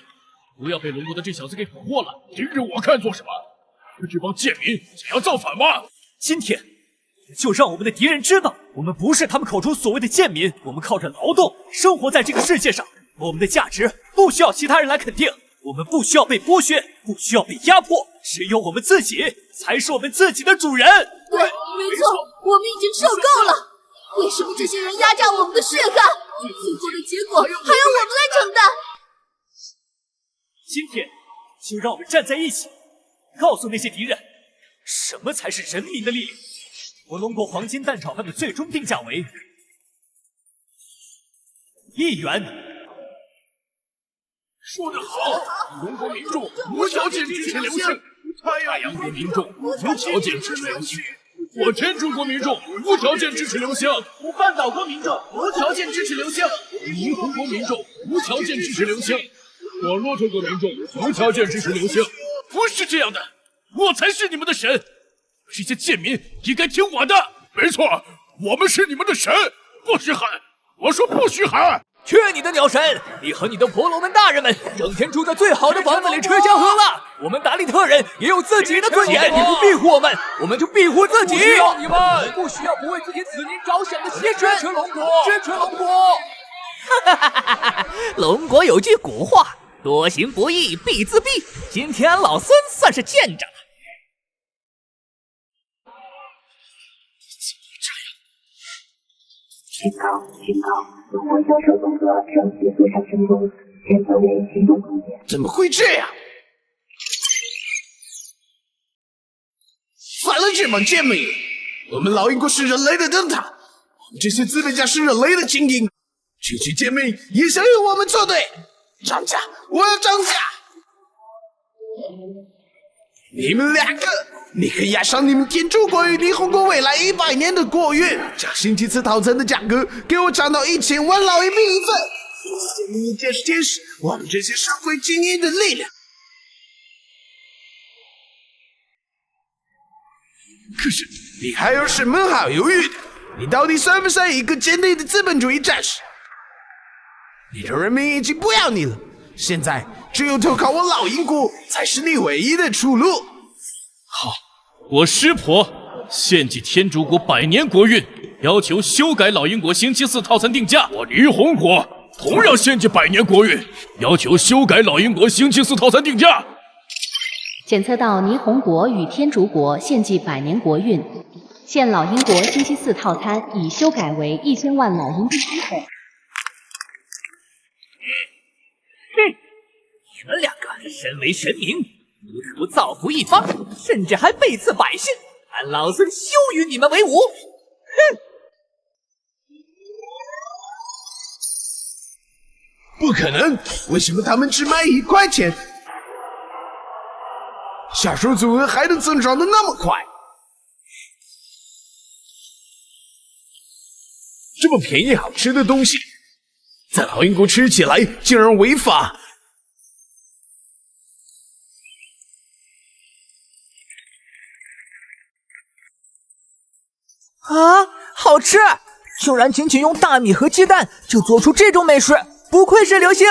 不要被龙国的这小子给俘获了。盯着我看做什么？这帮贱民想要造反吗？今天就让我们的敌人知道，我们不是他们口中所谓的贱民，我们靠着劳动生活在这个世界上，我们的价值不需要其他人来肯定，我们不需要被剥削，不需要被压迫，只有我们自己才是我们自己的主人。对，没错，我们已经受够了。为什么这些人压榨我们的血汗？最后的结果还由我们来承担。今天就让我们站在一起，告诉那些敌人，什么才是人民的力量。我龙国黄金蛋炒饭的最终定价为1元。说得好，龙国民众无条件支持刘星，太阳国民众无条件支持刘星，我天竺国民众无条件支持刘星，我半岛国民众无条件支持刘星，银河国民众无条件支持刘星，我骆驼国民众无条件支持刘星。不是这样的，我才是你们的神，这些贱民应该听我的。没错，我们是你们的神，不许喊！我说不许喊！去你的鸟神！你和你的婆罗门大人们整天住在最好的房子里吃香喝辣，我们达利特人也有自己的尊严。你不庇护我们，我们就庇护自己。不需要你们，不需要不为自己子民着想的牺牲。支持龙国，支持龙国！龙国有句古话，多行不义必自毙。今天老孙算是见着了。警告！龙国销售总额正急速上升中，人则为行动空间。怎么会这样？犯了这帮贱民！我们老英国是人类的灯塔，我们这些资本家是人类的精英，这群贱民也想与我们作对。涨价，我要涨价！你们两个，你可以押上你们天竺国与霓虹国未来100年的国运，将星期4套餐的价格给我涨到1000万老银币一份。谢谢你们见识我们这些社会精英的力量。可是你还有什么好犹豫的？你到底算不算一个坚定的资本主义战士？你的人民已经不要你了，现在只有投靠我老英国才是你唯一的出路。好，我师婆献祭天竺国100年国运，要求修改老英国星期4套餐定价。我霓虹国同样献祭100年国运，要求修改老英国星期4套餐定价。检测到霓虹国与天竺国献祭100年国运，现老英国星期4套餐已修改为1000万老银币一份。你们两个身为神明，不得不造福一方，甚至还背刺百姓，俺老孙休与你们为伍！哼！不可能！为什么他们只卖1块钱？销售总额还能增长的那么快？这么便宜好吃的东西，在老英国吃起来竟然违法！啊，好吃！竟然仅仅用大米和鸡蛋就做出这种美食，不愧是流星！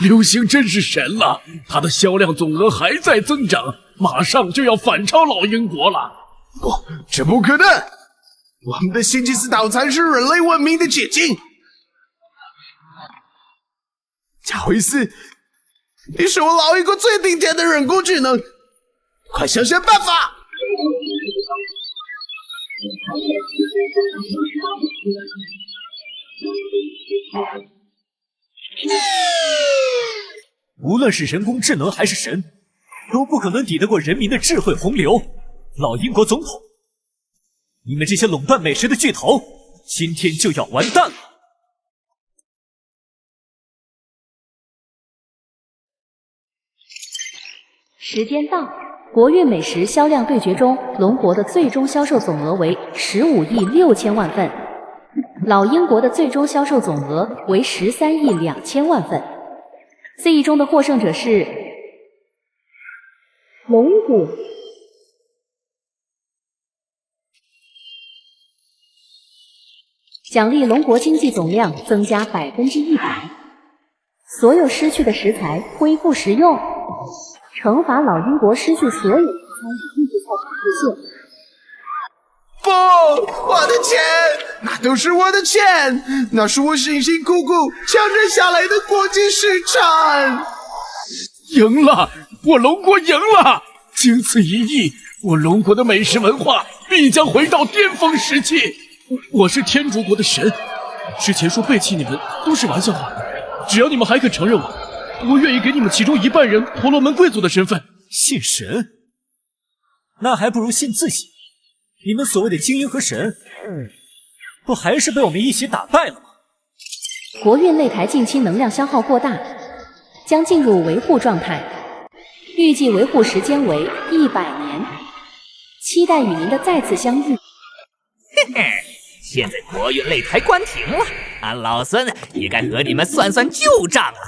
流星真是神了，它的销量总额还在增长，马上就要反超老英国了。不，这不可能！我们的星期4套餐是人类文明的结晶。贾维斯，你是我老英国最顶尖的人工智能，快想想办法！无论是人工智能还是神，都不可能抵得过人民的智慧洪流。老英国总统，你们这些垄断美食的巨头，今天就要完蛋了！时间到，国运美食销量对决中，龙国的最终销售总额为15亿6千万份，老英国的最终销售总额为13亿2千万份。最终的获胜者是龙国。奖励龙国经济总量增加100%，所有失去的食材恢复食用，惩罚老英国失去所有参与预制菜的不限。不，我的钱，那都是我的钱，那是我辛辛苦苦抢占下来的国际市场。赢了，我龙国赢了！经此一役，我龙国的美食文化必将回到巅峰时期。我是天竺国的神，之前说背弃你们都是玩笑话，只要你们还肯承认我愿意给你们其中一半人婆罗门贵族的身份。信神？那还不如信自己。你们所谓的精英和神，不还是被我们一起打败了吗？国运擂台近期能量消耗过大，将进入维护状态，预计维护时间为100年，期待与您的再次相遇。嘿嘿，现在国运擂台关停了，俺老孙也该和你们算算旧账了。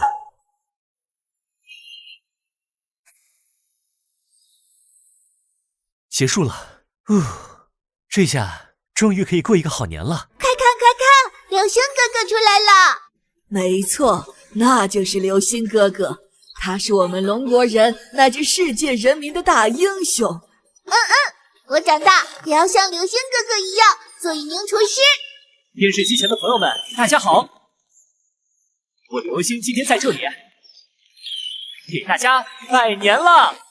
结束了，这下终于可以过一个好年了。快看，流星哥哥出来了！没错，那就是流星哥哥，他是我们龙国人乃至世界人民的大英雄。我长大也要像流星哥哥一样做一名厨师。电视机前的朋友们，大家好，我流星今天在这里给大家拜年了。